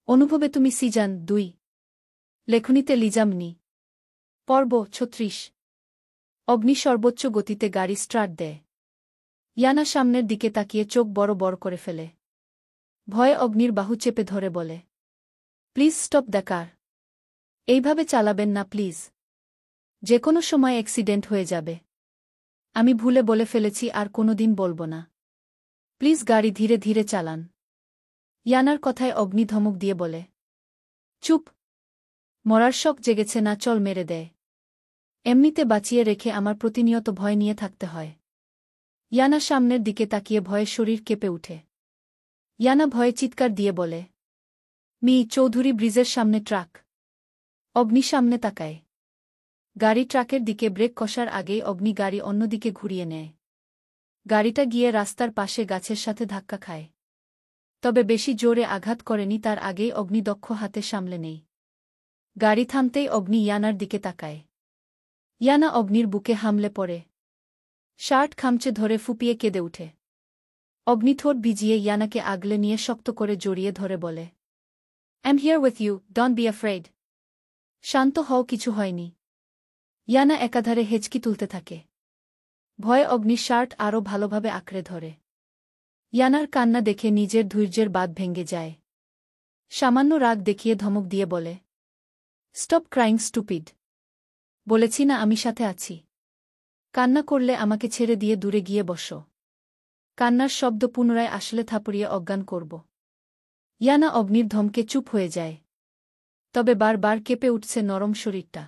অনুভবে তুমি সিজন ২ লেখনীতে লিজামনি পর্ব ৩৬ অগ্নি সর্বোচ্চ গতিতে গাড়ি স্টার্ট দেয়। ইয়ানা সামনের দিকে তাকিয়ে চোখ বড় বড় করে ফেলে। ভয়ে অগ্নির বাহু চেপে ধরে বলে, প্লিজ স্টপ দ্য কার। এইভাবে চালাবেন না প্লিজ। যে কোনো সময় অ্যাক্সিডেন্ট হয়ে যাবে। আমি ভুলে বলে ফেলেছি, আর কোনোদিন বলবো না। প্লিজ গাড়ি ধীরে ধীরে চালান। ইয়ানার কথায় অগ্নি ধমক দিয়ে বলে, চুপ। মরার শখ জেগেছে না, চল মেরে দেয়। এমনিতে বাঁচিয়ে রেখে আমার প্রতিনিয়ত ভয় নিয়ে থাকতে হয়। ইয়ানা সামনের দিকে তাকিয়ে ভয়ে শরীর কেঁপে উঠে। ইয়ানা ভয়ে চিৎকার দিয়ে বলে, মি চৌধুরী ব্রিজের সামনে ট্রাক। অগ্নি সামনে তাকায়। গাড়ি ট্রাকের দিকে ব্রেক কষার আগেই অগ্নি গাড়ি অন্যদিকে ঘুরিয়ে নেয়। গাড়িটা গিয়ে রাস্তার পাশে গাছের সাথে ধাক্কা খায়। তবে বেশি জোরে আঘাত করেনি, তার আগেই অগ্নি দক্ষ হাতে সামলে নেই। গাড়ি থামতেই অগ্নি ইয়ানার দিকে তাকায়। ইয়ানা অগ্নির বুকে হামলে পড়ে। শার্ট খামচে ধরে ফুপিয়ে কেঁদে উঠে। অগ্নি ঠোঁট ভিজিয়ে ইয়ানাকে আগলে নিয়ে শক্ত করে জড়িয়ে ধরে বলে, I am here with you, don't be afraid. শান্ত হও, কিছু হয়নি। ইয়ানা একাধারে হেঁচকি তুলতে থাকে। ভয়ে অগ্নির শার্ট আরও ভালোভাবে আঁকড়ে ধরে। ইয়ানার কান্না দেখে নিজের ধৈর্যের বাঁধ ভেঙে যায়। সামান্য রাগ দেখিয়ে ধমক দিয়ে বলে, স্টপ ক্রাইং স্টুপিড। বলেছি না আমি সাথে আছি। কান্না করলে আমাকে ছেড়ে দিয়ে দূরে গিয়ে বসো। কান্নার শব্দ পুনরায় আসলে থাপড়িয়ে অজ্ঞান করব। ইয়ানা অগ্নির ধমকে চুপ হয়ে যায়। তবে বারবার কেঁপে উঠছে নরম শরীরটা।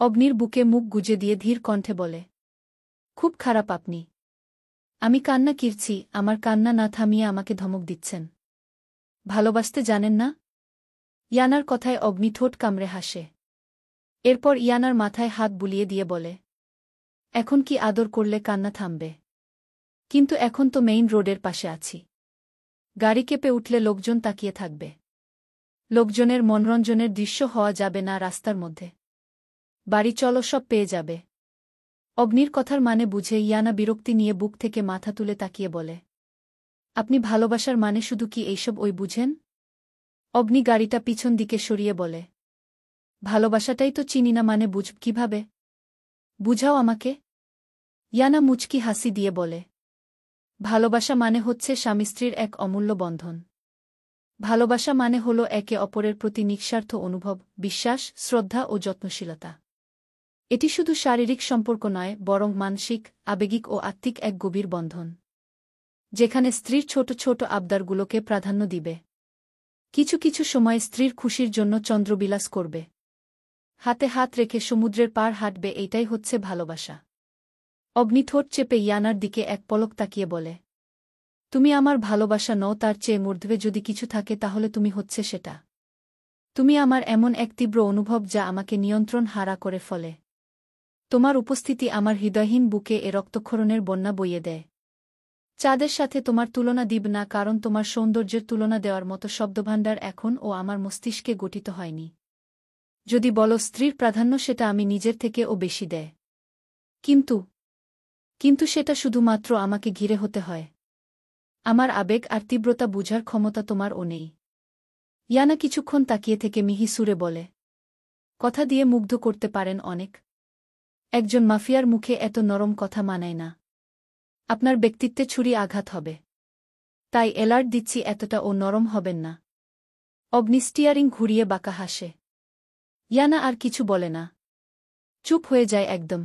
অগ্নির বুকে মুখ গুজে দিয়ে ধীর কণ্ঠে বলে, খুব খারাপ আপনি। আমি কান্না কিরছি, আমার কান্না না থামিয়ে আমাকে ধমক দিচ্ছেন। ভালোবাসতে জানেন না? ইয়ানার কথায় অগ্নি ঠোঁট কামড়ে হাসে। এরপর ইয়ানার মাথায় হাত বুলিয়ে দিয়ে বলে, এখন কি আদর করলে কান্না থামবে? কিন্তু এখন তো মেইন রোডের পাশে আছি। গাড়ি কেঁপে উঠলে লোকজন তাকিয়ে থাকবে। লোকজনের মনোরঞ্জনের দৃশ্য হওয়া যাবে না রাস্তার মধ্যে। বাড়ি চলো, সব পেয়ে যাবে। অগ্নির কথার মানে বুঝে ইয়ানা বিরক্তি নিয়ে বুক থেকে মাথা তুলে তাকিয়ে বলে, আপনি ভালোবাসার মানে শুধু কি এইসব ওই বুঝেন? অগ্নি গাড়িটা পিছন দিকে সরিয়ে বলে, ভালোবাসাটাই তো চিনি না, মানে বুঝব কিভাবে? বুঝাও আমাকে। ইয়ানা মুচকি হাসি দিয়ে বলে, ভালোবাসা মানে হচ্ছে স্বামী স্ত্রীর এক অমূল্য বন্ধন। ভালোবাসা মানে হল একে অপরের প্রতি নিঃস্বার্থ অনুভব, বিশ্বাস, শ্রদ্ধা ও যত্নশীলতা। এটি শুধু শারীরিক সম্পর্ক নয়, বরং মানসিক, আবেগিক ও আত্মিক এক গভীর বন্ধন, যেখানে স্ত্রীর ছোট ছোট আবদারগুলোকে প্রাধান্য দিবে। কিছু কিছু সময় স্ত্রীর খুশির জন্য চন্দ্রবিলাস করবে। হাতে হাত রেখে সমুদ্রের পার হাঁটবে, এইটাই হচ্ছে ভালোবাসা। অগ্নি ঠোঁট চেপে ইয়ানার দিকে এক পলক তাকিয়ে বলে, তুমি আমার ভালোবাসা নও, তার চেয়ে মূর্ধ্বে যদি কিছু থাকে তাহলে তুমি হচ্ছে সেটা। তুমি আমার এমন এক তীব্র অনুভব যা আমাকে নিয়ন্ত্রণ হারা করে ফেলে। তোমার উপস্থিতি আমার হৃদয়হীন বুকে এ রক্তক্ষরণের বন্যা বইয়ে দেয়। চাঁদের সাথে তোমার তুলনা দিব না, কারণ তোমার সৌন্দর্যের তুলনা দেওয়ার মতো শব্দভাণ্ডার এখন ও আমার মস্তিষ্কে গঠিত হয়নি। যদি বলো স্ত্রীর প্রাধান্য, সেটা আমি নিজের থেকে ও বেশি দেয়। কিন্তু সেটা শুধুমাত্র আমাকে ঘিরে হতে হয়। আমার আবেগ আর তীব্রতা বুঝার ক্ষমতা তোমার ও নেই। ইয়ানা কিছুক্ষণ তাকিয়ে থেকে মিহি সুরে বলে, কথা দিয়ে মুগ্ধ করতে পারেন অনেক। একজন মাফিয়ার মুখে এত নরম কথা মানায় না। আপনার ব্যক্তিত্বে ছুরি আঘাত হবে। তাই অ্যালার্ট দিচ্ছি, এতটা ও নরম হবেন না। অগ্নি স্টিয়ারিং ঘুরিয়ে বাঁকা হাসে। ইয়ানা আর কিছু বলে না। চুপ হয়ে যায় একদম।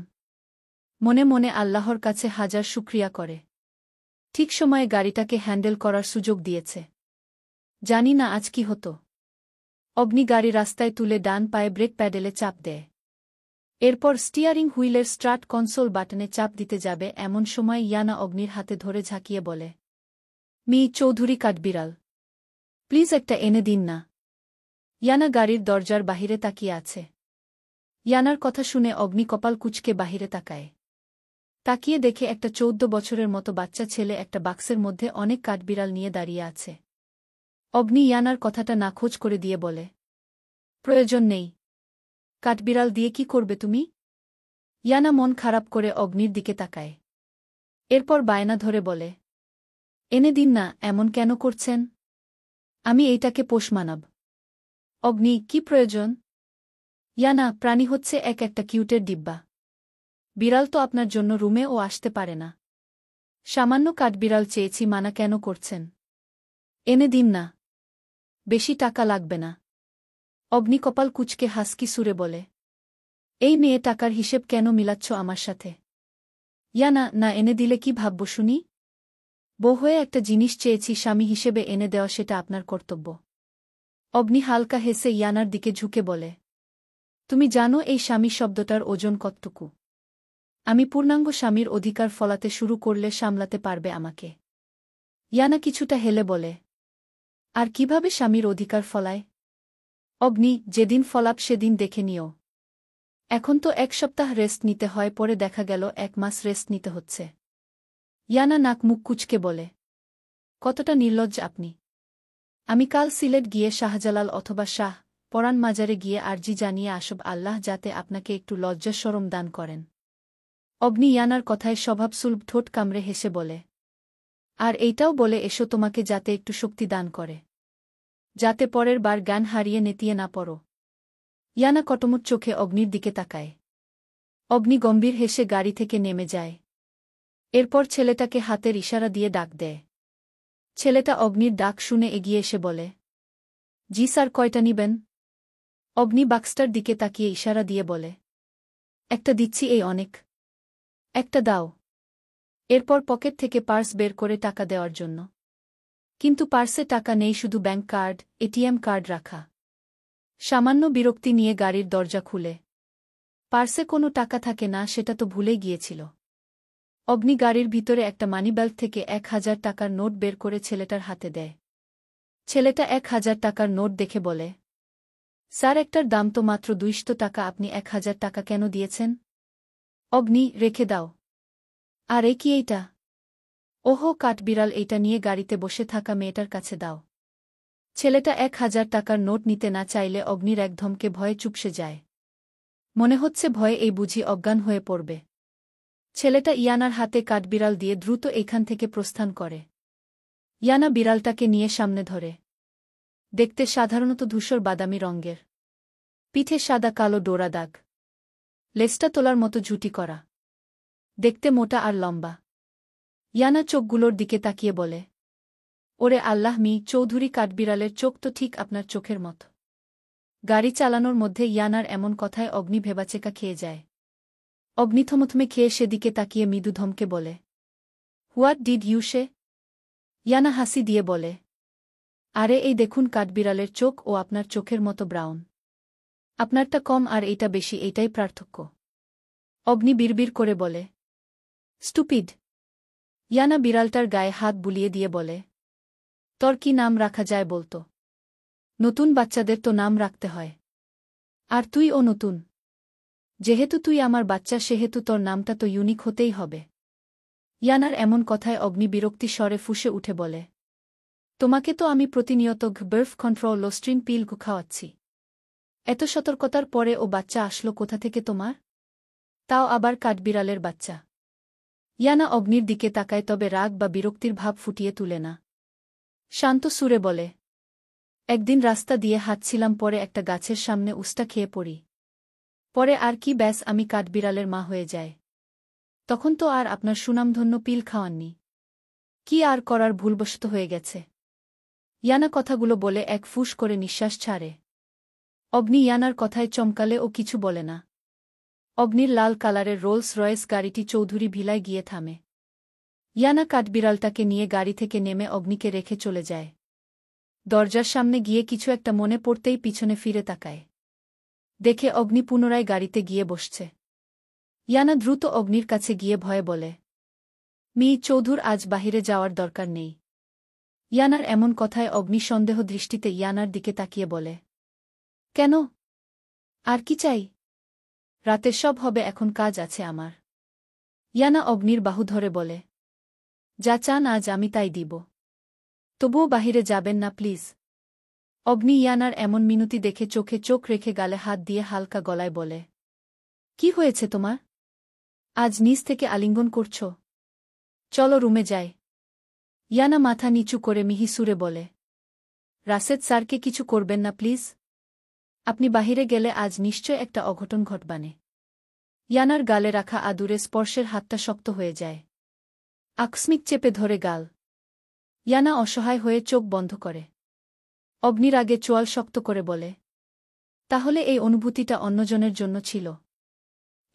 মনে মনে আল্লাহর কাছে হাজার শুকরিয়া করে। ঠিক সময়ে গাড়িটাকে হ্যান্ডেল করার সুযোগ দিয়েছে। জানি না আজ কি হতো। অগ্নি গাড়ি রাস্তায় তুলে ডান পায়ে ব্রেক প্যাডেলে চাপ দেয়। এরপর স্টিয়ারিং হুইলের স্টার্ট কনসোল বাটনে চাপ দিতে যাবে, এমন সময় ইয়ানা অগ্নির হাতে ধরে ঝাঁকিয়ে বলে, মি চৌধুরী কাঠবিড়াল, প্লিজ একটা এনে দিন না। ইয়ানা গাড়ির দরজার বাহিরে তাকিয়ে আছে। ইয়ানার কথা শুনে অগ্নি কপাল কুঁচকে বাহিরে তাকায়। তাকিয়ে দেখে একটা 14 বছরের মতো বাচ্চা ছেলে একটা বাক্সের মধ্যে অনেক কাঠবিড়াল নিয়ে দাঁড়িয়ে আছে। অগ্নি ইয়ানার কথাটা নাখোঁজ করে দিয়ে বলে, প্রয়োজন নেই। কাঠবিড়াল দিয়ে কি করবে তুমি? ইয়ানা মন খারাপ করে অগ্নির দিকে তাকায়। এরপর বায়না ধরে বলে, এনে দিন না, এমন কেন করছেন? আমি এইটাকে পোষ মানাব। অগ্নি, কি প্রয়োজন? ইয়ানা, প্রাণী হচ্ছে একটা কিউটের ডিব্বা। বিড়াল তো আপনার জন্য রুমেও আসতে পারে না। সামান্য কাঠবিড়াল চেয়েছি, মানা কেন করছেন? এনে দিন না। বেশি টাকা লাগবে না। অগ্নি কপাল কুঁচকে হাসকি সুরে বলে। এই মেয়ে টাকার হিসেব কেন মিলাচ্ছ আমার সাথে? ইয়ানা, না এনে দিলে কি ভাবব শুনি? বউ হয়ে একটা জিনিস চেয়েছি, স্বামী হিসেবে এনে দেওয়া সেটা আপনার কর্তব্য। অগ্নি হালকা হেসে ইয়ানার দিকে ঝুঁকে বলে। তুমি জানো এই স্বামী শব্দটার ওজন কতটুকু? আমি পূর্ণাঙ্গ স্বামীর অধিকার ফলাতে শুরু করলে সামলাতে পারবে আমাকে? ইয়ানা কিছুটা হেলে বলে। আর কিভাবে স্বামীর অধিকার ফলায়? অগ্নি, যেদিন ফলাপ সেদিন দেখে নিও। এখন তো 1 সপ্তাহ রেস্ট নিতে হয়, পরে দেখা গেল 1 মাস রেস্ট নিতে হচ্ছে। ইয়ানা নাক মুখ কুঁচকে বলে। কতটা নির্লজ্জ আপনি! আমি কাল সিলেট গিয়ে শাহজালাল অথবা শাহ পরান মাজারে গিয়ে আরজি জানিয়ে আসব, আল্লাহ যাতে আপনাকে একটু লজ্জা শরম দান করেন। অগ্নি ইয়ানার কথায় স্বভাবসুলভ ঠোঁট কামড়ে হেসে বলে। আর এইটাও বলে এসো তোমাকে যাতে একটু শক্তি দান করে, যাতে পরের বার জ্ঞান হারিয়ে নেতিয়ে না পড়ো। ইয়ানা কটমট চোখে অগ্নির দিকে তাকায়। অগ্নি গম্ভীর হেসে গাড়ি থেকে নেমে যায়। এরপর ছেলেটাকে হাতের ইশারা দিয়ে ডাক দেয়। ছেলেটা অগ্নির ডাক শুনে এগিয়ে এসে বলে। জি স্যার, কয়টা নিবেন? অগ্নি বাক্সটার দিকে তাকিয়ে ইশারা দিয়ে বলে। একটা দিচ্ছি, এই অনেক। একটা দাও। এরপর পকেট থেকে পার্স বের করে টাকা দেওয়ার জন্য। কিন্তু পার্সে টাকা নেই, শুধু ব্যাংক কার্ড, এটিএম কার্ড রাখা। সামান্য বিরক্তি নিয়ে গাড়ির দরজা খুলে। পার্সে কোনো টাকা থাকে না, সেটা তো ভুলেই গিয়েছিল। অগ্নি গাড়ির ভিতরে একটা মানিব্যাগ থেকে 1000 টাকার নোট বের করে ছেলেটার হাতে দেয়। ছেলেটা 1000 টাকার নোট দেখে বলে। স্যার, একটার দাম তো মাত্র 200 টাকা, আপনি 1000 টাকা কেন দিয়েছেন? অগ্নি, রেখে দাও। আর কি এইটা? ওহো, কাঠবিড়াল, এইটা নিয়ে গাড়িতে বসে থাকা মেয়েটার কাছে দাও। ছেলেটা 1000 টাকার নোট নিতে না চাইলে অগ্নির এক ধমকে ভয়ে চুপসে যায়। মনে হচ্ছে ভয়ে এই বুঝি অজ্ঞান হয়ে পড়বে। ছেলেটা ইয়ানার হাতে কাঠবিড়াল দিয়ে দ্রুত এখান থেকে প্রস্থান করে। ইয়ানা বিড়ালটাকে নিয়ে সামনে ধরে। দেখতে সাধারণত ধূসর বাদামি রঙের। পিঠে সাদা কালো ডোরা দাগ। লেজটা তোলার মতো ঝুটি করা। দেখতে মোটা আর লম্বা। ইয়ানা চোখগুলোর দিকে তাকিয়ে বলে। ওরে আল্লাহ, চৌধুরী কাঠবিড়ালের চোখ তো ঠিক আপনার চোখের মতো। গাড়ি চালানোর মধ্যে ইয়ানার এমন কথায় অগ্নি ভেবাচেকা খেয়ে যায়। অগ্নি থমথমে খেয়ে সেদিকে তাকিয়ে মৃদু ধমকে বলে। হোয়াট ডিড ইউ সে? ইয়ানা হাসি দিয়ে বলে। আরে এই দেখুন, কাঠবিড়ালের চোখ ও আপনার চোখের মতো ব্রাউন। আপনারটা কম আর এইটা বেশি, এইটাই পার্থক্য। অগ্নি বিড়বিড় করে বলে। স্টুপিড! ইয়ানা বিড়ালটার গায়ে হাত বুলিয়ে দিয়ে বলে। তোর কি নাম রাখা যায় বলতো? নতুন বাচ্চাদের তো নাম রাখতে হয়। আর তুইও নতুন। যেহেতু তুই আমার বাচ্চা, সেহেতু তোর নামটা তো ইউনিক হতেই হবে। ইয়ানার এমন কথায় অগ্নি বিরক্তি স্বরে ফুঁসে উঠে বলে। তোমাকে তো আমি প্রতিনিয়ত বার্থ কন্ট্রোল লোস্ট্রিন পিল খাওয়াচ্ছি। এত সতর্কতার পরে ও বাচ্চা আসলো কোথা থেকে তোমার? তাও আবার কাঠবিড়ালের বাচ্চা। ইয়ানা অগ্নির দিকে তাকায়, তবে রাগ বা বিরক্তির ভাব ফুটিয়ে তুলে না। শান্ত সুরে বলে। একদিন রাস্তা দিয়ে হাঁটছিলাম, পরে একটা গাছের সামনে উস্টা খেয়ে পড়ি। পরে আর কি, ব্যাস আমি কাঠবিড়ালের মা হয়ে যায়। তখন তো আর আপনার সুনামধন্য পিল খাওয়াননি। কি আর করার, ভুলবশত হয়ে গেছে। ইয়ানা কথাগুলো বলে এক ফুস করে নিঃশ্বাস ছাড়ে। অগ্নি ইয়ানার কথায় চমকালে ও কিছু বলে না। অগ্নির লাল কালারের রোলস রয়েস গাড়িটি চৌধুরী ভিলায় গিয়ে থামে। ইয়ানা কাঠবিড়ালটাকে নিয়ে গাড়ি থেকে নেমে অগ্নিকে রেখে চলে যায়। দরজার সামনে গিয়ে কিছু একটা মনে পড়তেই পিছনে ফিরে তাকায়। দেখে অগ্নি পুনরায় গাড়িতে গিয়ে বসছে। ইয়ানা দ্রুত অগ্নির কাছে গিয়ে ভয়ে বলে। চৌধুর আজ বাহিরে যাওয়ার দরকার নেই। ইয়ানার এমন কথায় অগ্নি সন্দেহ দৃষ্টিতে ইয়ানার দিকে তাকিয়ে বলে। কেন? আর কি চাই? রাতের সব হবে, এখন কাজ আছে আমার। ইয়ানা অগ্নির বাহু ধরে বলে। যা চান আজ আমি তাই দিব। তবুও বাহিরে যাবেন না প্লিজ। অগ্নি ইয়ানার এমন মিনতি দেখে চোখে চোখ রেখে গালে হাত দিয়ে হালকা গলায় বলে। কি হয়েছে তোমার? আজ নিজ থেকে আলিঙ্গন করছ? চলো রুমে যাই। ইয়ানা মাথা নিচু করে মিহি সুরে বলে। রাশেদ স্যারকে কিছু করবেন না প্লিজ। আপনি বাহিরে গেলে আজ নিশ্চয় একটা অঘটন ঘটবানে। ইয়ানার গালে রাখা আদুরে স্পর্শের হাতটা শক্ত হয়ে যায়। আকস্মিক চেপে ধরে গাল। ইয়ানা অসহায় হয়ে চোখ বন্ধ করে। অগ্নির আগে চোয়াল শক্ত করে বলে, তাহলে এই অনুভূতিটা অন্যজনের জন্য ছিল।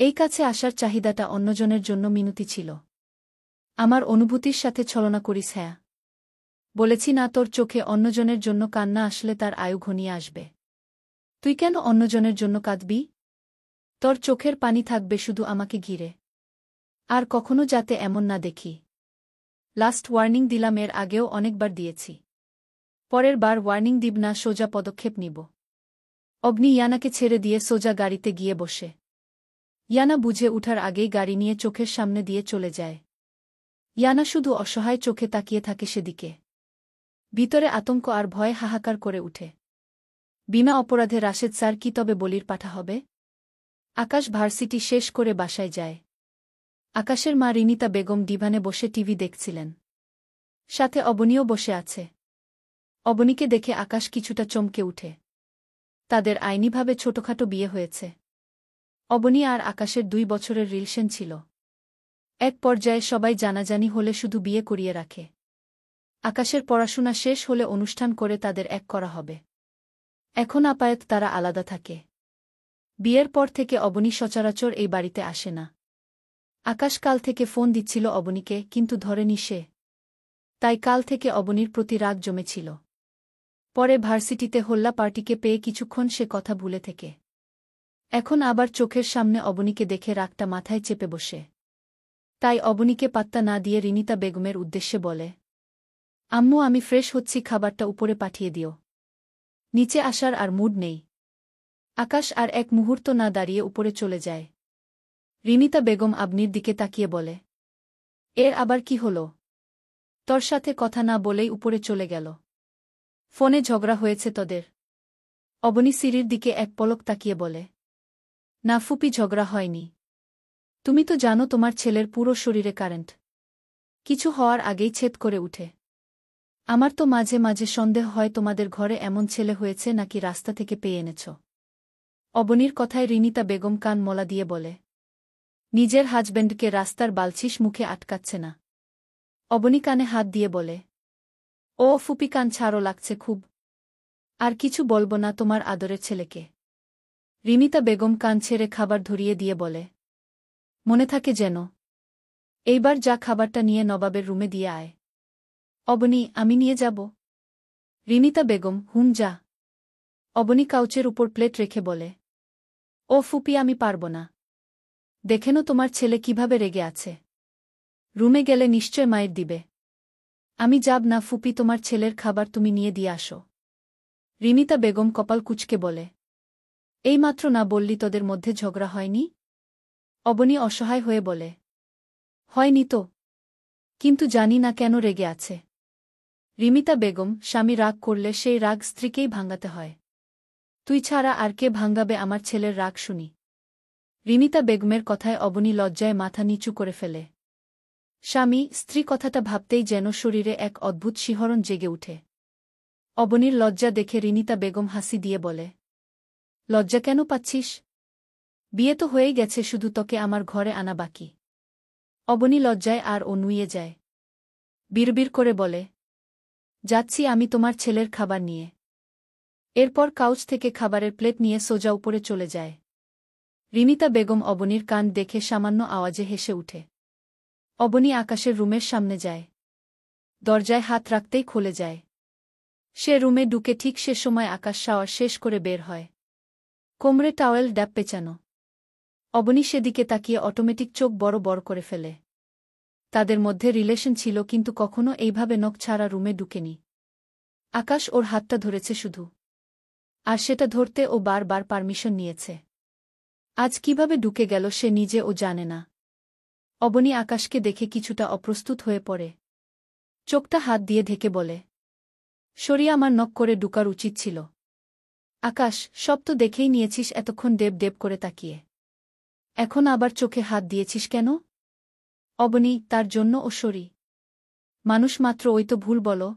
এই কাছে আসার চাহিদাটা অন্যজনের জন্য মিনতি ছিল। আমার অনুভূতির সাথে ছলনা করিস? হ্যাঁ বলেছি না, তোর চোখে অন্যজনের জন্য কান্না আসলে তার আয়ু ঘনিয়ে আসবে। তুই কেন অন্যজনের জন্য কাঁদবি? তোর চোখের পানি থাকবে শুধু আমাকে ঘিরে। আর কখনো যাতে এমন না দেখি। লাস্ট ওয়ার্নিং দিলাম, এর আগেও অনেকবার দিয়েছি। পরের বার ওয়ার্নিং দিব না, সোজা পদক্ষেপ নিব। অগ্নি ইয়ানাকে ছেড়ে দিয়ে সোজা গাড়িতে গিয়ে বসে। ইয়ানা বুঝে উঠার আগেই গাড়ি নিয়ে চোখের সামনে দিয়ে চলে যায়। ইয়ানা শুধু অসহায় চোখে তাকিয়ে থাকে সেদিকে। ভিতরে আতঙ্ক আর ভয়ে হাহাকার করে উঠে। বিনা অপরাধে রাশেদ স্যার কি তবে বলির পাঠা হবে? আকাশ ভার্সিটি শেষ করে বাসায় যায়। আকাশের মা রিনিতা বেগম ডিভানে বসে টিভি দেখছিলেন। সাথে অবনীও বসে আছে। অবনীকে দেখে আকাশ কিছুটা চমকে উঠে। তাদের আইনিভাবে ছোটখাটো বিয়ে হয়েছে। অবনী আর আকাশের 2 বছরের রিলেশন ছিল। এক পর্যায়ে সবাই জানাজানি হলে শুধু বিয়ে করিয়ে রাখে। আকাশের পড়াশোনা শেষ হলে অনুষ্ঠান করে তাদের এক করা হবে। এখন আপাতত তারা আলাদা থাকে। বিয়ের পর থেকে অবনী সচরাচর এই বাড়িতে আসে না। আকাশ কাল থেকে ফোন দিচ্ছিল অবনীকে, কিন্তু ধরেনি সে। তাই কাল থেকে অবনীর প্রতি রাগ জমেছিল। পরে ভার্সিটিতে হোল্লা পার্টিকে পেয়ে কিছুক্ষণ সে কথা ভুলে থেকে। এখন আবার চোখের সামনে অবনীকে দেখে রাগটা মাথায় চেপে বসে। তাই অবনীকে পাত্তা না দিয়ে রিনিতা বেগমের উদ্দেশ্যে বলে, আম্মু আমি ফ্রেশ হচ্ছি, খাবারটা উপরে পাঠিয়ে দিও। নিচে আসার আর মুড নেই। আকাশ আর এক মুহূর্ত না দাঁড়িয়ে উপরে চলে যায়। রিনিতা বেগম আবনির দিকে তাকিয়ে বলে, এর আবার কি হলো? তোর সাথে কথা না বলেই উপরে চলে গেল। ফোনে ঝগড়া হয়েছে তোদের? অবনী সিঁড়ির দিকে এক পলক তাকিয়ে বলে, না ফুপি, ঝগড়া হয়নি। তুমি তো জানো তোমার ছেলের পুরো শরীরে কারেন্ট। কিছু হওয়ার আগেই ছেদ করে উঠে। আমার তো মাঝে মাঝে সন্দেহ হয় তোমাদের ঘরে এমন ছেলে হয়েছে নাকি রাস্তা থেকে পেয়ে এনেছ। অবনীর কথায় রিনিতা বেগম কান মলা দিয়ে বলে, নিজের হাজব্যান্ডকে রাস্তার বালছিস মুখে আটকাচ্ছে না। অবনী কানে হাত দিয়ে বলে, ও ফুপি কান ছাড়ো, লাগছে খুব। আর কিছু বলবো না তোমার আদরের ছেলেকে। রিনিতা বেগম কান ছেড়ে খাবার ধরিয়ে দিয়ে বলে, মনে থাকে যেন। এইবার যা খাবারটা নিয়ে নবাবের রুমে দিয়ে আয়। অবনী আমি নিয়ে যাব। রিনিতা বেগম হুম যা। অবনী কাউচের উপর প্লেট রেখে বলে, ও ফুপি আমি পারব না। দেখেনো তোমার ছেলে কিভাবে রেগে আছে। রুমে গেলে নিশ্চয় মায়ের দিবে। আমি যাব না ফুপি, তোমার ছেলের খাবার তুমি নিয়ে দিয়ে আসো। রিনিতা বেগম কপাল কুঁচকে বলে, এইমাত্র না বললি তোদের মধ্যে ঝগড়া হয়নি? অবনী অসহায় হয়ে বলে, হয়নি তো, কিন্তু জানি না কেন রেগে আছে। রিমিতা বেগম স্বামী রাগ করলে সেই রাগ স্ত্রীকেই ভাঙাতে হয়। তুই ছাড়া আর কে ভাঙাবে আমার ছেলের রাগ শুনি? রিমিতা বেগমের কথায় অবনী লজ্জায় মাথা নিচু করে ফেলে। স্বামী স্ত্রী কথাটা ভাবতেই যেন শরীরে এক অদ্ভুত শিহরণ জেগে উঠে। অবনীর লজ্জা দেখে রিনিতা বেগম হাসি দিয়ে বলে, লজ্জা কেন পাচ্ছিস? বিয়ে তো হয়েই গেছে, শুধু তোকে আমার ঘরে আনা বাকি। অবনী লজ্জায় আর ও নুয়ে যায়। বিড়বিড় করে বলে, যাচ্ছি আমি তোমার ছেলের খাবার নিয়ে। এরপর কাউচ থেকে খাবারের প্লেট নিয়ে সোজা উপরে চলে যায়। রিনিতা বেগম অবনীর কান দেখে সামান্য আওয়াজে হেসে উঠে। অবনী আকাশের রুমের সামনে যায়। দরজায় হাত রাখতেই খুলে যায়। সে রুমে ঢুকে ঠিক সে সময় আকাশ শাওয়ার শেষ করে বের হয়। কোমরে টাওয়েল ড্যাপ পেঁচানো। অবনী সেদিকে তাকিয়ে অটোমেটিক চোখ বড় বড় করে ফেলে। তাদের মধ্যে রিলেশন ছিল, কিন্তু কখনো এইভাবে নখ ছাড়া রুমে ঢুকেনি। আকাশ ওর হাতটা ধরেছে শুধু। আর সেটা ধরতে ও বারবার পারমিশন নিয়েছে। আজ কিভাবে ঢুকে গেল সে নিজে ও জানে না। অবনী আকাশকে দেখে কিছুটা অপ্রস্তুত হয়ে পড়ে। চোখটা হাত দিয়ে ঢেকে বলে, সরিয়ে আমার নখ করে ঢুকার উচিত ছিল। আকাশ সব তো দেখেই নিয়েছিস, এতক্ষণ দেব দেব করে তাকিয়ে। এখন আবার চোখে হাত দিয়েছিস কেন? অবনী তার জন্য ও সরি। মানুষ মাত্র ওই তো ভুল বলো।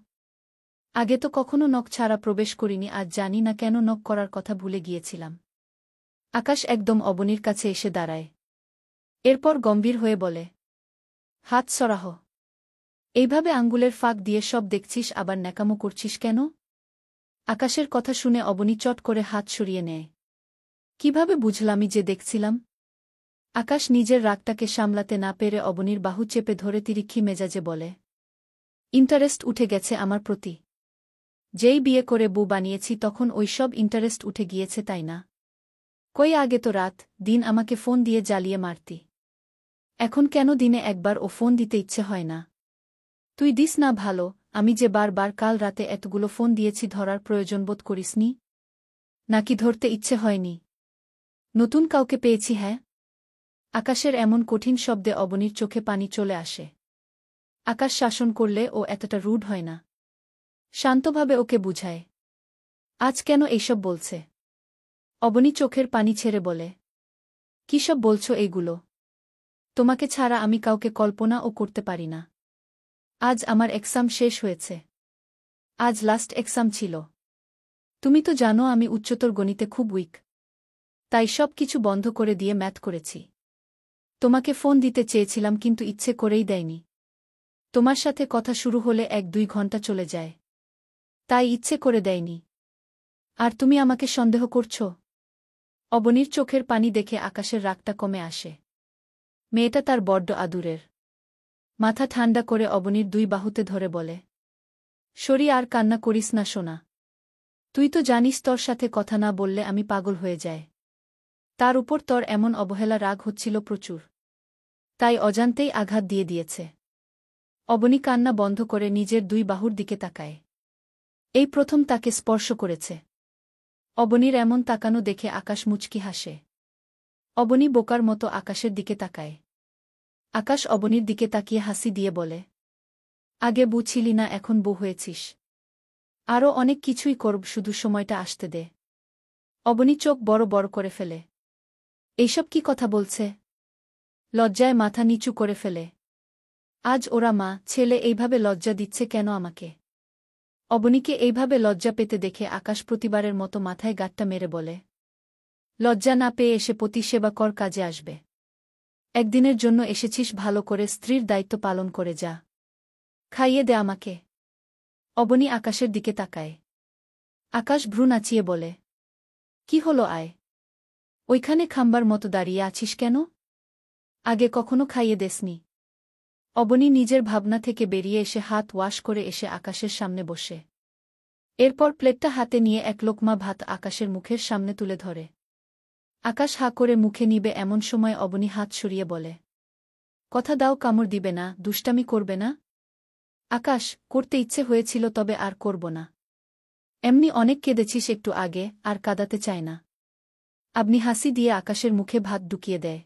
আগে তো কখনো নখ ছাড়া প্রবেশ করিনি, আজ জানি না কেন নখ করার কথা ভুলে গিয়েছিলাম। আকাশ একদম অবনীর কাছে এসে দাঁড়ায়। এরপর গম্ভীর হয়ে বলে, হাত সরাহ। এইভাবে আঙ্গুলের ফাঁক দিয়ে সব দেখছিস, আবার ন্যাকামো করছিস কেন? আকাশের কথা শুনে অবনী চট করে হাত সরিয়ে নেয়। কিভাবে বুঝলামই যে দেখছিলাম? আকাশ নিজের রাগটাকে সামলাতে না পেরে অবনীর বাহু চেপে ধরে তিরিক্ষি মেজাজে বলে, ইন্টারেস্ট উঠে গেছে আমার প্রতি। যেই বিয়ে করে বউ বানিয়েছি তখন ওই সব ইন্টারেস্ট উঠে গিয়েছে, তাই না? কই আগে তো রাত দিন আমাকে ফোন দিয়ে জ্বালিয়ে মারতি। এখন কেন দিনে একবার ও ফোন দিতে ইচ্ছে হয় না? তুই দিস না ভালো, আমি যে বারবার কাল রাতে এতগুলো ফোন দিয়েছি, ধরার প্রয়োজন বোধ করিসনি? নাকি ধরতে ইচ্ছে হয়নি? নতুন কাউকে পেয়েছি? হ্যাঁ। আকাশের এমন কঠিন শব্দে অবনীর চোখে পানি চলে আসে। আকাশ শাসন করলে ও এতটা রুড হয় না। শান্তভাবে ওকে বুঝায়, আজ কেন এইসব বলছে? অবনী চোখের পানি ছেড়ে বলে, কী সব বলছো এইগুলো? তোমাকে ছাড়া আমি কাউকে কল্পনাও করতে পারি না। আজ আমার এক্সাম শেষ হয়েছে। আজ লাস্ট এক্সাম ছিল। তুমি তো জানো আমি উচ্চতর গণিতে খুব উইক। তাই সব কিছু বন্ধ করে দিয়ে ম্যাথ করেছি। তোমাকে ফোন দিতে চেয়েছিলাম কিন্তু ইচ্ছে করেই দেয়নি। তোমার সাথে কথা শুরু হলে 1-2 ঘন্টা চলে যায়। তাই ইচ্ছে করে দেয়নি। আর তুমি আমাকে সন্দেহ করছো? অবনীর চোখের পানি দেখে আকাশের রাগটা কমে আসে। মেয়েটা তার বড্ড আদুরের। মাথা ঠান্ডা করে অবনীর 2 বাহুতে ধরে বলে, সরি, আর কান্না করিস না সোনা। তুই তো জানিস তোর সাথে কথা না বললে আমি পাগল হয়ে যায়। তার উপর তোর এমন অবহেলা, রাগ হচ্ছিল প্রচুর। তাই অজান্তেই আঘাত দিয়ে দিয়েছে। অবনী কান্না বন্ধ করে নিজের 2 বাহুর দিকে তাকায়। এই প্রথম তাকে স্পর্শ করেছে। অবনীর এমন তাকানো দেখে আকাশ মুচকি হাসে। অবনী বোকার মতো আকাশের দিকে তাকায়। আকাশ অবনীর দিকে তাকিয়ে হাসি দিয়ে বলে, আগে বুঝছিলি না, এখন বউ হয়েছিস। আরও অনেক কিছুই করব, শুধু সময়টা আসতে দে। অবনী চোখ বড় বড় করে ফেলে। এইসব কি কথা বলছে? লজ্জায় মাথা নিচু করে ফেলে। আজ ওরা মা ছেলে এইভাবে লজ্জা দিচ্ছে কেন আমাকে? অবনীকে এইভাবে লজ্জা পেতে দেখে আকাশ প্রতিবারের মতো মাথায় গাঁটটা মেরে বলে, লজ্জা না পেয়ে এসে পতি সেবা কর, কাজে আসবে। একদিনের জন্য এসেছিস, ভালো করে স্ত্রীর দায়িত্ব পালন করে যা। খাইয়ে দে আমাকে। অবনী আকাশের দিকে তাকায়। আকাশ ভ্রু নাচিয়ে বলে, কি হলো আয়? ওইখানে খাম্বার মতো দাঁড়িয়ে আছিস কেন? আগে কখনো খাইয়ে দেসনি। অবনী নিজের ভাবনা থেকে বেরিয়ে এসে হাত ওয়াশ করে এসে আকাশের সামনে বসে। এরপর প্লেটটা হাতে নিয়ে 1 লোকমা ভাত আকাশের মুখের সামনে তুলে ধরে। আকাশ হা করে মুখে নিবে এমন সময় অবনী হাত সরিয়ে বলে, কথা দাও কামড় দিবে না, দুষ্টামি করবে না। আকাশ, করতে ইচ্ছে হয়েছিল, তবে আর করব না। এমনি অনেক কেঁদেছিস একটু আগে, আর কাঁদাতে চায় না। আপনি হাসি দিয়ে আকাশের মুখে ভাত ঢুকিয়ে দেয়।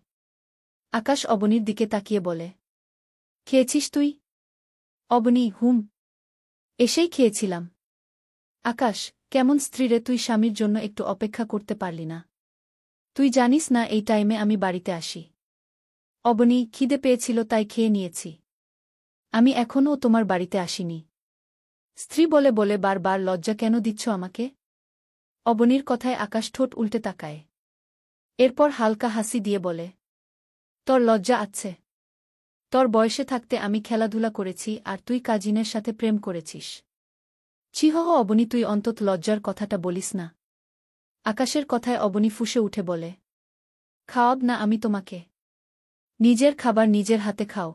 আকাশ অবনীর দিকে তাকিয়ে বলে, খেয়েছিস তুই? অবনী, হুম। এসেই খেয়েছিলাম। আকাশ, কেমন স্ত্রীরে তুই, স্বামীর জন্য একটু অপেক্ষা করতে পারলি না? তুই জানিস না এই টাইমে আমি বাড়িতে আসি। অবনী, খিদে পেয়েছিল তাই খেয়ে নিয়েছি। আমি এখনও তোমার বাড়িতে আসিনি। স্ত্রী বলে বলে বারবার লজ্জা কেন দিচ্ছ আমাকে? অবনীর কথায় আকাশ ঠোঁট উল্টে তাকায়। এরপর হালকা হাসি দিয়ে বলে, তোর লজ্জা আছে? তোর বয়সে থাকতে আমি খেলাধুলা করেছি আর তুই কাজিনের সাথে প্রেম করেছিস। ছিহহ অবনী, তুই অন্তত লজ্জার কথাটা বলিস না। আকাশের কথায় অবনী ফুঁসে উঠে বলে, খাওয়াব না আমি তোমাকে? নিজের খাবার নিজের হাতে খাও।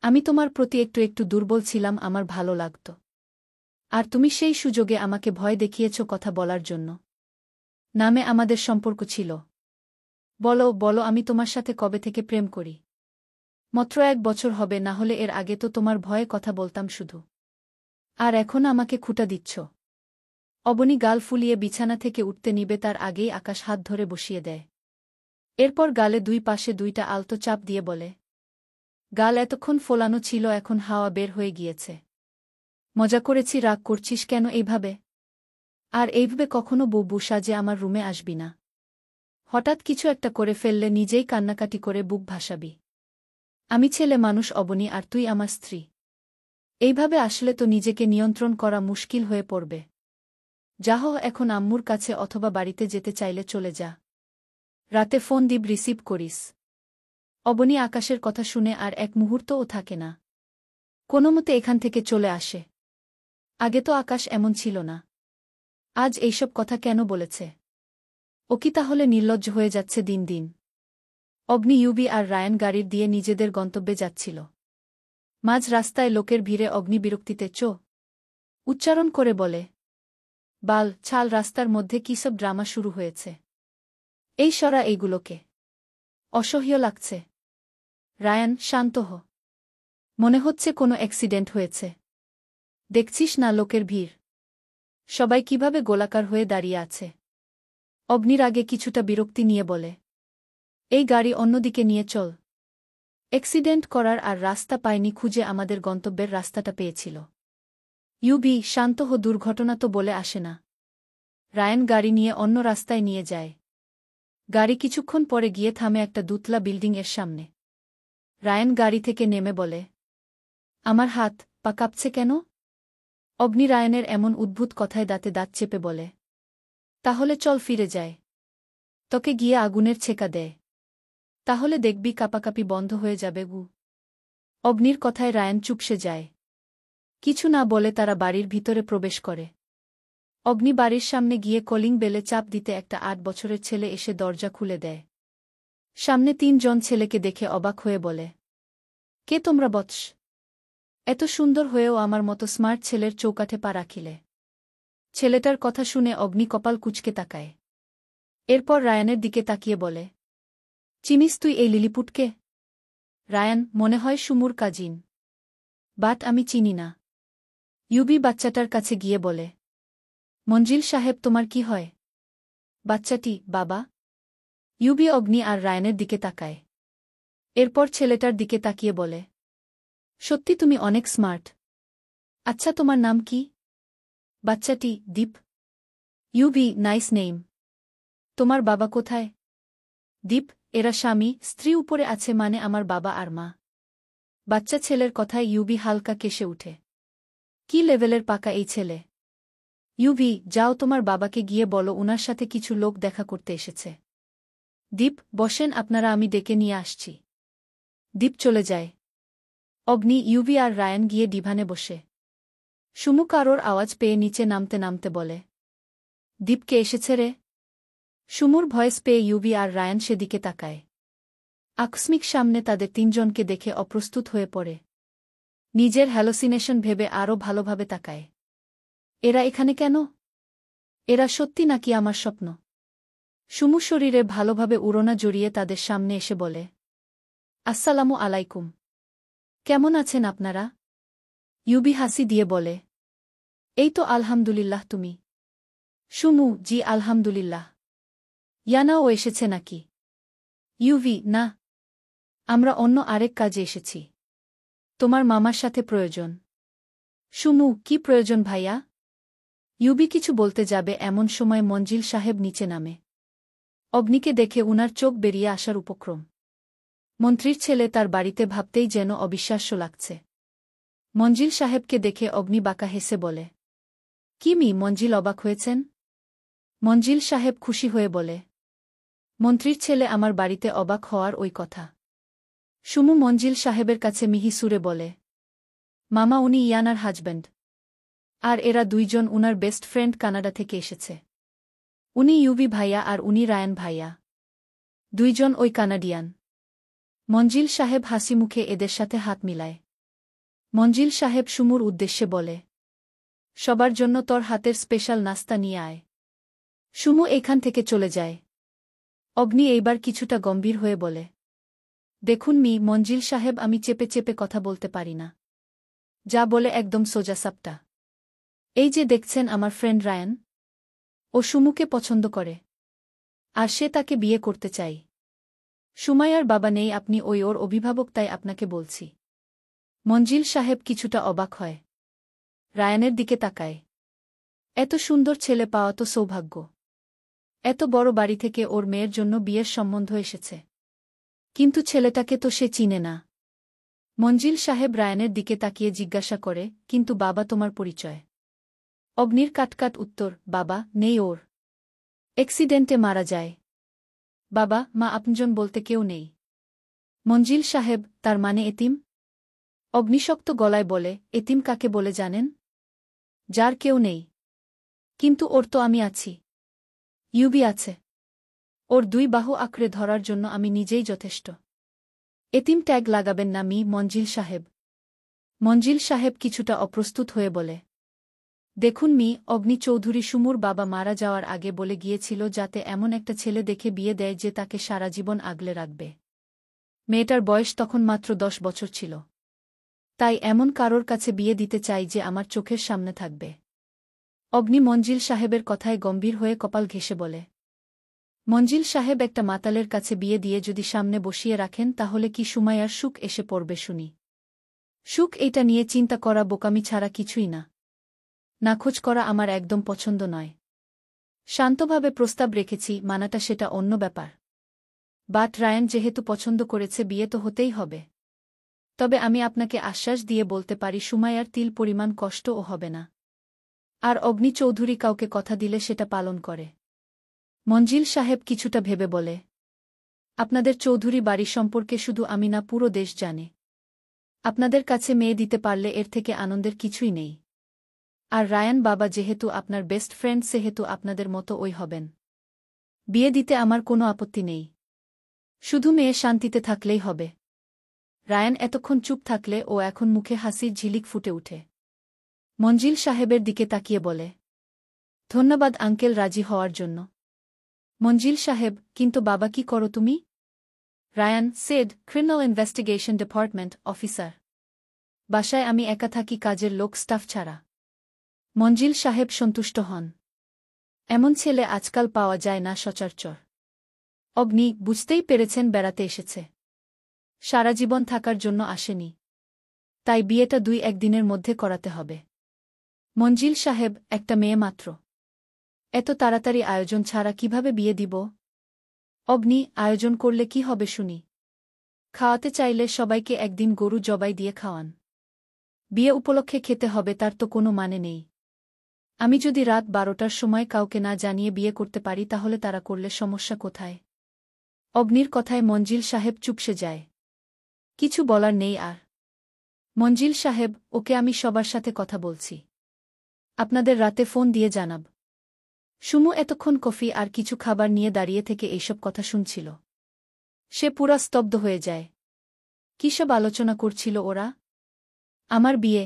আমি তোমার প্রতি একটু একটু দুর্বল ছিলাম, আমার ভালো লাগত। আর তুমি সেই সুযোগে আমাকে ভয় দেখিয়েছ কথা বলার জন্য। নামে আমাদের সম্পর্ক ছিল। বলো বলো, আমি তোমার সাথে কবে থেকে প্রেম করি? মাত্র 1 বছর হবে, না হলে এর আগে তো তোমার ভয়ে কথা বলতাম শুধু। আর এখন আমাকে খুঁটা দিচ্ছ? অবনী গাল ফুলিয়ে বিছানা থেকে উঠতে নিবে তার আগেই আকাশ হাত ধরে বসিয়ে দেয়। এরপর গালে 2 পাশে 2টা আলতো চাপ দিয়ে বলে, গাল এতক্ষণ ফোলানো ছিল, এখন হাওয়া বের হয়ে গিয়েছে। মজা করেছি, রাগ করছিস কেন এইভাবে? আর এইভাবে কখনো বউ সাজে আমার রুমে আসবি না। হঠাৎ কিছু একটা করে ফেললে নিজেই কান্নাকাটি করে বুক ভাসাবি। আমি ছেলে মানুষ অবনী, আর তুই আমার স্ত্রী। এইভাবে আসলে তো নিজেকে নিয়ন্ত্রণ করা মুশকিল হয়ে পড়বে। যাহ, এখন আম্মুর কাছে অথবা বাড়িতে যেতে চাইলে চলে যা। রাতে ফোন দিব রিসিভ করিস। অবনী আকাশের কথা শুনে আর এক মুহূর্তও থাকে না। কোনোমতে এখান থেকে চলে আসে। আগে তো আকাশ এমন ছিল না। আজ এইসব কথা কেন বলেছে? ও কি তাহলে নির্লজ্জ হয়ে যাচ্ছে দিন দিন? অগ্নি, ইউবি আর রায়ান গাড়ির দিয়ে নিজেদের গন্তব্যে যাচ্ছিল। মাঝ রাস্তায় লোকের ভিড়ে অগ্নি বিরক্তিতে চো উচ্চারণ করে বলে, বাল ছাল, রাস্তার মধ্যে কী সব ড্রামা শুরু হয়েছে? এই সরা এইগুলোকে। অসহ্য লাগছে। রায়ান, শান্ত হ। মনে হচ্ছে কোনো অ্যাক্সিডেন্ট হয়েছে। দেখছিস না লোকের ভিড়? সবাই কিভাবে গোলাকার হয়ে দাঁড়িয়ে আছে। অগ্নির আগে কিছুটা বিরক্তি নিয়ে বলে, এই গাড়ি অন্যদিকে নিয়ে চল। অ্যাক্সিডেন্ট করার আর রাস্তা পায়নি, খুঁজে আমাদের গন্তব্যের রাস্তাটা পেয়েছিল। ইউবি, শান্ত হ, দুর্ঘটনা তো বলে আসে না। রায়ান গাড়ি নিয়ে অন্য রাস্তায় নিয়ে যায়। গাড়ি কিছুক্ষণ পরে গিয়ে থামে একটা দুতলা বিল্ডিংয়ের সামনে। রায়ান গাড়ি থেকে নেমে বলে, আমার হাত পা কাঁপছে কেন? অগ্নি রায়ানের এমন উদ্ভুত কথায় দাঁতে দাঁত চেপে বলে, তাহলে চল ফিরে যায়। তোকে গিয়ে আগুনের ছেকা দেয়। তাহলে দেখবি কাঁপাকাঁপি বন্ধ হয়ে যাবে গু। অগ্নির কথায় রায়ান চুপসে যায়। কিছু না বলে তারা বাড়ির ভিতরে প্রবেশ করে। অগ্নি বাড়ির সামনে গিয়ে কলিং বেলে চাপ দিতে একটা ৮ বছরের ছেলে এসে দরজা খুলে দেয়। সামনে ৩ জন ছেলেকে দেখে অবাক হয়ে বলে, কে তোমরা বৎস? এত সুন্দর হয়েও আমার মতো স্মার্ট ছেলের চৌকাঠে পা রাখিলে? ছেলেটার কথা শুনে অগ্নি কপাল কুঁচকে তাকায়। এরপর রায়ানের দিকে তাকিয়ে বলে, চিনিস তুই এই লিলিপুটকে? রায়ান, মনে হয় সুমুর কাজিন। বাট আমি চিনি না। ইউবি বাচ্চাটার কাছে গিয়ে বলে, মঞ্জিল সাহেব তোমার কি হয়? বাচ্চাটি, বাবা। ইউবি অগ্নি আর রায়ানের দিকে তাকায়। এরপর ছেলেটার দিকে তাকিয়ে বলে, সত্যি তুমি অনেক স্মার্ট। আচ্ছা, তোমার নাম কি? বাচ্চাটি, দীপ। UV, nice name. তোমার বাবা কোথায়? দীপ, এরা স্বামী স্ত্রী উপরে আছে, মানে আমার বাবা আর মা। বাচ্চা ছেলের কথায় ইউবি হালকা কেসে উঠে। কি লেভেলের পাকা এই ছেলে! ইউবি, যাও তোমার বাবাকে গিয়ে বলো উনার সাথে কিছু লোক দেখা করতে এসেছে। দীপ, বসেন আপনারা, আমি ডেকে নিয়ে আসছি। দীপ চলে যায়। অগ্নি, ইউবি আর রায়ান গিয়ে ডিভানে বসে। সুমু কারোর আওয়াজ পেয়ে নিচে নামতে নামতে বলে, দীপকে এসেছে রে। সুমুর ভয়েস পেয়ে ইউবি আর রায়ান সেদিকে তাকায়। আকস্মিক সামনে তাদের ৩ জনকে দেখে অপ্রস্তুত হয়ে পড়ে। নিজের হ্যালোসিনেশন ভেবে আরও ভালোভাবে তাকায়। এরা এখানে কেন? এরা সত্যি নাকি আমার স্বপ্ন? সুমু শরীরে ভালোভাবে উড়োনা জড়িয়ে তাদের সামনে এসে বলে, আসসালামু আলাইকুম। কেমন আছেন আপনারা? ইউবি হাসি দিয়ে বলে, এই তো আলহামদুলিল্লাহ, তুমি? সুমু, জি আলহামদুলিল্লাহ। ইয়ানাও এসেছে নাকি? ইউভি, না, আমরা অন্য আরেক কাজে এসেছি। তোমার মামার সাথে প্রয়োজন। সুমু, কি প্রয়োজন ভাইয়া? ইউবি কিছু বলতে যাবে এমন সময় মঞ্জিল সাহেব নিচে নামে। অগ্নিকে দেখে উনার চোখ বেরিয়ে আসার উপক্রম। মন্ত্রীর ছেলে তার বাড়িতে ভাবতেই যেন অবিশ্বাস্য লাগছে। মঞ্জিল সাহেবকে দেখে অগ্নি বাঁকা হেসে বলে, কি মি মঞ্জিল, অবাক হয়েছেন? মঞ্জিল সাহেব খুশি হয়ে বলে, মন্ত্রীর ছেলে আমার বাড়িতে অবাক হওয়ার ওই কথা। সুমু মঞ্জিল সাহেবের কাছে মিহি সুরে বলে, মামা, উনি ইয়ানার হাজব্যান্ড। আর এরা ২ জন উনার বেস্ট ফ্রেন্ড, কানাডা থেকে এসেছে। উনি ইউবি ভাইয়া আর উনি রায়ান ভাইয়া। ২ জন ওই কানাডিয়ান। মঞ্জিল সাহেব হাসি মুখে এদের সাথে হাত মিলায়। মঞ্জিল সাহেব সুমুর উদ্দেশ্যে বলে, সবার জন্য তোর হাতের স্পেশাল নাস্তা নিয়ে আয়। সুমু এখান থেকে চলে যায়। অগ্নি এইবার কিছুটা গম্ভীর হয়ে বলে, দেখুন মঞ্জিল সাহেব, আমি চেপে চেপে কথা বলতে পারি না। যা বলে একদম সোজা সাপটা। এই যে দেখছেন আমার ফ্রেন্ড রায়ান, ও সুমুকে পছন্দ করে। আর সে তাকে বিয়ে করতে চাই। সুমাইয়ার বাবা নেই, আপনি ওর অভিভাবক, তাই আপনাকে বলছি। মঞ্জিল সাহেব কিছুটা অবাক হয়। রায়ানের দিকে তাকায়। এত সুন্দর ছেলে পাওয়া তো সৌভাগ্য। এত বড় বাড়ি থেকে ওর মেয়ের জন্য বিয়ের সম্বন্ধ এসেছে। কিন্তু ছেলেটাকে তো সে চিনে না। মঞ্জিল সাহেব রায়ানের দিকে তাকিয়ে জিজ্ঞাসা করে, কিন্তু বাবা তোমার পরিচয়? অগ্নির কাটকাট উত্তর, বাবা নেই ওর। অ্যাক্সিডেন্টে মারা যায়। বাবা মা আপনজন বলতে কেউ নেই। মঞ্জিল সাহেব, তার মানে এতিম? অগ্নিশক্ত গলায় বলে, এতিম কাকে বলে জানেন? যার কেউ নেই। কিন্তু ওর তো আমি আছি। ইউবি আছে। ওর 2 বাহু আঁকড়ে ধরার জন্য আমি নিজেই যথেষ্ট। এতিম ট্যাগ লাগাবেন না মঞ্জিল সাহেব। মঞ্জিল সাহেব কিছুটা অপ্রস্তুত হয়ে বলে, দেখুন অগ্নি চৌধুরী সুমুর বাবা মারা যাওয়ার আগে বলে গিয়েছিল যাতে এমন একটা ছেলে দেখে বিয়ে দেয় যে তাকে সারা জীবন আগলে রাখবে। মেয়েটার বয়স তখন মাত্র 10 বছর ছিল। তাই এমন কারোর কাছে বিয়ে দিতে চাই যে আমার চোখের সামনে থাকবে। অগ্নি মঞ্জিল সাহেবের কথায় গম্ভীর হয়ে কপাল ঘেঁষে বলে, মঞ্জিল সাহেব একটা মাতালের কাছে বিয়ে দিয়ে যদি সামনে বসিয়ে রাখেন তাহলে কি সুমাইয়ার সুখ এসে পড়বে শুনি? সুখ এইটা নিয়ে চিন্তা করা বোকামি ছাড়া কিছুই না। নাখোঁজ করা আমার একদম পছন্দ নয়। শান্তভাবে প্রস্তাব রেখেছি, মানাটা সেটা অন্য ব্যাপার। বাট রায়ান যেহেতু পছন্দ করেছে বিয়ে তো হতেই হবে। তবে আমি আপনাকে আশ্বাস দিয়ে বলতে পারি সুমাইয়ার তিল পরিমাণ কষ্টও হবে না। আর অগ্নি চৌধুরী কাউকে কথা দিলে সেটা পালন করে। মঞ্জিল সাহেব কিছুটা ভেবে বলে, আপনাদের চৌধুরী বাড়ি সম্পর্কে শুধু আমি না পুরো দেশ জানে। আপনাদের কাছে মেয়ে দিতে পারলে এর থেকে আনন্দের কিছুই নেই। আর রায়ান বাবা যেহেতু আপনার বেস্ট ফ্রেন্ড সেহেতু আপনাদের মতো ওই হবেন। বিয়ে দিতে আমার কোনো আপত্তি নেই। শুধু মেয়ে শান্তিতে থাকলেই হবে। রায়ান এতক্ষণ চুপ থাকলে ও এখন মুখে হাসির ঝিলিক ফুটে উঠে। মঞ্জিল সাহেবের দিকে তাকিয়ে বলে, ধন্যবাদ আঙ্কেল রাজি হওয়ার জন্য। মঞ্জিল সাহেব, কিন্তু বাবা কি করো তুমি? Ryan said, criminal investigation department officer. বাসায় আমি একা থাকি, কাজের লোক স্টাফ ছাড়া। মঞ্জিল সাহেব সন্তুষ্ট হন। এমন ছেলে আজকাল পাওয়া যায় না সচরাচর। অগ্নি বুঝতেই পেরেছেন বেড়াতে এসেছে। সারা জীবন থাকার জন্য আসেনি। তাই বিয়েটা 2-1 দিনের মধ্যে করাতে হবে। মঞ্জিল সাহেব, একটা মেয়ে মাত্র। এত তাড়াতাড়ি আয়োজন ছাড়া কিভাবে বিয়ে দিব? অগ্নি, আয়োজন করলে কি হবে শুনি? খাওয়াতে চাইলে সবাইকে একদিন গরু জবাই দিয়ে খাওয়ান। বিয়ে উপলক্ষে খেতে হবে তার তো কোনো মানে নেই। আমি যদি রাত 12টার সময় কাউকে না জানিয়ে বিয়ে করতে পারি তাহলে তারা করলে সমস্যা কোথায়? অগ্নির কথায় মঞ্জিল সাহেব চুপসে যায়। কিছু বলার নেই আর। মঞ্জিল সাহেব, ওকে আমি সবার সাথে কথা বলছি। আপনাদের রাতে ফোন দিয়ে জানাব। সুমু এতক্ষণ কফি আর কিছু খাবার নিয়ে দাঁড়িয়ে থেকে এইসব কথা শুনছিল। সে পুরা স্তব্ধ হয়ে যায়। কিসব আলোচনা করছিল ওরা? আমার বিয়ে।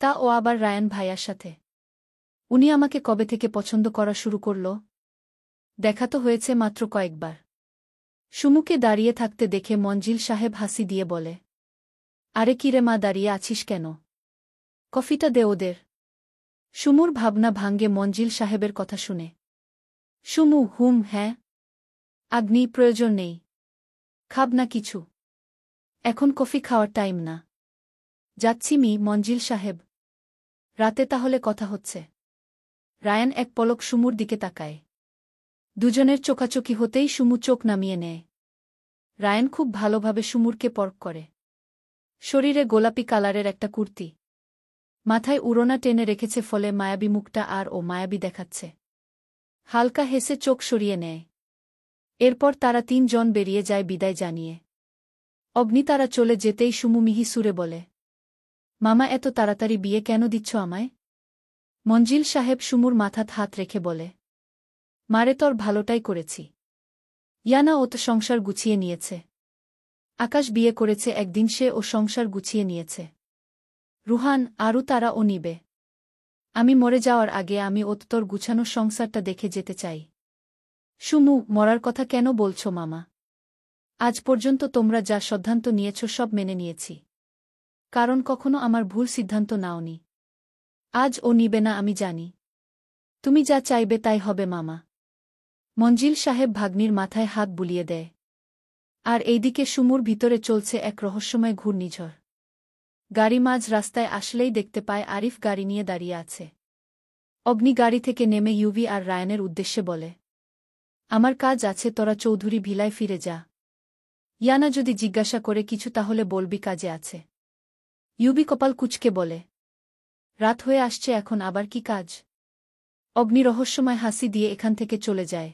তা ও আবার রায়ান ভাইয়ার সাথে। উনি আমাকে কবে থেকে পছন্দ করা শুরু করল? দেখা তো হয়েছে মাত্র কয়েকবার। সুমুকে দাঁড়িয়ে থাকতে দেখে মঞ্জিল সাহেব হাসি দিয়ে বলে, আরে কিরে মা, দাঁড়িয়ে আছিস কেন? কফিটা দে ওদের। সুমুর ভাবনা ভাঙ্গে মঞ্জিল সাহেবের কথা শুনে। সুমু, হ্যাঁ। আগ্নি, প্রয়োজন নেই। খাব না কিছু? এখন কফি খাওয়ার টাইম না। যাচ্ছি মঞ্জিল সাহেব। রাতে তাহলে কথা হচ্ছে। রায়ান এক পলক সুমুর দিকে তাকায়। দুজনের চোখাচোখি হতেই সুমু চোখ নামিয়ে নেয়। রায়ান খুব ভালোভাবে সুমুরকে পরখ করে। শরীরে গোলাপি কালারের একটা কুর্তি। মাথায় উড়োনা টেনে রেখেছে ফলে মায়াবী মুখটা আর ও মায়াবী দেখাচ্ছে। হালকা হেসে চোখ সরিয়ে নেয়। এরপর তারা 3 জন বেরিয়ে যায় বিদায় জানিয়ে। অগ্নি তারা চলে যেতেই সুমু মিহি সুরে বলে, মামা এত তাড়াতাড়ি বিয়ে কেন দিচ্ছ আমায়? মঞ্জিল সাহেব সুমুর মাথাত হাত রেখে বলে, মারে তোর ভালোটাই করেছি। ইয়ানা ও তো সংসার গুছিয়ে নিয়েছে। আকাশ বিয়ে করেছে একদিন, সে ও সংসার গুছিয়ে নিয়েছে। রুহান আরও তারা ও নিবে। আমি মরে যাওয়ার আগে আমি তোর গুছানো সংসারটা দেখে যেতে চাই। সুমু, মরার কথা কেন বলছো মামা? আজ পর্যন্ত তোমরা যা সিদ্ধান্ত নিয়েছ সব মেনে নিয়েছি। কারণ কখনো আমার ভুল সিদ্ধান্ত নাওনি। আজ ও নিবে না আমি জানি। তুমি যা চাইবে তাই হবে মামা। মঞ্জিল সাহেব ভাগ্নির মাথায় হাত বুলিয়ে দেয়। আর এইদিকে সুমুর ভিতরে চলছে এক রহস্যময় ঘূর্ণিঝড়। গাড়ি মাঝ রাস্তায় আসলেই দেখতে পায় আরিফ গাড়ি নিয়ে দাঁড়িয়ে আছে। অগ্নি গাড়ি থেকে নেমে ইউভি আর রায়ানের উদ্দেশ্যে বলে, আমার কাজ আছে, তোরা চৌধুরী ভিলায় ফিরে যা। ইয়ানা যদি জিজ্ঞাসা করে কিছু তাহলে বলবি কাজে আছে। ইউবি কপাল কুঁচকে বলে, রাত হয়ে আসছে, এখন আবার কি কাজ? অগ্নি রহস্যময় হাসি দিয়ে এখান থেকে চলে যায়।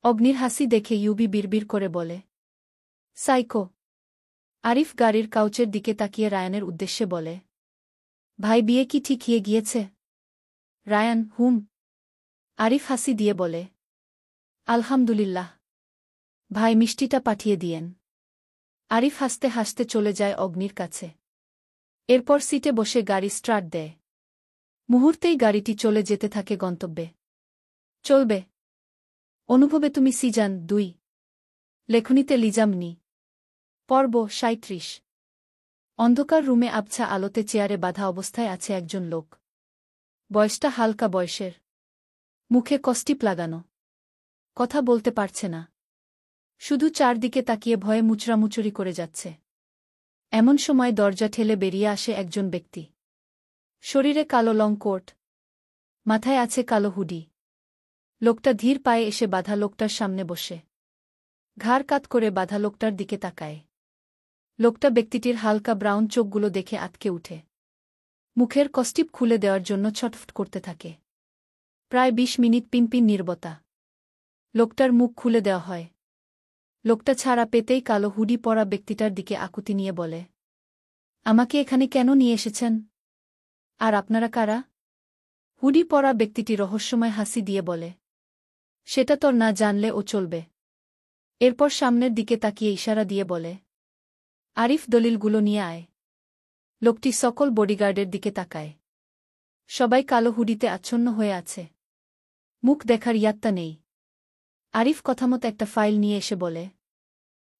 অগ্নির হাসি দেখে ইউবি বিড়বিড় করে বলে, সাইকো। আরিফ গাড়ির কাউচের দিকে তাকিয়ে রায়ানের উদ্দেশ্যে বলে, ভাই বিয়ে কি ঠিক হয়ে গিয়েছে? রায়ান, হুম। আরিফ হাসি দিয়ে বলে, আলহামদুলিল্লাহ। ভাই মিষ্টিটা পাঠিয়ে দিয়েন। আরিফ হাসতে হাসতে চলে যায় অগ্নির কাছে। এরপর সিটে বসে গাড়ি স্টার্ট দেয়। মুহূর্তেই গাড়িটি চলে যেতে থাকে গন্তব্যে। চলবে। অনুভবে তুমি সিজন 2। লেখনীতে লিজামনি। পর্ব 37। অন্ধকার রুমে আবছা আলোতে চেয়ারে বাঁধা অবস্থায় আছে একজন লোক। বয়সটা হালকা বয়সের। মুখে কষ্টিপ লাগানো। কথা বলতে পারছে না। শুধু চারদিকে তাকিয়ে ভয়ে মুচড়ামুচুরি করে যাচ্ছে। এমন সময় দরজা ঠেলে বেরিয়ে আসে একজন ব্যক্তি। শরীরে কালো লং কোট। মাথায় আছে কালো হুডি। লোকটা ধীর পায়ে এসে বাঁধা লোকটার সামনে বসে। ঘাড় কাত করে বাঁধা লোকটার দিকে তাকায়। লোকটা ব্যক্তিটির হালকা ব্রাউন চোখগুলো দেখে আটকে উঠে। মুখের কষ্টিপ খুলে দেওয়ার জন্য ছটফট করতে থাকে। প্রায় ২০ মিনিট পিনপিন নীরবতা। লোকটার মুখ খুলে দেওয়া হয়। লোকটা ছাড়া পেতেই কালো হুডি পরা ব্যক্তিটার দিকে আকুতি নিয়ে বলে, আমাকে এখানে কেন নিয়ে এসেছেন? আর আপনারা কারা? হুডি পরা ব্যক্তিটি রহস্যময় হাসি দিয়ে বলে, সেটা তোর না জানলে ও চলবে। এরপর সামনের দিকে তাকিয়ে ইশারা দিয়ে বলে, আরিফ দলিলগুলো নিয়ে আয়। লোকটি সকল বডিগার্ডের দিকে তাকায়। সবাই কালো হুডিতে আচ্ছন্ন হয়ে আছে। মুখ দেখার ইয়াত্তা নেই। আরিফ কথামত একটা ফাইল নিয়ে এসে বলে,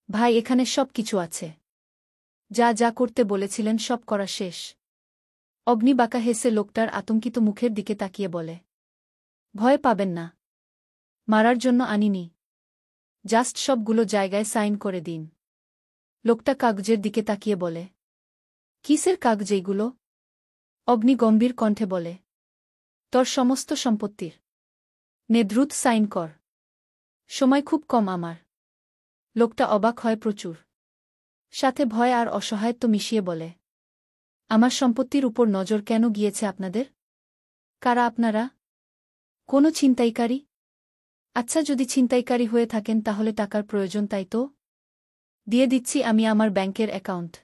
ভাই এখানে সব কিছু আছে। যা যা করতে বলেছিলেন সব করা শেষ। অগ্নি বাঁকা হেসে লোকটার আতঙ্কিত মুখের দিকে তাকিয়ে বলে, ভয় পাবেন না। মারার জন্য আনিনি। জাস্ট সবগুলো জায়গায় সাইন করে দিন। লোকটা কাগজের দিকে তাকিয়ে বলে, কিসের কাগজ এইগুলো? অগ্নি গম্ভীর কণ্ঠে বলে, তোর সমস্ত সম্পত্তির। নে দ্রুত সাইন কর। সময় খুব কম আমার। লোকটা অবাক হয় প্রচুর। সাথে ভয় আর অসহায়ত্ব মিশিয়ে বলে, আমার সম্পত্তির উপর নজর কেন গিয়েছে আপনাদের? কারা আপনারা? কোনো ছিনতাইকারী? আচ্ছা, যদি ছিনতাইকারী হয়ে থাকেন তাহলে টাকার প্রয়োজন, তাই তো? দিয়ে দিচ্ছি আমি আমার ব্যাংকের অ্যাকাউন্ট।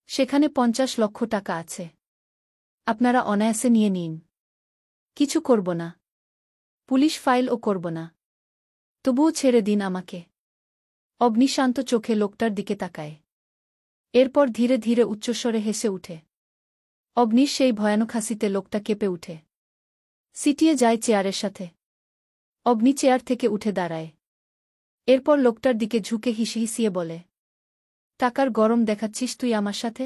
সেখানে ৫০ লক্ষ টাকা আছে। আপনারা অনায়াসে নিয়ে নিন। কিছু করব না। পুলিশ ফাইলও করব না। তবুও ছেড়ে দিন আমাকে। অগ্নিশান্ত চোখে লোকটার দিকে তাকায়। এরপর ধীরে ধীরে উচ্চস্বরে হেসে উঠে। অগ্নির সেই ভয়ানক হাসিতে লোকটা কেঁপে উঠে। সিটিয়ে যায় চেয়ারের সাথে। অগ্নি চেয়ার থেকে উঠে দাঁড়ায়। এরপর লোকটার দিকে ঝুঁকে হিসিয়ে বলে, টাকার গরম দেখাচ্ছিস তুই আমার সাথে?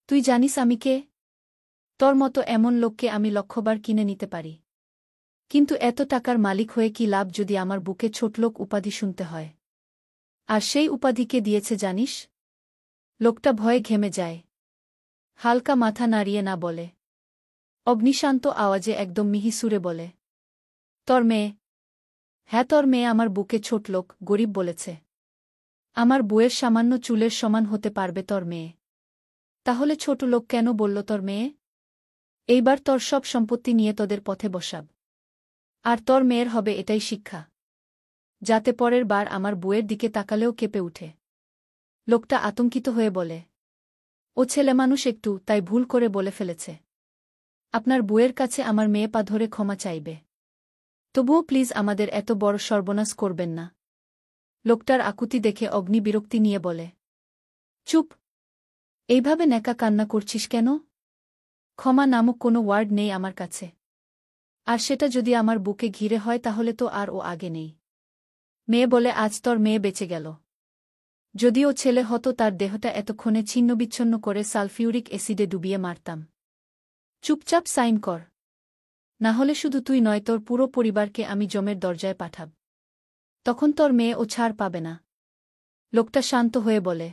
তুই জানিস আমি কে? তোর মতো এমন লোককে আমি লক্ষবার কিনে নিতে পারি। কিন্তু এত টাকার মালিক হয়ে কি লাভ যদি আমার বুকে ছোটলোক উপাধি শুনতে হয়? আর সেই উপাধিকে দিয়েছে জানিস? লোকটা ভয়ে ঘেমে যায়। হালকা মাথা নাড়িয়ে না বলে। অগ্নিশান্ত আওয়াজে একদম মিহি সুরে বলে, তোর মেয়ে। হ্যাঁ, তোর মেয়ে আমার বুকে ছোটলোক, গরিব বলেছে। আমার বউয়ের সামান্য চুলের সমান হতে পারবে তোর মেয়ে। তাহলে ছোট লোক কেন বলল তোর মেয়ে? এইবার তোর সব সম্পত্তি নিয়ে তোদের পথে বসাব। আর তোর মেয়ের হবে এটাই শিক্ষা, যাতে পরের বার আমার বউয়ের দিকে তাকালেও কেঁপে উঠে। লোকটা আতঙ্কিত হয়ে বলে, ও ছেলেমানুষ একটু, তাই ভুল করে বলে ফেলেছে। আপনার বউয়ের কাছে আমার মেয়ে পা ধরে ক্ষমা চাইবে। তবুও প্লিজ আমাদের এত বড় সর্বনাশ করবেন না। লোকটার আকুতি দেখে অগ্নি বিরক্তি নিয়ে বলে, চুপ। এইভাবে ন্যাকা কান্না করছিস কেন? ক্ষমা নামক কোনো ওয়ার্ড নেই আমার কাছে। আর সেটা যদি আমার বুকে ঘিরে হয় তাহলে তো আর ও আগে নেই। মেয়ে বলে আজ তোর মেয়ে বেঁচে গেল। যদি ও ছেলে হতো তার দেহটা এতক্ষণে ছিন্নবিচ্ছন্ন করে সালফিউরিক অ্যাসিডে ডুবিয়ে মারতাম। চুপচাপ সাইন কর। না হলে শুধু তুই নয়, তোর পুরো পরিবারকে আমি জমের দরজায় পাঠাব। তখন তোর মেয়ে ও ছাড় পাবে না। লোকটা শান্ত হয়ে বলে,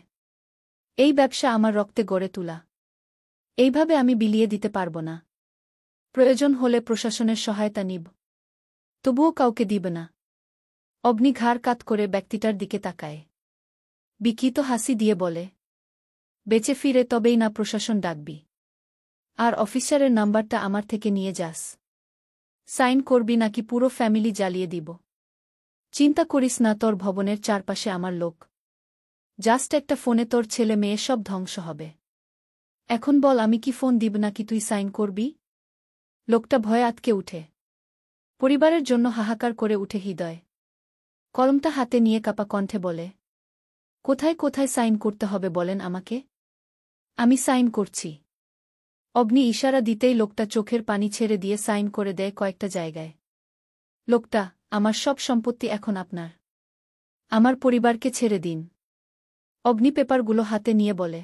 এই ব্যবসা আমার রক্তে গড়ে তোলা। এইভাবে আমি বিলিয়ে দিতে পারব না। প্রয়োজন হলে প্রশাসনের সহায়তা নিব। তবুও কাউকে দিব না। অগ্নি ঘাড় কাত করে ব্যক্তিটার দিকে তাকায়। বিকৃত হাসি দিয়ে বলে, বেঁচে ফিরে তবেই না প্রশাসন ডাকবি। আর অফিসারের নাম্বারটা আমার থেকে নিয়ে যাস। সাইন করবি নাকি পুরো ফ্যামিলি জ্বালিয়ে দিব। চিন্তা করিস না, তোর ভবনের চারপাশে আমার লোক। জাস্ট একটা ফোনে তোর ছেলে মেয়ে সব ধ্বংস হবে। এখন বল, আমি কি ফোন দিব নাকি তুই সাইন করবি? লোকটা ভয়ে আতকে উঠে। পরিবারের জন্য হাহাকার করে উঠে হৃদয়। কলমটা হাতে নিয়ে কাপা কণ্ঠে বলে, কোথায় কোথায় সাইন করতে হবে বলেন আমাকে? আমি সাইন করছি। অগ্নি ইশারা দিতেই লোকটা চোখের পানি ছেড়ে দিয়ে সাইন করে দেয় কয়েকটা জায়গায়। লোকটা, আমার সব সম্পত্তি এখন আপনার। আমার পরিবারকে ছেড়ে দিন। অগ্নি পেপারগুলো হাতে নিয়ে বলে,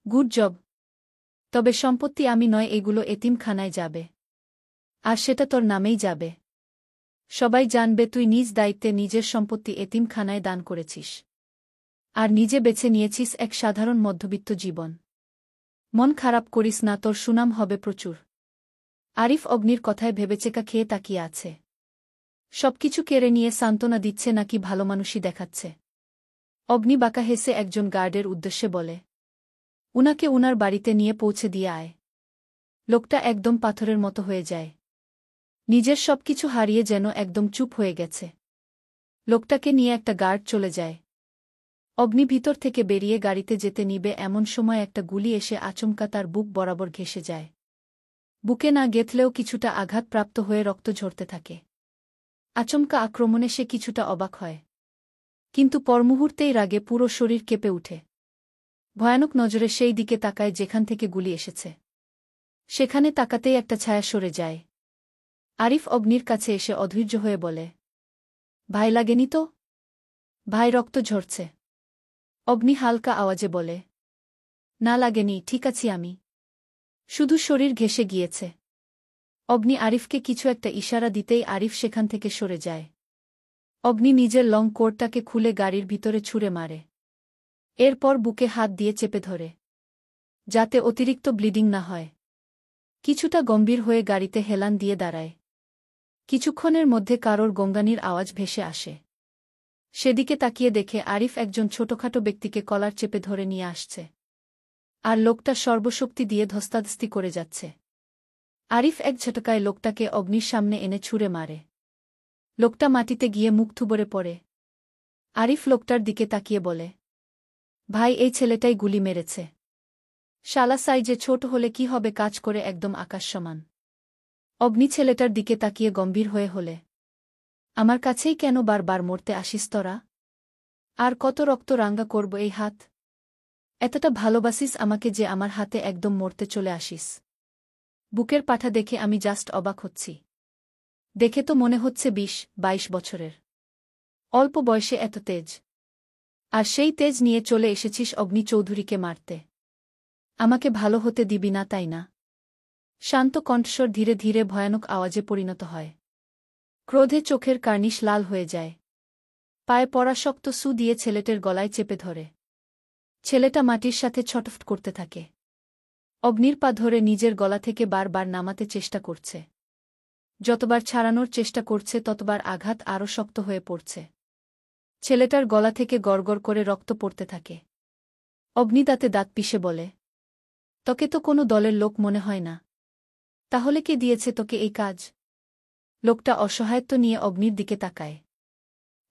গুড জব। তবে সম্পত্তি আমি নয়, এগুলো এতিমখানায় যাবে। আর সেটা তোর নামেই যাবে। সবাই জানবে তুই নিজ দায়িত্বে নিজের সম্পত্তি এতিমখানায় দান করেছিস। আর নিজে বেছে নিয়েছিস এক সাধারণ মধ্যবিত্ত জীবন। মন খারাপ করিস না, তোর সুনাম হবে প্রচুর। আরিফ অগ্নির কথায় ভেবেচেকা খেয়ে তাকিয়ে আছে। সবকিছু কেড়ে নিয়ে সান্ত্বনা দিচ্ছে নাকি ভালো মানুষই দেখাচ্ছে। অগ্নি বাঁকা হেসে একজন গার্ডের উদ্দেশ্যে বলে, উনাকে উনার বাড়িতে নিয়ে পৌঁছে দিয়ে আয়। লোকটা একদম পাথরের মতো হয়ে যায়। নিজের সবকিছু হারিয়ে যেন একদম চুপ হয়ে গেছে। লোকটাকে নিয়ে একটা গার্ড চলে যায়। অগ্নি ভিতর থেকে বেরিয়ে গাড়িতে যেতে নিবে এমন সময় একটা গুলি এসে আচমকা তার বুক বরাবর ঘেঁষে যায়। বুকে না গেঁথলেও কিছুটা আঘাতপ্রাপ্ত হয়ে রক্ত ঝরতে থাকে। আচমকা আক্রমণে সে কিছুটা অবাক হয়। কিন্তু পরমুহূর্তেই রাগে পুরো শরীর কেঁপে উঠে। ভয়ানক নজরে সেই দিকে তাকায় যেখান থেকে গুলি এসেছে। সেখানে তাকাতেই একটা ছায়া সরে যায়। আরিফ অগ্নির কাছে এসে অধৈর্য হয়ে বলে, ভাই লাগেনি তো? ভাই, রক্ত ঝরছে। অগ্নি হালকা আওয়াজে বলে, না লাগেনি, ঠিক আছি আমি। শুধু শরীর ঘেঁষে গিয়েছে। অগ্নি আরিফকে কিছু একটা ইশারা দিতেই আরিফ সেখান থেকে সরে যায়। অগ্নি নিজের লং কোটটাকে খুলে গাড়ির ভিতরে ছুঁড়ে মারে। এরপর বুকে হাত দিয়ে চেপে ধরে, যাতে অতিরিক্ত ব্লিডিং না হয়। কিছুটা গম্ভীর হয়ে গাড়িতে হেলান দিয়ে দাঁড়ায়। কিছুক্ষণের মধ্যে কারোর গঙ্গানির আওয়াজ ভেসে আসে। সেদিকে তাকিয়ে দেখে আরিফ একজন ছোটখাটো ব্যক্তিকে কলার চেপে ধরে নিয়ে আসছে। আর লোকটা সর্বশক্তি দিয়ে ধস্তাধস্তি করে যাচ্ছে। আরিফ এক ঝটকায় লোকটাকে অগ্নির সামনে এনে ছুঁড়ে মারে। লোকটা মাটিতে গিয়ে মুখ থুবড়ে পড়ে। আরিফ লোকটার দিকে তাকিয়ে বলে, ভাই, এই ছেলেটাই গুলি মেরেছে। শালা সাইজে ছোট হলে কি হবে, কাজ করে একদম আকাশ সমান। অগ্নি ছেলেটার দিকে তাকিয়ে গম্ভীর হয়ে হলে, আমার কাছেই কেন বারবার মরতে আসিস তোরা? আর কত রক্ত রাঙ্গা করব এই হাত? এতটা ভালোবাসিস আমাকে যে আমার হাতে একদম মরতে চলে আসিস? বুকের পাঠা দেখে আমি জাস্ট অবাক হচ্ছি। দেখে তো মনে হচ্ছে 20-22 বছরের। অল্প বয়সে এত তেজ। আর সেই তেজ নিয়ে চলে এসেছিস অগ্নি চৌধুরীকে মারতে। আমাকে ভালো হতে দিবি না, তাই না? শান্ত কণ্ঠস্বর ধীরে ধীরে ভয়ানক আওয়াজে পরিণত হয়। ক্রোধে চোখের কার্নিশ লাল হয়ে যায়। পায়ে পড়া শক্ত সু দিয়ে ছেলেটার গলায় চেপে ধরে। ছেলেটা মাটির সাথে ছটফট করতে থাকে। অগ্নির পা ধরে নিজের গলা থেকে বারবার নামাতে চেষ্টা করছে। যতবার ছাড়ানোর চেষ্টা করছে ততবার আঘাত আরও শক্ত হয়ে পড়ছে। ছেলেটার গলা থেকে গড়গড় করে রক্ত পড়তে থাকে। অগ্নি দাঁতে দাঁত পিষে বলে, তোকে তো কোনো দলের লোক মনে হয় না। তাহলে কে দিয়েছে তোকে এই কাজ? লোকটা অসহায়ত্ব নিয়ে অগ্নির দিকে তাকায়।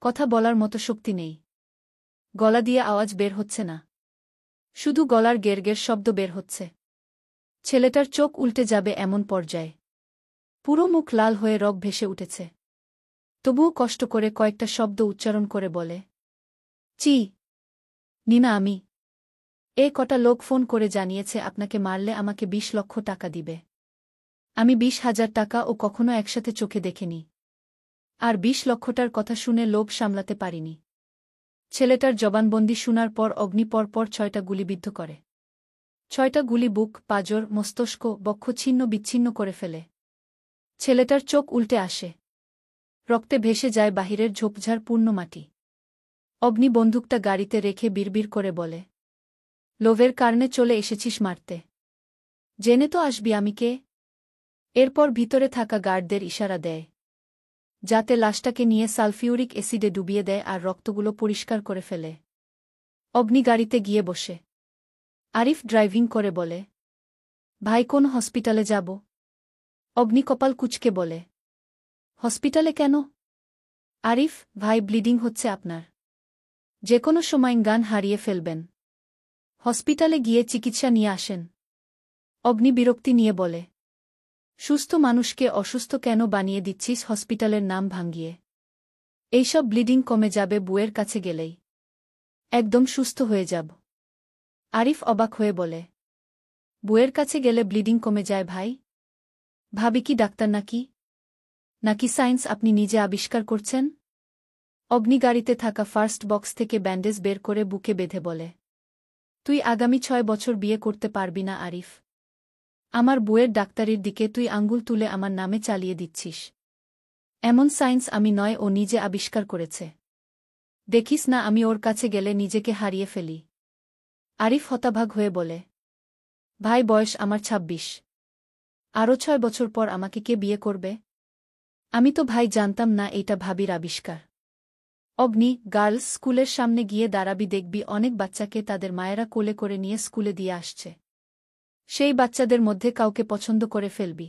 কথা বলার মতো শক্তি নেই। গলা দিয়ে আওয়াজ বের হচ্ছে না। শুধু গলার গেরগের শব্দ বের হচ্ছে। ছেলেটার চোখ উল্টে যাবে এমন পর্যায়ে। পুরো মুখ লাল হয়ে রগ ভেসে উঠেছে। তবুও কষ্ট করে কয়েকটা শব্দ উচ্চারণ করে বলে, চি নিনা, আমি। কটা লোক ফোন করে জানিয়েছে আপনাকে মারলে আমাকে 20 লক্ষ টাকা দিবে। আমি 20,000 টাকা ও কখনো একসাথে চোখে দেখিনি। আর 20 লক্ষটার কথা শুনে লোভ সামলাতে পারিনি। ছেলেটার জবানবন্দি শোনার পর অগ্নি পরপর 6টা গুলিবিদ্ধ করে। 6টা গুলি বুক, পাঁজর, মস্তিষ্ক, বক্ষ ছিন্ন বিচ্ছিন্ন করে ফেলে। ছেলেটার চোখ উল্টে আসে। রক্তে ভেসে যায় বাহিরের ঝোপঝাড় পূর্ণ মাটি। অগ্নি বন্দুকটা গাড়িতে রেখে বিড়বিড় করে বলে, লোভের কারণে চলে এসেছিস মারতে? জেনে তো আসবি আমি কে। এরপর ভিতরে থাকা গার্ডদের ইশারা দেয়, যাতে লাশটাকে নিয়ে সালফিউরিক অ্যাসিডে ডুবিয়ে দেয় আর রক্তগুলো পরিষ্কার করে ফেলে। অগ্নি গাড়িতে গিয়ে বসে। আরিফ ড্রাইভিং করে বলে, ভাই কোন হসপিটালে যাব? অগ্নি কপাল কুঁচকে বলে, হসপিটালে কেন? আরিফ, ভাই ব্লিডিং হচ্ছে আপনার। যে কোনো সময় গান হারিয়ে ফেলবেন। হসপিটালে গিয়ে চিকিৎসা নিয়ে আসেন। অগ্নি বিরক্তি নিয়ে বলে, সুস্থ মানুষকে অসুস্থ কেন বানিয়ে দিচ্ছিস হসপিটালের নাম ভাঙ্গিয়ে? এইসব ব্লিডিং কমে যাবে বুয়ের কাছে গেলেই। একদম সুস্থ হয়ে যাব। আরিফ অবাক হয়ে বলে, বুয়ের কাছে গেলে ব্লিডিং কমে যায় ভাই? ভাবি কি ডাক্তার নাকি সায়েন্স আপনি নিজে আবিষ্কার করছেন? অগ্নি গাড়িতে থাকা ফার্স্ট বক্স থেকে ব্যান্ডেজ বের করে বুকে বেঁধে বলে, তুই আগামী 6 বছর বিয়ে করতে পারবি না আরিফ। আমার বুয়ের ডাক্তারির দিকে তুই আঙ্গুল তুলে আমার নামে চালিয়ে দিচ্ছিস। এমন সায়েন্স আমি নয়, ও নিজে আবিষ্কার করেছে। দেখিস না আমি ওর কাছে গেলে নিজেকে হারিয়ে ফেলি। আরিফ হতাভাগ হয়ে বলে, ভাই বয়স আমার 26। আরও 6 বছর পর আমাকে কে বিয়ে করবে? আমি তো ভাই জানতাম না এইটা ভাবির আবিষ্কার। অগ্নি, গার্লস স্কুলের সামনে গিয়ে দাঁড়াবি, দেখবি অনেক বাচ্চাকে তাদের মায়েরা কোলে করে নিয়ে স্কুলে দিয়ে আসছে। সেই বাচ্চাদের মধ্যে কাউকে পছন্দ করে ফেলবি।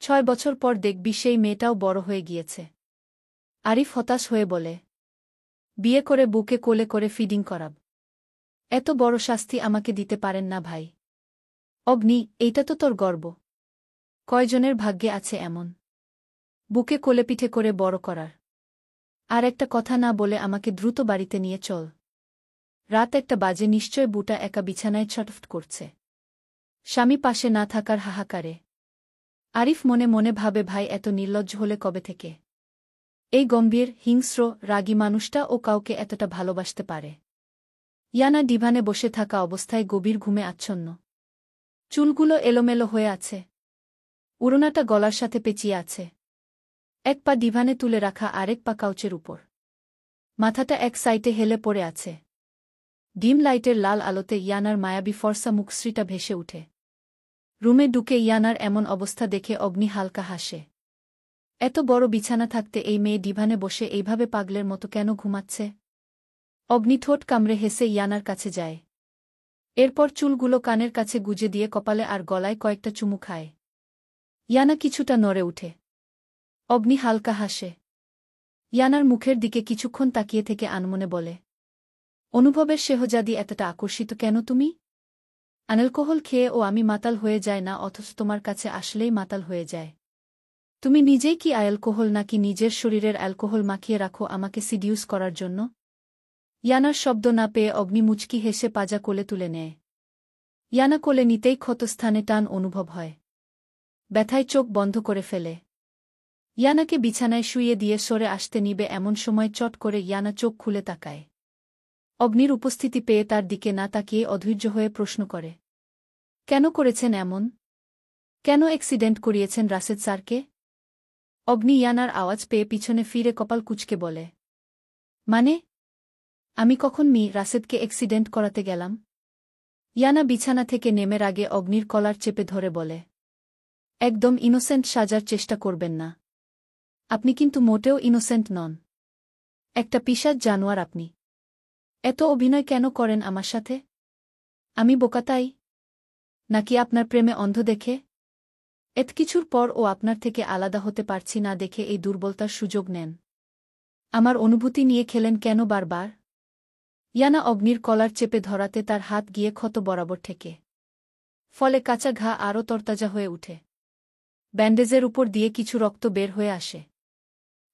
6 বছর পর দেখবি সেই মেয়েটাও বড় হয়ে গিয়েছে। আরিফ হতাশ হয়ে বলে, বিয়ে করে বুকে কোলে করে ফিডিং করাব? এত বড় শাস্তি আমাকে দিতে পারেন না ভাই। অগ্নি, এইটা তো তোর গর্ব। কয়জনের ভাগ্যে আছে এমন বুকে কোলে পিঠে করে বড় করার? আর একটা কথা না বলে আমাকে দ্রুত বাড়িতে নিয়ে চল। রাত 1টা বাজে, নিশ্চয় বুটা একা বিছানায় ছটফট করছে, স্বামী পাশে না থাকার হাহাকারে। আরিফ মনে মনে ভাবে, ভাই এত নির্লজ্জ হলে কবে থেকে? এই গম্ভীর, হিংস্র, রাগী মানুষটা ও কাউকে এতটা ভালোবাসতে পারে? ইয়ানা ডিভানে বসে থাকা অবস্থায় গভীর ঘুমে আচ্ছন্ন। চুলগুলো এলোমেলো হয়ে আছে। উড়নাটা গলার সাথে পেঁচিয়ে আছে। এক পা ডিভানে তুলে রাখা, আরেক পা কাউচের উপর। মাথাটা এক সাইটে হেলে পড়ে আছে। ডিম লাইটের লাল আলোতে ইয়ানার মায়াবী ফর্সা মুখশ্রীটা ভেসে উঠে। রুমে ঢুকে ইয়ানার এমন অবস্থা দেখে অগ্নি হালকা হাসে। এত বড় বিছানা থাকতে এই মেয়ে ডিভানে বসে এইভাবে পাগলের মতো কেন ঘুমাচ্ছে? অগ্নি ঠোঁট কামড়ে হেসে ইয়ানার কাছে যায়। এরপর চুলগুলো কানের কাছে গুজে দিয়ে কপালে আর গলায় কয়েকটা চুমু খায়। ইয়ানা কিছুটা নড়ে উঠে। অগ্নি হালকা হাসে। ইয়ানার মুখের দিকে কিছুক্ষণ তাকিয়ে থেকে আনমনে বলে, অনুভবের শেহজাদি এতটা আকর্ষিত কেন তুমি? অ্যালকোহল খেয়ে ও আমি মাতাল হয়ে যায় না, অথচ তোমার কাছে আসলেই মাতাল হয়ে যায়। তুমি নিজেই কি অ্যালকোহল, নাকি নিজের শরীরের অ্যালকোহল মাখিয়ে রাখো আমাকে সিডিউস করার জন্য? ইয়ানার শব্দ না পেয়ে অগ্নি মুচকি হেসে পাজা কোলে তুলে নেয়। ইয়ানা কোলে নিতেই ক্ষতস্থানে টান অনুভব হয়। ব্যথায় চোখ বন্ধ করে ফেলে। ইয়ানাকে বিছানায় শুইয়ে দিয়ে সরে আসতে নিবে এমন সময় চট করে ইয়ানা চোখ খুলে তাকায়। অগ্নির উপস্থিতি পেয়ে তার দিকে না তাকিয়ে অধৈর্য হয়ে প্রশ্ন করে, কেন করেছেন এমন? কেন অ্যাক্সিডেন্ট করিয়েছেন রাশেদ স্যারকে? অগ্নি ইয়ানার আওয়াজ পেয়ে পিছনে ফিরে কপাল কুঁচকে বলে, মানে? আমি কখন রাশেদকে অ্যাক্সিডেন্ট করাতে গেলাম? ইয়ানা বিছানা থেকে নেমের আগে অগ্নির কলার চেপে ধরে বলে, একদম ইনোসেন্ট সাজার চেষ্টা করবেন না। আপনি কিন্তু মোটেও ইনোসেন্ট নন। একটা পিশাচ জানোয়ার আপনি। এত অভিনয় কেন করেন আমার সাথে? আমি বোকা তাই? নাকি আপনার প্রেমে অন্ধ দেখে? এত কিছুর পর ও আপনার থেকে আলাদা হতে পারছি না দেখে এই দুর্বলতার সুযোগ নেন? আমার অনুভূতি নিয়ে খেলেন কেন বারবার? ইয়ানা অগ্নির কলার চেপে ধরাতে তার হাত গিয়ে ক্ষত বরাবর ঠেকে। ফলে কাঁচা ঘা আরও তরতাজা হয়ে উঠে। ব্যান্ডেজের উপর দিয়ে কিছু রক্ত বের হয়ে আসে।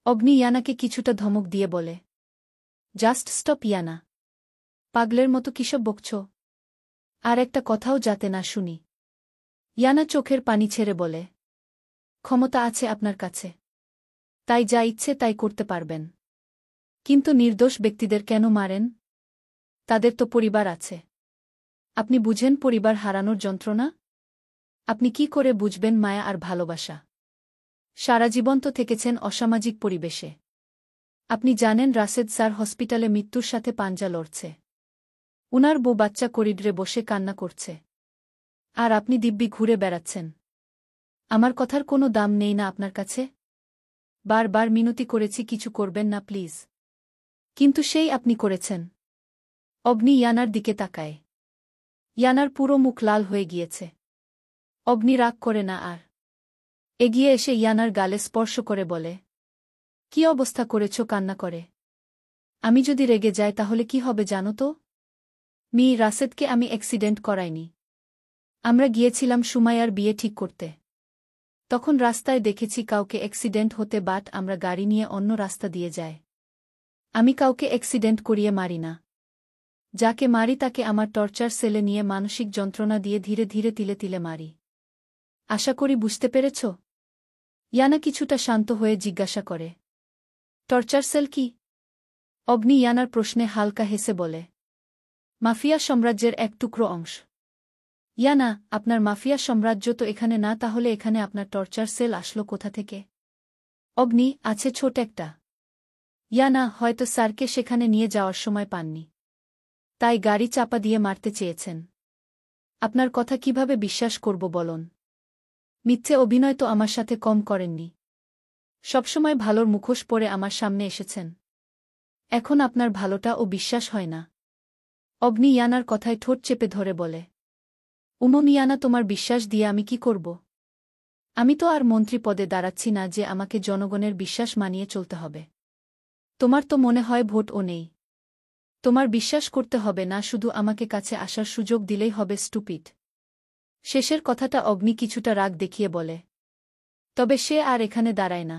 অগ্নি ইয়ানাকে কিছুটা ধমক দিয়ে বলে, জাস্ট স্টপ ইয়ানা। পাগলের মতো কিসব বকছ? আর একটা কথাও যাতে না শুনি। ইয়ানা চোখের পানি ছেড়ে বলে, ক্ষমতা আছে আপনার কাছে, তাই যা ইচ্ছে তাই করতে পারবেন। কিন্তু নির্দোষ ব্যক্তিদের কেন মারেন? তাদের তো পরিবার আছে। আপনি বুঝেন পরিবার হারানোর যন্ত্রণা? আপনি কি করে বুঝবেন মায়া আর ভালোবাসা? সারা জীবন তো থেকেছেন অসামাজিক পরিবেশে। আপনি জানেন রাশেদ স্যার হসপিটালে মৃত্যুর সাথে পাঞ্জা লড়ছে। উনার বউ বাচ্চা করিডরে বসে কান্না করছে। আর আপনি দিব্যি ঘুরে বেড়াচ্ছেন। আমার কথার কোনো দাম নেই না আপনার কাছে? বারবার মিনতি করেছি কিছু করবেন না প্লিজ। কিন্তু সেই আপনি করেছেন। অগ্নি ইয়ানার দিকে তাকায়। ইয়ানার পুরো মুখ লাল হয়ে গিয়েছে। অগ্নি রাগ করে না আর। এগিয়ে এসে ইয়ানার গালে স্পর্শ করে বলে, কি অবস্থা করেছ কান্না করে? আমি যদি রেগে যাই তাহলে কি হবে জানো তো? রাশেদকে আমি অ্যাক্সিডেন্ট করাইনি। আমরা গিয়েছিলাম সুমাইয়ার বিয়ে ঠিক করতে। তখন রাস্তায় দেখেছি কাউকে অ্যাক্সিডেন্ট হতে, বাট আমরা গাড়ি নিয়ে অন্য রাস্তা দিয়ে যায়। আমি কাউকে অ্যাক্সিডেন্ট করিয়ে মারি না। যাকে মারি তাকে আমার টর্চার সেলে নিয়ে মানসিক যন্ত্রণা দিয়ে ধীরে ধীরে তিলে তিলে মারি। আশা করি বুঝতে পেরেছ? ইয়ানা কিছুটা শান্ত হয়ে জিজ্ঞাসা করে, টর্চার সেল কি? অগ্নি ইয়ানার প্রশ্নে হালকা হেসে বলে, মাফিয়া সাম্রাজ্যের এক টুকরো অংশ। ইয়ানা, আপনার মাফিয়া সাম্রাজ্য তো এখানে না, তাহলে এখানে আপনার টর্চার সেল আসলো কোথা থেকে? অগ্নি, আছে ছোট একটা। ইয়ানা, হয়তো স্যারকে সেখানে নিয়ে যাওয়ার সময় পাননি, তাই গাড়ি চাপা দিয়ে মারতে চেয়েছেন। আপনার কথা কিভাবে বিশ্বাস করব বলুন? মিথ্যে অভিনয় তো আমার সাথে কম করেননি। সবসময় ভালোর মুখোশ পরে আমার সামনে এসেছেন। এখন আপনার ভালোটা ও বিশ্বাস হয় না। অগ্নি ইয়ানার কথায় ঠোঁট চেপে ধরে বলে, ইয়ানা, তোমার বিশ্বাস দিয়ে আমি কি করব? আমি তো আর মন্ত্রী পদে দাঁড়াচ্ছি না যে আমাকে জনগণের বিশ্বাস মানিয়ে চলতে হবে। তোমার তো মনে হয় ভোটও নেই। তোমার বিশ্বাস করতে হবে না, শুধু আমাকে কাছে আসার সুযোগ দিলেই হবে, স্টুপিড। শেষের কথাটা অগ্নি কিছুটা রাগ দেখিয়ে বলে। তবে সে আর এখানে দাঁড়ায় না।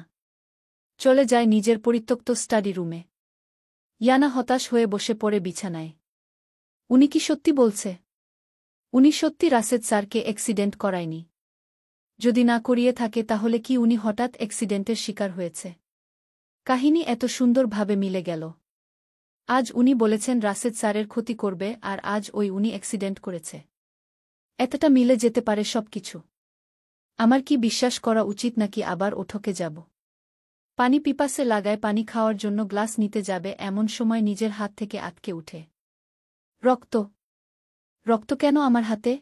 চলে যায় নিজের পরিত্যক্ত স্টাডি রুমে। ইয়ানা হতাশ হয়ে বসে পড়ে বিছানায়। উনি কি সত্যি বলছে? উনি সত্যি রাশেদ স্যারকে অ্যাক্সিডেন্ট করায়নি? যদি না করিয়ে থাকে তাহলে কি উনি হঠাৎ অ্যাক্সিডেন্টের শিকার হয়েছে? কাহিনী এত সুন্দরভাবে মিলে গেল। আজ উনি বলেছেন রাশেদ স্যারের ক্ষতি করবে, আর আজ উনি অ্যাক্সিডেন্ট করেছে। এতটা মিলে যেতে পারে সবকিছু। আমার কি বিশ্বাস করা উচিত নাকি আবার ঠকে যাব? পানি পিপাসে লাগায় পানি খাওয়ার জন্য গ্লাস নিতে যাবে, এমন সময় নিজের হাত থেকে আটকে উঠে। রক্ত। রক্ত কেন আমার হাতে?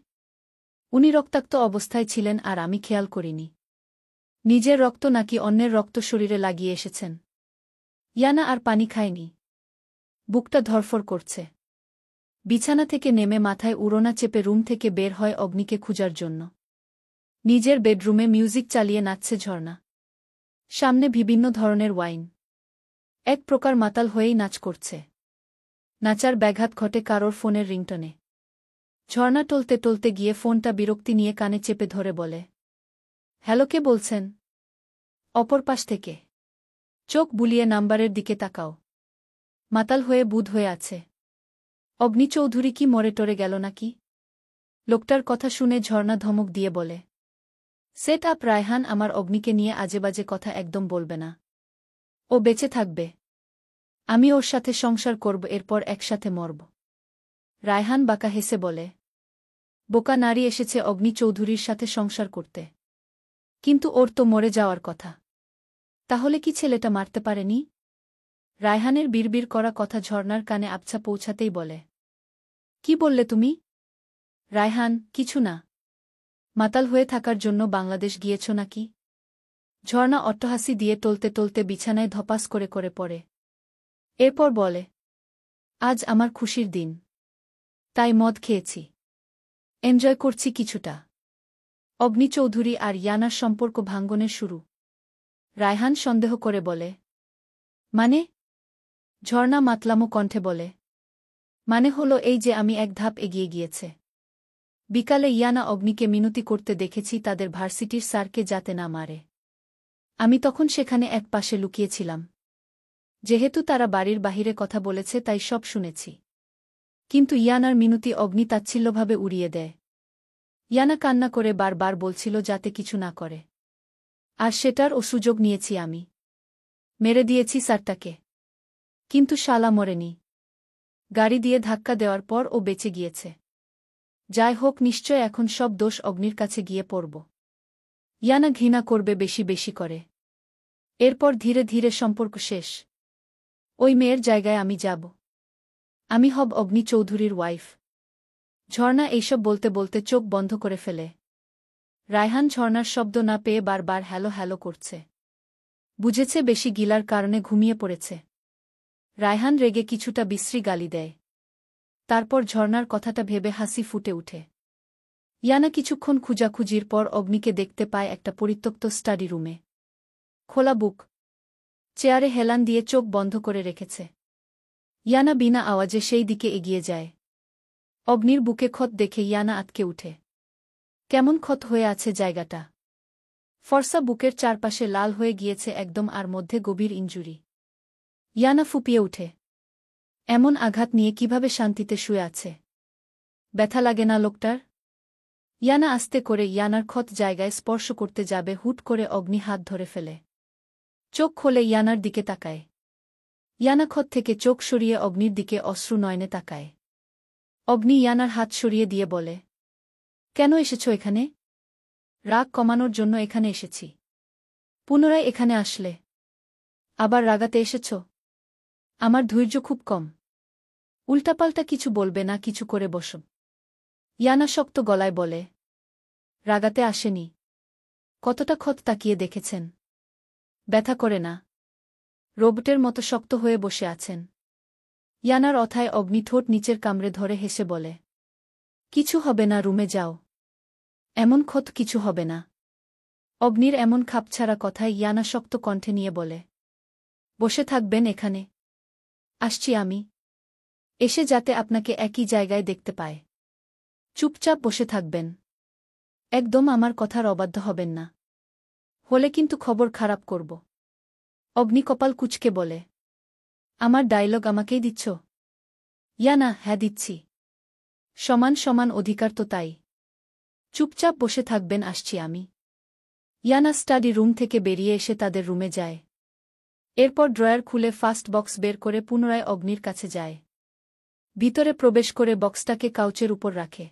উনি রক্তাক্ত অবস্থায় ছিলেন আর আমি খেয়াল করিনি। নিজের রক্ত নাকি অন্যের রক্ত শরীরে লাগিয়ে এসেছেন? ইয়ানা আর পানি খায়নি। বুকটা ধরফর করছে। বিছানা থেকে নেমে মাথায় উড়োনা চেপে রুম থেকে বের হয় অগ্নিকে খুঁজার জন্য। নিজের বেডরুমে মিউজিক চালিয়ে নাচছে ঝর্ণা। সামনে বিভিন্ন ধরনের ওয়াইন। এক প্রকার মাতাল হয়েই নাচ করছে। নাচার ব্যাঘাত ঘটে কারোর ফোনের রিংটনে। ঝর্ণা টলতে টলতে গিয়ে ফোনটা বিরক্তি নিয়ে কানে চেপে ধরে বলে, হ্যালো, কে বলছেন? অপর পাশ থেকে। চোখ বুলিয়ে নাম্বারের দিকে তাকাও। মাতাল হয়ে বুঁদ হয়ে আছে। অগ্নি চৌধুরী কি মরে টরে গেল নাকি? লোকটার কথা শুনে ঝর্ণা ধমক দিয়ে বলে, সেট আপ রায়হান, আমার অগ্নিকে নিয়ে আজেবাজে কথা একদম বলবে না। ও বেঁচে থাকবে। আমি ওর সাথে সংসার করব, এরপর একসাথে মরব। রায়হান বাঁকা হেসে বলে, বোকা নারী, এসেছে অগ্নি চৌধুরীর সাথে সংসার করতে। কিন্তু ওর তো মরে যাওয়ার কথা। তাহলে কি ছেলেটা মারতে পারেনি? রায়হানের বিড়বিড় করা কথা ঝর্ণার কানে আবছা পৌঁছাতেই বলে, কি বললে তুমি? রায়হান, কিছু না। মাতাল হয়ে থাকার জন্য বাংলাদেশ গিয়েছ নাকি? ঝর্ণা অট্টহাসি দিয়ে টলতে টলতে বিছানায় ধপাস করে করে পড়ে। এরপর বলে, আজ আমার খুশির দিন। তাই মদ খেয়েছি। এনজয় করছি কিছুটা। অগ্নি চৌধুরী আর ইয়ানার সম্পর্ক ভাঙ্গনের শুরু। রায়হান সন্দেহ করে বলে, মানে? ঝর্ণা মাতলামো কণ্ঠে বলে, মানে হলো এই যে আমি এক ধাপ এগিয়ে গিয়েছে। বিকালে ইয়ানা অগ্নিকে মিনতি করতে দেখেছি তাদের ভার্সিটির স্যারকে যাতে না মারে। আমি তখন সেখানে এক পাশে লুকিয়েছিলাম। যেহেতু তারা বাড়ির বাহিরে কথা বলেছে তাই সব শুনেছি। কিন্তু ইয়ানার মিনতি অগ্নি তাচ্ছিল্যভাবে উড়িয়ে দেয়। ইয়ানা কান্না করে বারবার বলছিল যাতে কিছু না করে। আর সেটার সুযোগ নিয়েছি আমি। মেরে দিয়েছি স্যারটাকে। কিন্তু শালা মরেনি। গাড়ি দিয়ে ধাক্কা দেওয়ার পর ও বেঁচে গিয়েছে। যাই হোক, নিশ্চয় এখন সব দোষ অগ্নির কাছে গিয়ে পড়ব। ইয়ানা ঘৃণা করবে বেশি বেশি করে। এরপর ধীরে ধীরে সম্পর্ক শেষ। ওই মেয়ের জায়গায় আমি যাব। আমি হব অগ্নি চৌধুরীর ওয়াইফ। ঝর্ণা এইসব বলতে বলতে চোখ বন্ধ করে ফেলে। রায়হান ঝর্ণার শব্দ না পেয়ে বারবার হ্যালো হ্যালো করছে। বুঝেছে বেশি গিলার কারণে ঘুমিয়ে পড়েছে। রায়হান রেগে কিছুটা বিশ্রী গালি দেয়। তারপর ঝর্ণার কথাটা ভেবে হাসি ফুটে উঠে। ইয়ানা কিছুক্ষণ খুঁজাখুঁজির পর অগ্নিকে দেখতে পায় একটা পরিত্যক্ত স্টাডি রুমে। খোলা বুক, চেয়ারে হেলান দিয়ে চোখ বন্ধ করে রেখেছে। ইয়ানা বিনা আওয়াজে সেই দিকে এগিয়ে যায়। অগ্নির বুকে ক্ষত দেখে ইয়ানা আটকে উঠে। কেমন ক্ষত হয়ে আছে জায়গাটা। ফর্সা বুকের চারপাশে লাল হয়ে গিয়েছে একদম, আর মধ্যে গভীর ইনজুরি। ইয়ানা ফুপিয়ে উঠে। এমন আঘাত নিয়ে কিভাবে শান্তিতে শুয়ে আছে? ব্যথা লাগে না লোকটার? ইয়ানা আস্তে করে ইয়ানার ক্ষত জায়গায় স্পর্শ করতে যাবে, হুট করে অগ্নি হাত ধরে ফেলে। চোখ খোলে ইয়ানার দিকে তাকায়। ইয়ানা ক্ষত থেকে চোখ সরিয়ে অগ্নির দিকে অশ্রু নয়নে তাকায়। অগ্নি ইয়ানার হাত সরিয়ে দিয়ে বলে, কেন এসেছ এখানে? রাগ কমানোর জন্য এখানে এসেছি। পুনরায় এখানে আসলে আবার রাগাতে এসেছ? আমার ধৈর্য খুব কম। উল্টাপাল্টা কিছু বলবে না, কিছু করে বসো। ইয়ানা শক্ত গলায় বলে, রাগাতে আসেনি। কতটা ক্ষত তাকিয়ে দেখেছেন? ব্যথা করে না? রোবটের মতো শক্ত হয়ে বসে আছেন। ইয়ানার অথায় অগ্নি ঠোঁট নিচের কামড়ে ধরে হেসে বলে, কিছু হবে না, রুমে যাও। এমন ক্ষত কিছু হবে না। অগ্নির এমন খাপছাড়া কথায় ইয়ানা শক্ত কণ্ঠে নিয়ে বলে, বসে থাকবেন এখানে? আসছি আমি। এসে যাতে আপনাকে একই জায়গায় দেখতে পায়। চুপচাপ বসে থাকবেন। একদম আমার কথার অবাধ্য হবেন না। হলে কিন্তু খবর খারাপ করব। অগ্নি কপাল কুঁচকে বলে, আমার ডায়লগ আমাকেই দিচ্ছ? ইয়ানা, হ্যাঁ দিচ্ছি। সমান সমান অধিকার তো তাই। চুপচাপ বসে থাকবেন, আসছি আমি। ইয়ানা স্টাডি রুম থেকে বেরিয়ে এসে তাদের রুমে যায়। এরপর ড্রয়ার খুলে ফাস্ট বক্স বের করে পুনরায় অগ্নির কাছে যায়। ভিতরে প্রবেশ করে বক্সটাকে কাউচের উপর রাখে।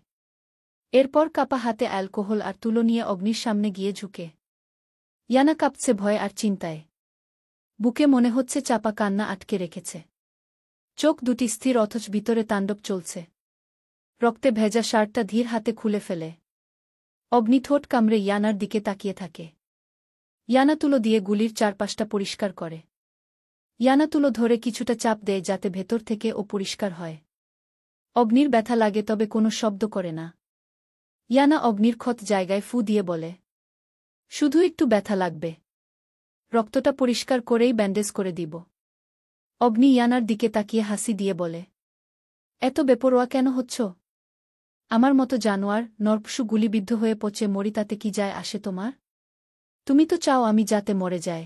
এরপর কাপা হাতে অ্যালকোহল আর তুলো নিয়ে অগ্নির সামনে গিয়ে ঝুঁকে। ইয়ানা কাঁপছে ভয় আর চিন্তায়। বুকে মনে হচ্ছে চাপা কান্না আটকে রেখেছে। চোখ দুটি স্থির, অথচ ভিতরে তাণ্ডব চলছে। রক্তে ভেজা শার্টটা ধীর হাতে খুলে ফেলে। অগ্নি ঠোঁট কামড়ে ইয়ানার দিকে তাকিয়ে থাকে। ইয়ানা তুলো দিয়ে গুলির চারপাশটা পরিষ্কার করে। ইয়ানা তুলো ধরে কিছুটা চাপ দেয় যাতে ভেতর থেকে ও পরিষ্কার হয়। অগ্নির ব্যথা লাগে, তবে কোনো শব্দ করে না। ইয়ানা অগ্নির ক্ষত জায়গায় ফু দিয়ে বলে, শুধু একটু ব্যথা লাগবে। রক্তটা পরিষ্কার করেই ব্যান্ডেজ করে দিব। অগ্নি ইয়ানার দিকে তাকিয়ে হাসি দিয়ে বলে, এত বেপরোয়া কেন হচ্ছ? আমার মতো জানোয়ার নরপশু গুলিবিদ্ধ হয়ে পচে মরি, তাতে কি যায় আসে তোমার? তুমি তো চাও আমি যাতে মরে যায়।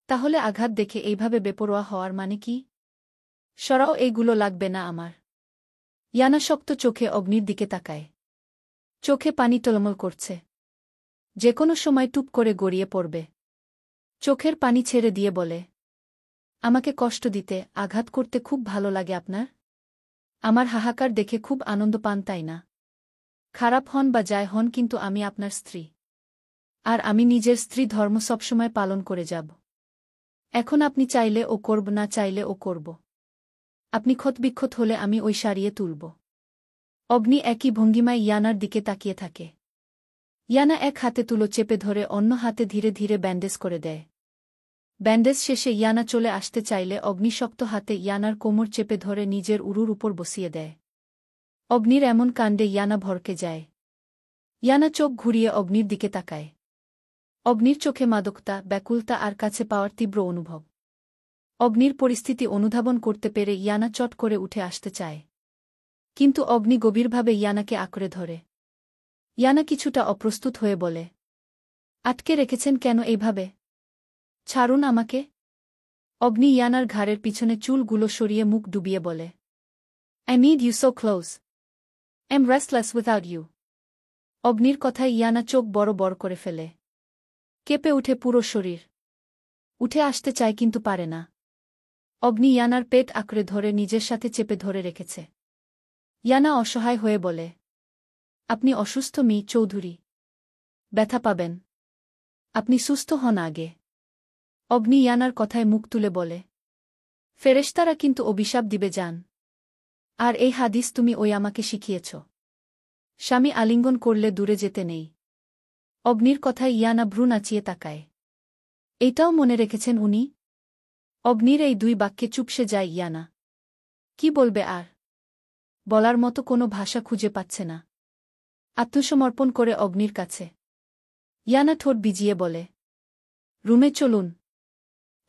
তাহলে আঘাত দেখে এইভাবে বেপরোয়া হওয়ার মানে কি? সরাও, এইগুলো লাগবে না আমার। ইয়ানা শক্ত চোখে অগ্নির দিকে তাকায়। চোখে পানি টলমল করছে। যে কোনো সময় টুপ করে গড়িয়ে পড়বে। চোখের পানি ছেড়ে দিয়ে বলে, আমাকে কষ্ট দিতে, আঘাত করতে খুব ভালো লাগে আপনার? আমার হাহাকার দেখে খুব আনন্দ পান, তাই না? খারাপ হন বা যায় হন, কিন্তু আমি আপনার স্ত্রী। আর আমি নিজের স্ত্রী ধর্ম সবসময় পালন করে যাব। এখন আপনি চাইলে ও করব, না চাইলে ও করব। আপনি ক্ষতবিক্ষত হলে আমি ওই সারিয়ে তুলব। অগ্নি একই ভঙ্গিমায় ইয়ানার দিকে তাকিয়ে থাকে। ইয়ানা এক হাতে তুলো চেপে ধরে অন্য হাতে ধীরে ধীরে ব্যান্ডেজ করে দেয়। ব্যান্ডেজ শেষে ইয়ানা চলে আসতে চাইলে অগ্নি শক্ত হাতে ইয়ানার কোমর চেপে ধরে নিজের উরুর উপর বসিয়ে দেয়। অগ্নির এমন কাণ্ডে ইয়ানা ভরকে যায়। ইয়ানা চোখ ঘুরিয়ে অগ্নির দিকে তাকায়। অগ্নির চোখে মাদকতা, ব্যাকুলতা আর কাছে পাওয়ার তীব্র অনুভব। অগ্নির পরিস্থিতি অনুধাবন করতে পেরে ইয়ানা চট করে উঠে আসতে চায়। কিন্তু অগ্নি গভীরভাবে ইয়ানাকে আঁকড়ে ধরে। ইয়ানা কিছুটা অপ্রস্তুত হয়ে বলে, আটকে রেখেছেন কেন এইভাবে? ছাড়ুন আমাকে। অগ্নি ইয়ানার ঘাড়ের পিছনে চুলগুলো সরিয়ে মুখ ডুবিয়ে বলে, I need you so close. I'm restless without you. অগ্নির কথায় ইয়ানা চোখ বড় বড় করে ফেলে। কেঁপে উঠে পুরো শরীর। উঠে আসতে চায় কিন্তু পারে না। অগ্নি ইয়ানার পেট আঁকড়ে ধরে নিজের সাথে চেপে ধরে রেখেছে। ইয়ানা অসহায় হয়ে বলে, আপনি অসুস্থ মি চৌধুরী। ব্যথা পাবেন। আপনি সুস্থ হন আগে। অগ্নি ইয়ানার কথায় মুখ তুলে বলে, ফেরেশতারা কিন্তু অভিশাপ দিবে জান। আর এই হাদিস তুমি ওই আমাকে শিখিয়েছ। স্বামী আলিঙ্গন করলে দূরে যেতে নেই। অগ্নির কথায় ইয়ানা ভ্রু নাচিয়ে তাকায়। এইটাও মনে রেখেছেন উনি? অগ্নির এই দুই বাক্যে চুপসে যায় ইয়ানা। কি বলবে আর? বলার মতো কোনো ভাষা খুঁজে পাচ্ছে না। আত্মসমর্পণ করে অগ্নির কাছে। ইয়ানা ঠোঁট ভিজিয়ে বলে, রুমে চলুন।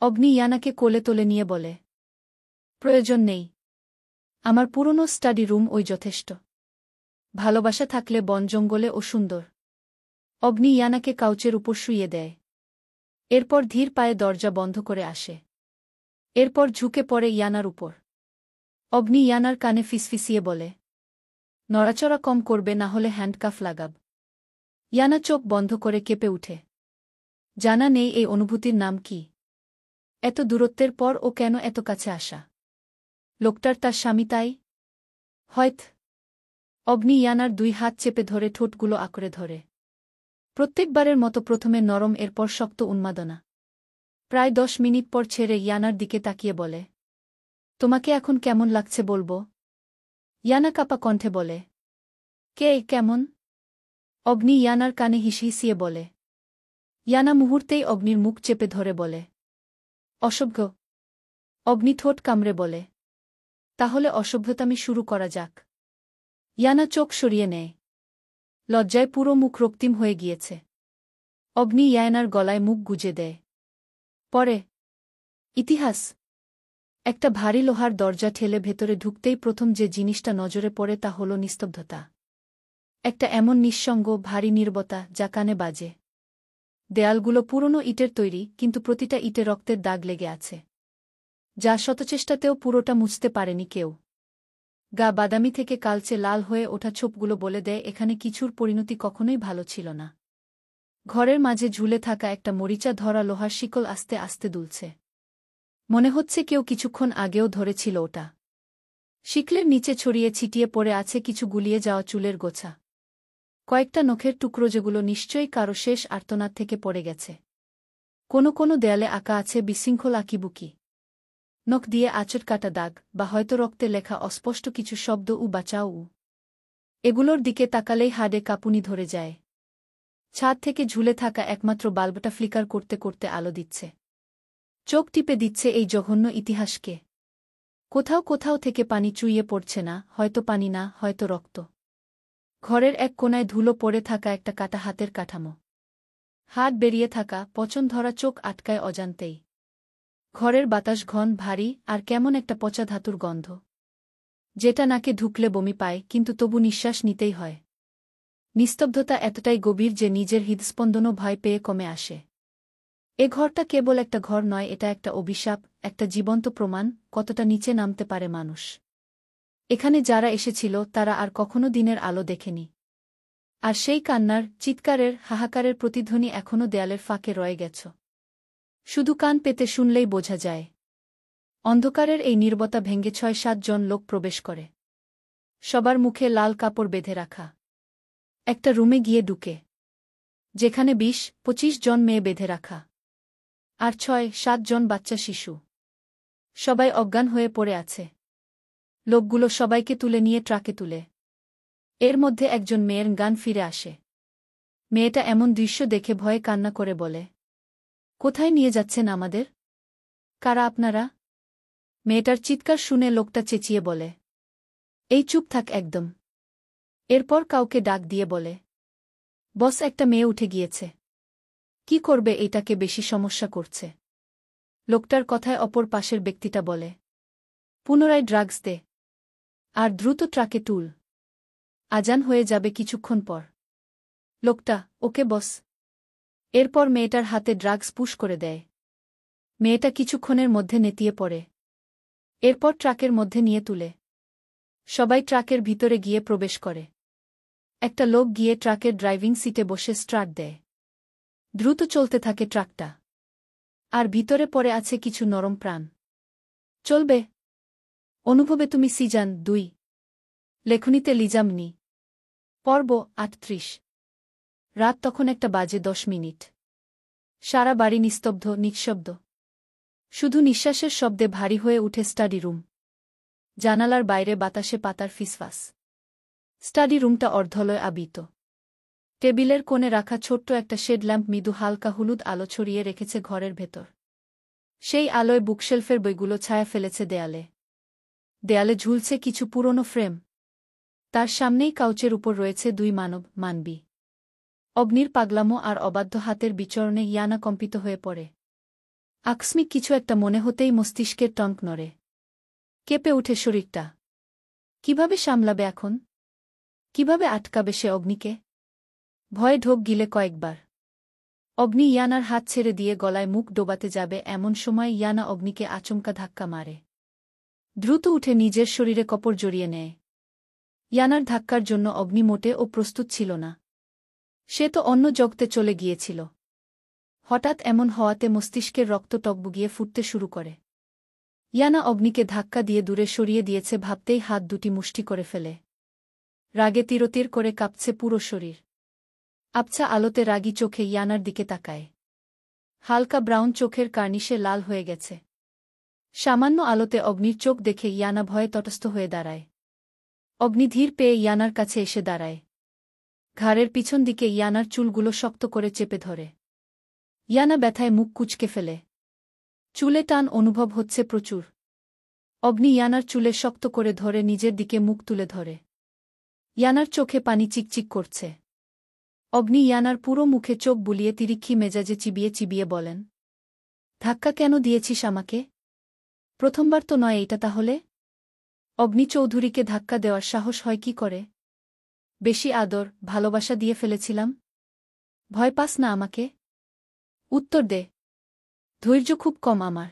অগ্নি ইয়ানাকে কোলে তোলে নিয়ে বলে, প্রয়োজন নেই। আমার পুরনো স্টাডি রুম ওই যথেষ্ট। ভালোবাসা থাকলে বন জঙ্গলে ও সুন্দর। অগ্নি ইয়ানাকে কাউচের উপর শুইয়ে দেয়। এরপর ধীর পায়ে দরজা বন্ধ করে আসে। এরপর ঝুঁকে পড়ে ইয়ানার উপর। অগ্নি ইয়ানার কানে ফিসফিসিয়ে বলে, নড়াচড়া কম করবে, না হলে হ্যান্ডকাফ লাগাব। ইয়ানা চোখ বন্ধ করে কেঁপে উঠে। জানা নেই এই অনুভূতির নাম কি। এত দূরত্বের পর ও কেন এত কাছে আসা? লোকটার তার স্বামী, তাই হয়ত। অগ্নি ইয়ানার 2 হাত চেপে ধরে ঠোঁটগুলো আঁকড়ে ধরে। প্রত্যেকবারের মতো প্রথমে নরম, এরপর শক্ত উন্মাদনা। প্রায় 10 মিনিট পর ছেড়ে ইয়ানার দিকে তাকিয়ে বলে, তোমাকে এখন কেমন লাগছে বলবো? ইয়ানা কাপা কণ্ঠে বলে, কেমন? অগ্নি ইয়ানার কানে হিসহিসিয়ে বলে। ইয়ানা মুহূর্তেই অগ্নির মুখ চেপে ধরে বলে, অসভ্য। অগ্নি ঠোঁট কামড়ে বলে, তাহলে অসভ্যতামি শুরু করা যাক। ইয়ানা চোখ সরিয়ে নেয়। লজ্জায় পুরো মুখ রক্তিম হয়ে গিয়েছে। অগ্নি ইয়ানার গলায় মুখ গুজে দেয়। পরে ইতিহাস। একটা ভারী লোহার দরজা ঠেলে ভেতরে ঢুকতেই প্রথম যে জিনিসটা নজরে পড়ে তা হল নিস্তব্ধতা। একটা এমন নিঃসঙ্গ ভারী নীরবতা যা কানে বাজে। দেয়ালগুলো পুরনো ইটের তৈরি, কিন্তু প্রতিটা ইটে রক্তের দাগ লেগে আছে, যা শতচেষ্টাতেও পুরোটা মুছতে পারেনি কেউ। গা বাদামি থেকে কালচে লাল হয়ে ওঠা ছোপগুলো বলে দেয় এখানে কিছুর পরিণতি কখনোই ভালো ছিল না। ঘরের মাঝে ঝুলে থাকা একটা মরিচা ধরা লোহার শিকল আস্তে আস্তে দুলছে। মনে হচ্ছে কেউ কিছুক্ষণ আগেও ধরেছিল ওটা। শিকলের নিচে ছড়িয়ে ছিটিয়ে পড়ে আছে কিছু গুলিয়ে যাওয়া চুলের গোছা। কয়েকটা নখের টুকরো, যেগুলো নিশ্চয়ই কারো শেষ আর্তনাদ থেকে পড়ে গেছে। কোনো দেয়ালে আঁকা আছে বিশৃঙ্খল আঁকিবুকি। নখ দিয়ে আঁচড় কাটা দাগ, বা হয়তো রক্তে লেখা অস্পষ্ট কিছু শব্দ, বাঁচাও। এগুলোর দিকে তাকালেই হাড়ে কাঁপুনি ধরে যায়। ছাদ থেকে ঝুলে থাকা একমাত্র বাল্বটা ফ্লিকার করতে করতে আলো দিচ্ছে। চোখ টিপে দিচ্ছে এই জঘন্য ইতিহাসকে। কোথাও থেকে পানি চুইয়ে পড়ছে না, হয়তো পানি না, হয়তো রক্ত। ঘরের এক কোনায় ধুলো পড়ে থাকা একটা কাটা হাতের কাঠামো। হাত বেরিয়ে থাকা, পচন ধরা চোখ আটকায় অজান্তেই। ঘরের বাতাস ঘন, ভারী, আর কেমন একটা পচা ধাতুর গন্ধ, যেটা নাকে ঢুকলে বমি পায়, কিন্তু তবু নিঃশ্বাস নিতেই হয়। নিস্তব্ধতা এতটাই গভীর যে নিজের হৃদস্পন্দনও ভয় পেয়ে কমে আসে। এ ঘরটা কেবল একটা ঘর নয়, এটা একটা অভিশাপ, একটা জীবন্ত প্রমাণ কতটা নিচে নামতে পারে মানুষ। এখানে যারা এসেছিল তারা আর কখনো দিনের আলো দেখেনি। আর সেই কান্নার, চিৎকারের, হাহাকারের প্রতিধ্বনি এখনও দেয়ালের ফাঁকে রয়ে গেছ। শুধু কান পেতে শুনলেই বোঝা যায়। অন্ধকারের এই নীরবতা ভেঙে 6-7 জন লোক প্রবেশ করে। সবার মুখে লাল কাপড় বেঁধে রাখা। একটা রুমে গিয়ে ঢুকে, যেখানে 20-25 জন মেয়ে বেঁধে রাখা, আর 6-7 জন বাচ্চা শিশু। সবাই অজ্ঞান হয়ে পড়ে আছে। লোকগুলো সবাইকে তুলে নিয়ে ট্রাকে তুলে। এর মধ্যে একজন মেয়ের গান ফিরে আসে। মেয়েটা এমন দৃশ্য দেখে ভয়ে কান্না করে বলে, কোথায় নিয়ে যাচ্ছেন আমাদের? কারা আপনারা? মেয়েটার চিৎকার শুনে লোকটা চেঁচিয়ে বলে, এই চুপ থাক একদম। এরপর কাউকে ডাক দিয়ে বলে, বস, একটা মেয়ে উঠে গিয়েছে। কি করবে, এটাকে বেশি সমস্যা করছে। লোকটার কথায় অপর পাশের ব্যক্তিটা বলে, পুনরায় ড্রাগস দে, আর দ্রুত ট্রাকে তুল। আজান হয়ে যাবে কিছুক্ষণ পর। লোকটা, ওকে বস। এরপর মেয়েটার হাতে ড্রাগস পুশ করে দেয়। মেয়েটা কিছুক্ষণের মধ্যে নেতিয়ে পড়ে। এরপর ট্রাকের মধ্যে নিয়ে তুলে। সবাই ট্রাকের ভিতরে গিয়ে প্রবেশ করে। একটা লোক গিয়ে ট্রাকের ড্রাইভিং সিটে বসে স্টার্ট দেয়। দ্রুত চলতে থাকে ট্রাকটা। আর ভিতরে পড়ে আছে কিছু নরম প্রাণ। চলবে। অনুভবে তুমি সিজন 2। লেখনীতে লিজামনি। পর্ব 38। রাত তখন 1:10। সারা বাড়ি নিস্তব্ধ, নিঃশব্দ। শুধু নিঃশ্বাসের শব্দে ভারী হয়ে উঠে স্টাডি রুম। জানালার বাইরে বাতাসে পাতার ফিসফাস। স্টাডি রুমটা অর্ধলয় আবৃত। টেবিলের কোণে রাখা ছোট্ট একটা শেড ল্যাম্প মৃদু হালকা হলুদ আলো ছড়িয়ে রেখেছে ঘরের ভেতর। সেই আলোয় বুকশেলফের বইগুলো ছায়া ফেলেছে দেয়ালে। দেয়ালে ঝুলছে কিছু পুরনো ফ্রেম। তার সামনেই কাউচের উপর রয়েছে দুই মানবী। অগ্নির পাগলামো আর অবাধ্য হাতের বিচরণে ইয়ানা কম্পিত হয়ে পড়ে। আকস্মিক কিছু একটা মনে হতেই মস্তিষ্কের টঙ্ক নড়ে। কেঁপে উঠে শরীরটা। কিভাবে সামলাবে এখন? কিভাবে আটকাবে সে অগ্নিকে? ভয়ে ঢোক গিলে কয়েকবার। অগ্নি ইয়ানার হাত ছেড়ে দিয়ে গলায় মুখ ডোবাতে যাবে এমন সময় ইয়ানা অগ্নিকে আচমকা ধাক্কা মারে। দ্রুত উঠে নিজের শরীরে কপড় জড়িয়ে নেয়। ইয়ানার ধাক্কার জন্য অগ্নি মোটেও প্রস্তুত ছিল না। সে তো অন্য জগতে চলে গিয়েছিল। হঠাৎ এমন হওয়াতে মস্তিষ্কের রক্ত টকবগিয়ে ফুটতে শুরু করে। ইয়ানা অগ্নিকে ধাক্কা দিয়ে দূরে সরিয়ে দিয়েছে ভাবতেই হাত দুটি মুষ্টি করে ফেলে। রাগে তিরতির করে কাঁপছে পুরো শরীর। আবছা আলোতে রাগী চোখে ইয়ানার দিকে তাকায়। হালকা ব্রাউন চোখের কার্নিশে লাল হয়ে গেছে। সামান্য আলোতে অগ্নির চোখ দেখে ইয়ানা ভয়ে তটস্থ হয়ে দাঁড়ায়। অগ্নি ধীর পেয়ে ইয়ানার কাছে এসে দাঁড়ায়। ঘাড়ের পিছন দিকে ইয়ানার চুলগুলো শক্ত করে চেপে ধরে। ইয়ানা ব্যথায় মুখ কুঁচকে ফেলে। চুলে টান অনুভব হচ্ছে প্রচুর। অগ্নি ইয়ানার চুলে শক্ত করে ধরে নিজের দিকে মুখ তুলে ধরে। ইয়ানার চোখে পানি চিকচিক করছে। অগ্নি ইয়ানার পুরো মুখে চোখ বুলিয়ে তিরিক্ষি মেজাজে চিবিয়ে চিবিয়ে বলেন, ধাক্কা কেন দিয়েছিস আমাকে? প্রথমবার তো নয় এটা তাহলে? অগ্নি চৌধুরীকে ধাক্কা দেওয়ার সাহস হয় কি করে? বেশি আদর, ভালোবাসা দিয়ে ফেলেছিলাম? ভয় পাস না আমাকে? উত্তর দে। ধৈর্য খুব কম আমার।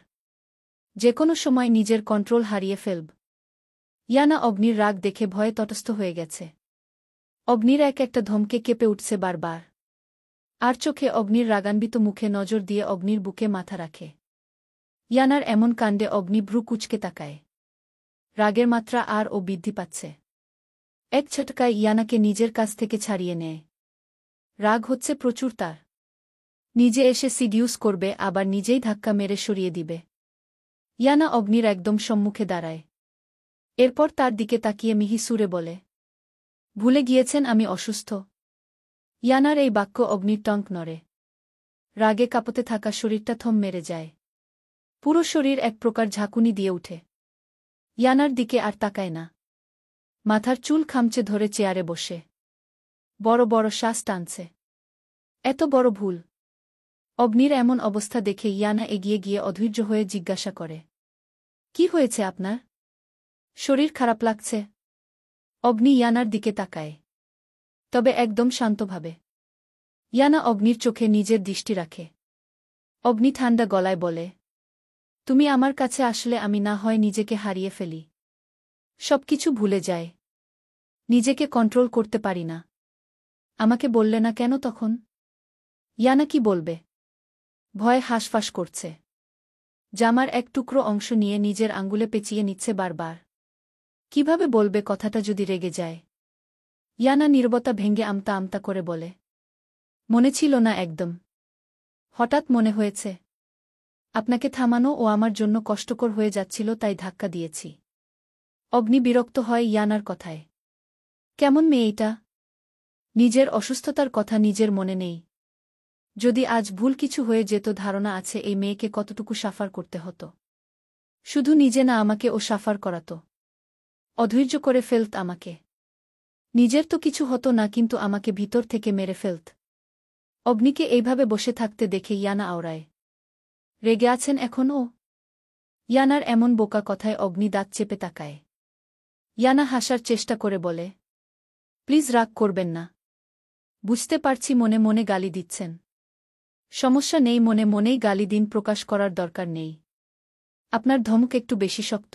যে কোনো সময় নিজের কন্ট্রোল হারিয়ে ফেলব। ইয়ানা অগ্নির রাগ দেখে ভয়ে তটস্থ হয়ে গেছে। অগ্নির এক একটা ধমকে কেঁপে উঠছে বারবার। আর চোখে অগ্নির রাগান্বিত মুখে নজর দিয়ে অগ্নির বুকে মাথা রাখে। ইয়ানার এমন কাণ্ডে অগ্নি ভ্রু কুঁচকে তাকায়। রাগের মাত্রা আর ও বৃদ্ধি পাচ্ছে। এক ছটকায় ইয়ানাকে নিজের কাছ থেকে ছাড়িয়ে নেয়। রাগ হচ্ছে প্রচুর তার। নিজে এসে সিডিউস করবে আবার নিজেই ধাক্কা মেরে সরিয়ে দিবে। ইয়ানা অগ্নির একদম সম্মুখে দাঁড়ায়। এরপর তার দিকে তাকিয়ে মিহি সুরে বলে, ভুলে গিয়েছেন আমি অসুস্থ? ইয়ানার এই বাক্য অগ্নির টঙ্ক নড়ে। রাগে কাঁপতে থাকা শরীরটা থম মেরে যায়। পুরো শরীর এক প্রকার ঝাঁকুনি দিয়ে উঠে। ইয়ানার দিকে আর তাকায় না। মাথার চুল খামচে ধরে চেয়ারে বসে বড় বড় শ্বাস টানছে। এত বড় ভুল! অগ্নির এমন অবস্থা দেখে ইয়ানা এগিয়ে গিয়ে অধৈর্য হয়ে জিজ্ঞাসা করে, কি হয়েছে আপনার? শরীর খারাপ লাগছে? অগ্নি ইয়ানার দিকে তাকায়, তবে একদম শান্তভাবে। ইয়ানা অগ্নির চোখে নিজের দৃষ্টি রাখে। অগ্নি ঠান্ডা গলায় বলে, তুমি আমার কাছে আসলে আমি না হয় নিজেকে হারিয়ে ফেলি। সবকিছু ভুলে যায়। নিজেকে কন্ট্রোল করতে পারি না। আমাকে বললে না কেন তখন? ইয়ানা কি বলবে? ভয়ে হাঁসফাঁস করছে। জামার এক টুকরো অংশ নিয়ে নিজের আঙ্গুলে পেঁচিয়ে নিচ্ছে বারবার। কিভাবে বলবে কথাটা যদি রেগে যায়? ইয়ানা নীরবতা ভেঙে আমতা আমতা করে বলে, মনে ছিল না একদম। হঠাৎ মনে হয়েছে আপনাকে থামানো ও আমার জন্য কষ্টকর হয়ে যাচ্ছিল তাই ধাক্কা দিয়েছি। অগ্নি বিরক্ত হয় ইয়ানার কথায়। কেমন মেয়ে এটা? নিজের অসুস্থতার কথা নিজের মনে নেই। যদি আজ ভুল কিছু হয়ে যেত ধারণা আছে এই মেয়েকে কতটুকু সাফার করতে হতো। শুধু নিজে না আমাকে ও সাফার করাতো। অধৈর্য করে ফেলত আমাকে। নিজের তো কিছু হতো না কিন্তু আমাকে ভিতর থেকে মেরে ফেলত। অগ্নিকে এইভাবে বসে থাকতে দেখে ইয়ানা আওড়ায়। রেগে আছেন এখনও? ইয়ানার এমন বোকা কথায় অগ্নি দাঁত চেপে তাকায়। ইয়ানা হাসার চেষ্টা করে বলে, প্লিজ রাগ করবেন না। বুঝতে পারছি মনে মনে গালি দিচ্ছেন। সমস্যা নেই, মনে মনেই গালি দিন, প্রকাশ করার দরকার নেই। আপনার ধমক একটু বেশি শক্ত।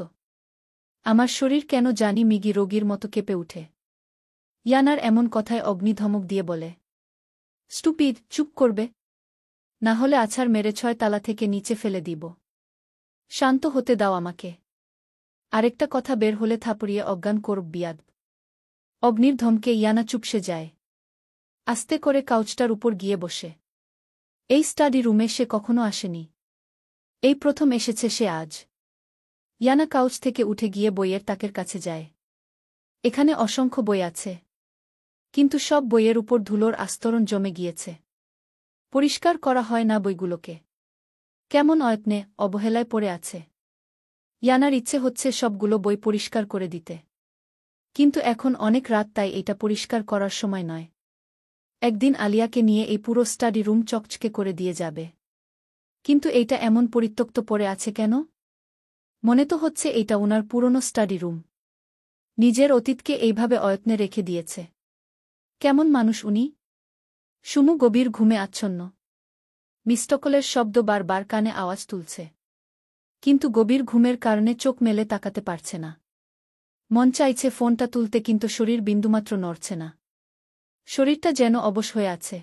আমার শরীর কেন জানি মিগি রোগীর মতো কেঁপে উঠে। ইয়ানার এমন কথায় অগ্নি ধমক দিয়ে বলে, স্টুপিড, চুপ করবে? না হলে আছাড় মেরে 6 তালা থেকে নিচে ফেলে দিব। শান্ত হতে দাও আমাকে। আরেকটা কথা বের হলে থাপড়িয়ে অজ্ঞান করব বিয়াদ। অগ্নির ধমকে ইয়ানা চুপসে যায়। আস্তে করে কাউচটার উপর গিয়ে বসে। এই স্টাডি রুমে সে কখনো আসেনি। এই প্রথম এসেছে সে আজ। ইয়ানা কাউচ থেকে উঠে গিয়ে বইয়ের তাকের কাছে যায়। এখানে অসংখ্য বই আছে, কিন্তু সব বইয়ের উপর ধুলোর আস্তরণ জমে গিয়েছে। পরিষ্কার করা হয় না বইগুলোকে। কেমন অয়ত্নে, অবহেলায় পড়ে আছে। ইয়ানার ইচ্ছে হচ্ছে সবগুলো বই পরিষ্কার করে দিতে। কিন্তু এখন অনেক রাত, তাই এটা পরিষ্কার করার সময় নয়। একদিন আলিয়াকে নিয়ে এই পুরো স্টাডি রুম চকচকে করে দিয়ে যাবে। কিন্তু এইটা এমন পরিত্যক্ত পড়ে আছে কেন? মনে তো হচ্ছে এইটা উনার পুরনো স্টাডি রুম। নিজের অতীতকে এইভাবে অয়ত্নে রেখে দিয়েছে। কেমন মানুষ উনি? সুমু গভীর ঘুমে আচ্ছন্ন। মিস্টকলের শব্দ বারবার কানে আওয়াজ তুলছে। কিন্তু গভীর ঘুমের কারণে চোখ মেলে তাকাতে পারছে না। মন চাইছে ফোনটা তুলতে, কিন্তু শরীর বিন্দুমাত্র নড়ছে না। শরীরটা যেন অবশ হয়ে আছে।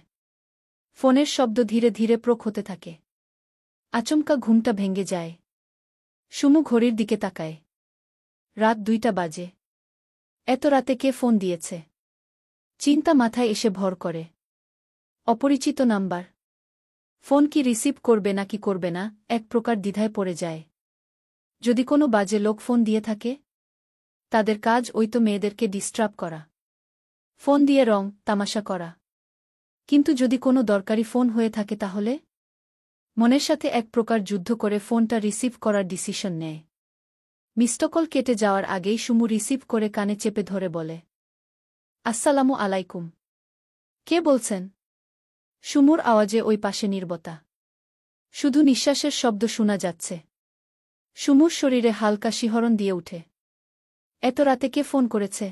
ফোনের শব্দ ধীরে ধীরে প্রখ হতে থাকে। আচমকা ঘুমটা ভেঙে যায়। সুমু ঘড়ির দিকে তাকায়। রাত 2টা বাজে। এত রাতে কে ফোন দিয়েছে? চিন্তা মাথায় এসে ভর করে। অপরিচিত নাম্বার। ফোন কি রিসিভ করবে নাকি করবে না, এক প্রকার দ্বিধায় পড়ে যায়। যদি কোনো বাজে লোক ফোন দিয়ে থাকে? তাদের কাজ ওই তো মেয়েদেরকে ডিস্টার্ব করা, ফোন দিয়ে রং তামাশা করা। কিন্তু যদি কোনো দরকারি ফোন হয়ে থাকে তাহলে? মনের সাথে এক প্রকার যুদ্ধ করে ফোনটা রিসিভ করার ডিসিশন নেয়। মিস্টকল কেটে যাওয়ার আগেই সুমু রিসিভ করে কানে চেপে ধরে বলে, আসসালামু আলাইকুম। কে বলছেন? সুমুর আওয়াজে ওই পাশে নীরবতা। শুধু নিঃশ্বাসের শব্দ শোনা যাচ্ছে। সুমুর শরীরে হালকা শিহরণ দিয়ে উঠে। এত রাতে কে ফোন করেছে?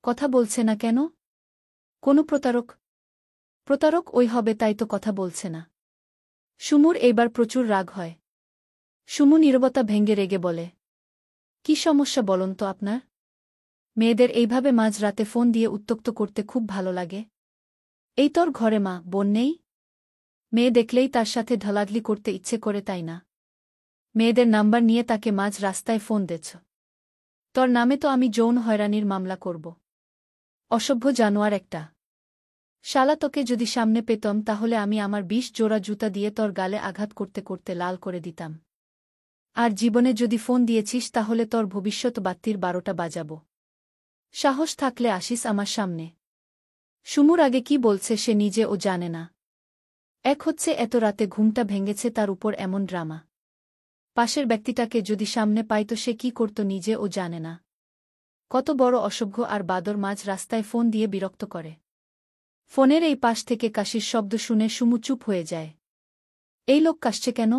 কথা বলছে না কেন? কোনো প্রতারক? প্রতারক ওই হবে, তাই তো কথা বলছে না। সুমুর এইবার প্রচুর রাগ হয়। সুমু নীরবতা ভেঙে রেগে বলে, কি সমস্যা বলুন তো আপনার? মেয়েদের এইভাবে মাঝ রাতে ফোন দিয়ে উত্ত্যক্ত করতে খুব ভালো লাগে। এই তোর ঘরে মা বোন নেই? মেয়ে দেখলেই তার সাথে ঢলাঢলি করতে ইচ্ছে করে, তাই না? মেয়েদের নাম্বার নিয়ে তাকে মাঝ রাস্তায় ফোন দেছ। তোর নামে তো আমি যৌন হয়রানির মামলা করব। অসভ্য জানোয়ার একটা। শালা, তোকে যদি সামনে পেতম তাহলে আমি আমার 20 জোড়া জুতা দিয়ে তোর গালে আঘাত করতে করতে লাল করে দিতাম। আর জীবনে যদি ফোন দিয়েছিস তাহলে তোর ভবিষ্যৎ বাত্তির 12টা বাজাব। সাহস থাকলে আসিস আমার সামনে। সুমুর আগে কি বলছে সে নিজে ও জানে না। এক হচ্ছে এত রাতে ঘুমটা ভেঙেছে, তার উপর এমন ড্রামা। পাশের ব্যক্তিটাকে যদি সামনে পাইত সে কি করত নিজে ও জানে না। কত বড় অসভ্য আর বাদর মাঝ রাস্তায় ফোন দিয়ে বিরক্ত করে। ফোনের এই পাশ থেকে কাশির শব্দ শুনে সুমু চুপ হয়ে যায়। এই লোক কাশছে কেন?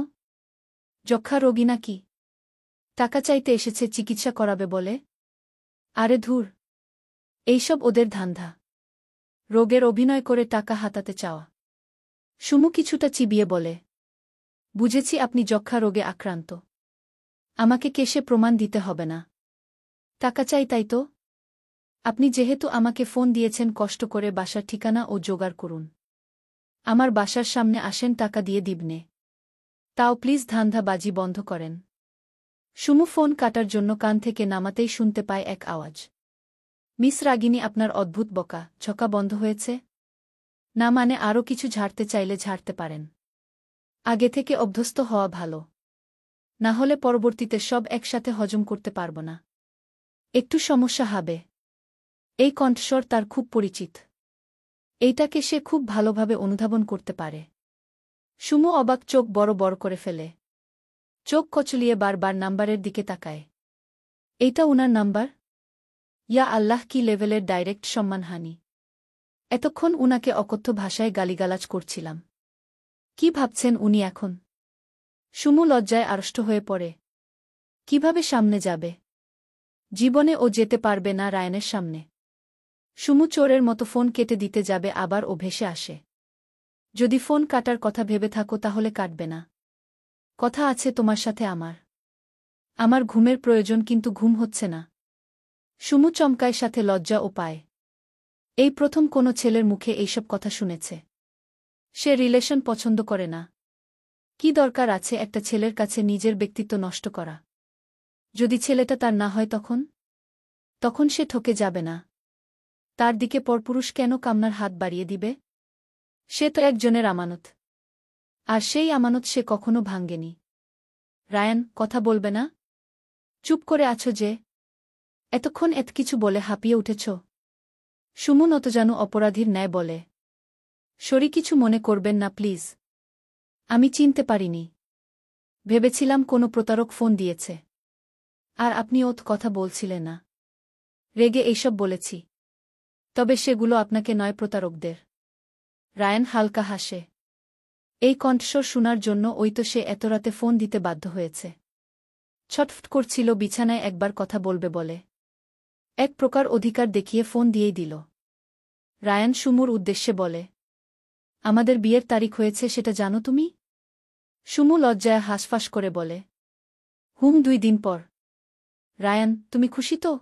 যক্ষা রোগী নাকি? টাকা চাইতে এসেছে চিকিৎসা করাবে বলে? আরে ধুর, এইসব ওদের ধান্ধা। রোগের অভিনয় করে টাকা হাতাতে চাওয়া। সুমু কিছুটা চিবিয়ে বলে, বুঝেছি আপনি যক্ষা রোগে আক্রান্ত। আমাকে কেসে প্রমাণ দিতে হবে না। টাকা চাই তাই তো? আপনি যেহেতু আমাকে ফোন দিয়েছেন, কষ্ট করে বাসার ঠিকানা ও জোগাড় করুন। আমার বাসার সামনে আসেন, টাকা দিয়ে দিবনে। তাও প্লিজ ধান্ধাবাজি বন্ধ করেন। সুমু ফোন কাটার জন্য কান থেকে নামাতেই শুনতে পায় এক আওয়াজ, মিস রাগিনী, আপনার অদ্ভুত বকা ঝকা বন্ধ হয়েছে? না মানে আরও কিছু ঝাড়তে চাইলে ঝাড়তে পারেন। আগে থেকে অভ্যস্ত হওয়া ভালো, না হলে পরবর্তীতে সব একসাথে হজম করতে পারব না। একটু সমস্যা হবে। এই কণ্ঠস্বর তার খুব পরিচিত। এইটাকে সে খুব ভালোভাবে অনুধাবন করতে পারে। সুমু অবাক চোখ বড় বড় করে ফেলে। চোখ কচলিয়ে বারবার নাম্বারের দিকে তাকায়। এইটা উনার নাম্বার? ইয়া আল্লাহ, কি লেভেলের ডাইরেক্ট সম্মানহানি! এতক্ষণ উনাকে অকথ্য ভাষায় গালিগালাজ করছিলাম। কি ভাবছেন উনি এখন? সুমু লজ্জায় আড়ষ্ট হয়ে পড়ে। কিভাবে সামনে যাবে? জীবনে ও যেতে পারবে না রায়নের সামনে। সুমু চোরের মতো ফোন কেটে দিতে যাবে, আবার ও ভেসে আসে। যদি ফোন কাটার কথা ভেবে থাকো তাহলে কাটবে না। কথা আছে তোমার সাথে আমার। আমার ঘুমের প্রয়োজন, কিন্তু ঘুম হচ্ছে না। সুমু চমকায়, সাথে লজ্জা ও পায়। এই প্রথম কোনো ছেলের মুখে এইসব কথা শুনেছে। সে রিলেশন পছন্দ করে না। কি দরকার আছে একটা ছেলের কাছে নিজের ব্যক্তিত্ব নষ্ট করা? যদি ছেলেটা তার না হয় তখন? তখন সে ঠকে যাবে না। তার দিকে পরপুরুষ কেন কামনার হাত বাড়িয়ে দিবে? সে তো একজনের আমানত, আর সেই আমানত সে কখনো ভাঙ্গেনি। রায়ান, কথা বলবে না? চুপ করে আছো যে? এতক্ষণ এত কিছু বলে হাঁপিয়ে উঠেছ। সুমু নতজানু অপরাধীর ন্যায় বলে, সরি, কিছু মনে করবেন না প্লিজ। আমি চিনতে পারিনি। ভেবেছিলাম কোনো প্রতারক ফোন দিয়েছে। আর আপনি ওত কথা বলছিলেন না। রেগে এইসব বলেছি। তবে সেগুলো আপনাকে নয়, প্রতারকদের। রায়ান হালকা হাসে। এই কণ্ঠস্বর শোনার জন্য ওই তো সে এত রাতে ফোন দিতে বাধ্য হয়েছে। ছটফট করছিল বিছানায় একবার কথা বলবে বলে। এক প্রকার অধিকার দেখিয়ে ফোন দিয়েই দিল। রায়ান সুমুর উদ্দেশ্যে বলে, আমাদের বিয়ের তারিখ হয়েছে সেটা জানো তুমি? সুমু লজ্জায় হাঁসফাঁস করে বলে, 2 দিন পর। রায়ান, তুমি খুশি তো?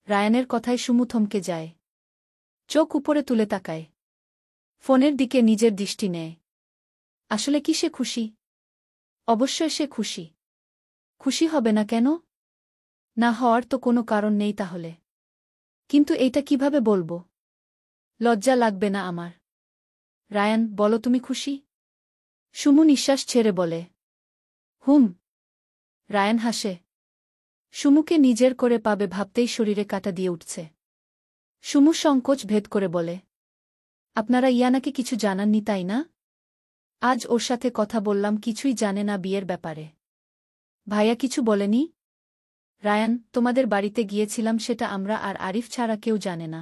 রায়ানের কথায় সুমু থমকে যায়। চোখ উপরে তুলে তাকায়। ফোনের দিকে নিজের দৃষ্টি নেয়। আসলে কি সে খুশি? অবশ্যই সে খুশি। খুশি হবে না কেন? না হওয়ার তো কোনো কারণ নেই তাহলে। কিন্তু এইটা কিভাবে বলবো? লজ্জা লাগবে না আমার? রায়ান, বলো তুমি খুশি? সুমু নিঃশ্বাস ছেড়ে বলে, হুম। রায়ান হাসে। সুমুকে নিজের করে পাবে ভাবতেই শরীরে কাঁটা দিয়ে উঠছে। সুমু সংকোচ ভেদ করে বলে, আপনারা ইয়ানাকে কিছু জানাননি তাই না? আজ ওর সাথে কথা বললাম, কিছুই জানে না বিয়ের ব্যাপারে। ভাইয়া কিছু বলেনি? রায়ান, তোমাদের বাড়িতে গিয়েছিলাম, সেটা আমরা আর আরিফ ছাড়া কেউ জানে না।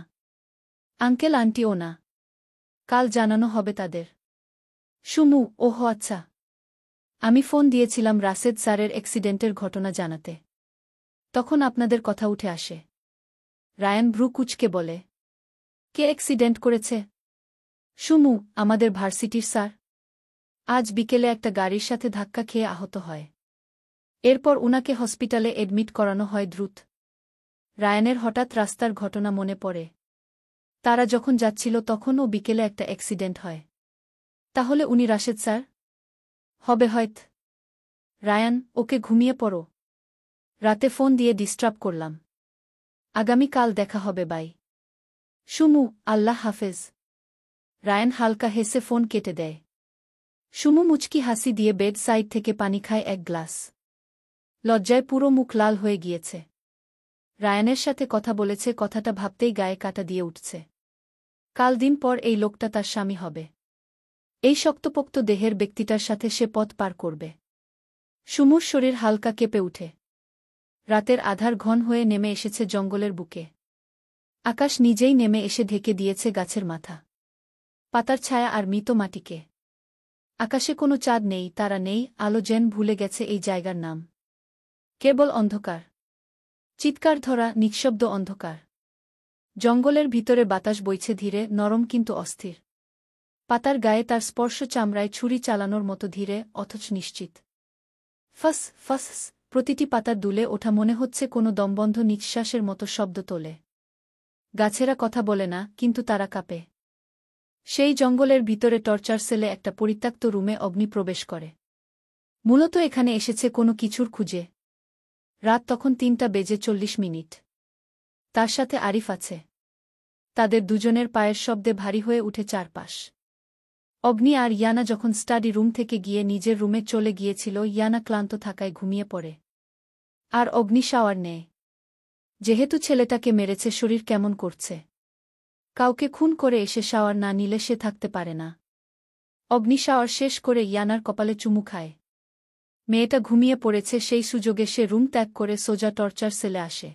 আঙ্কেল আন্টিও না। কাল জানানো হবে তাদের। সুমু, ওহ আচ্ছা। আমি ফোন দিয়েছিলাম রাশেদ স্যারের অ্যাক্সিডেন্টের ঘটনা জানাতে। তখন আপনাদের কথা উঠে আসে। রায়ান ভ্রু কুঁচকে বলে, কে অ্যাক্সিডেন্ট করেছে? সুমু, আমাদের ভার্সিটির স্যার। আজ বিকেলে একটা গাড়ির সাথে ধাক্কা খেয়ে আহত হয়। এরপর উনাকে হসপিটালে এডমিট করানো হয় দ্রুত। রায়ানের হঠাৎ রাস্তার ঘটনা মনে পড়ে। তারা যখন যাচ্ছিল তখনও বিকেলে একটা অ্যাক্সিডেন্ট হয়। তাহলে উনি রাশেদ স্যার? হবে হয়ত। রায়ান, ওকে ঘুমিয়ে পড়ো। রাতে ফোন দিয়ে ডিস্টার্ব করলাম। আগামীকাল দেখা হবে, বাই। সুমু, আল্লাহ হাফেজ। রায়ান হালকা হেসে ফোন কেটে দেয়। সুমু মুচকি হাসি দিয়ে বেড সাইড থেকে পানি খায় এক গ্লাস। লজ্জায় পুরো মুখ লাল হয়ে গিয়েছে। রায়ানের সাথে কথা বলেছে, কথাটা ভাবতেই গায়ে কাঁটা দিয়ে উঠছে। কাল দিন পর এই লোকটা তার স্বামী হবে। এই শক্তপোক্ত দেহের ব্যক্তিটার সাথে সে পথ পার করবে। সুমুর শরীর হালকা কেঁপে উঠে। রাতের আধার ঘন হয়ে নেমে এসেছে জঙ্গলের বুকে। আকাশ নিজেই নেমে এসে ঢেকে দিয়েছে গাছের মাথা, পাতার ছায়া আর মৃত মাটিকে। আকাশে কোনো চাঁদ নেই, তারা নেই, আলো যেন ভুলে গেছে এই জায়গার নাম। কেবল অন্ধকার। চিৎকার ধরা নিঃশব্দ অন্ধকার। জঙ্গলের ভিতরে বাতাস বইছে ধীরে, নরম কিন্তু অস্থির। পাতার গায়ে তার স্পর্শ চামড়ায় ছুরি চালানোর মতো ধীরে, অথচ নিশ্চিত। ফস ফস, প্রতিটি পাতার দুলে ওঠা মনে হচ্ছে কোনো দমবন্ধ নিঃশ্বাসের মতো শব্দ তোলে। গাছেরা কথা বলে না, কিন্তু তারা কাঁপে। সেই জঙ্গলের ভিতরে টর্চার সেলে একটা পরিত্যক্ত রুমে অগ্নি প্রবেশ করে। মূলত এখানে এসেছে কোনো কিছুর খুঁজে। রাত তখন 3:40। তার সাথে আরিফ আছে। তাদের দুজনের পায়ের শব্দে ভারী হয়ে উঠে চারপাশ। অগ্নি আর ইয়ানা যখন স্টাডি রুম থেকে গিয়ে নিজের রুমে চলে গিয়েছিল, ইয়ানা ক্লান্ত থাকায় ঘুমিয়ে পড়ে। আর অগ্নি শাওয়ার নেয়। যেহেতু ছেলেটাকে মেরেছে, শরীর কেমন করছে। কাউকে খুন করে এসে শাওয়ার না নিলে সে থাকতে পারে না। অগ্নি শাওয়ার শেষ করে ইয়ানার কপালে চুমু খায়। মেয়েটা ঘুমিয়ে পড়েছে, সেই সুযোগে সে রুম ত্যাগ করে সোজা টর্চার সেলে আসে।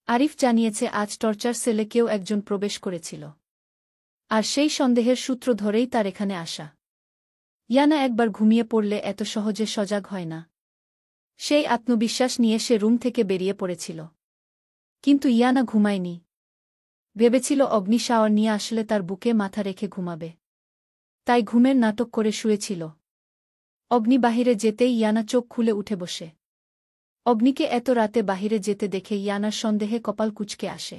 আরিফ জানিয়েছে আজ টর্চার সেলে কেউ একজন প্রবেশ করেছিল। আর সেই সন্দেহের সূত্র ধরেই তার এখানে আসা। ইয়ানা একবার ঘুমিয়ে পড়লে এত সহজে সজাগ হয় না। সেই আত্মবিশ্বাস নিয়ে সে রুম থেকে বেরিয়ে পড়েছিল। কিন্তু ইয়ানা ঘুমায়নি। ভেবেছিল অগ্নি শাওয়ার নিয়ে আসলে তার বুকে মাথা রেখে ঘুমাবে। তাই ঘুমের নাটক করে শুয়েছিল। অগ্নি বাহিরে যেতেই ইয়ানা চোখ খুলে উঠে বসে। অগ্নিকে এত রাতে বাহিরে যেতে দেখে ইয়ানার সন্দেহে কপাল কুঁচকে আসে।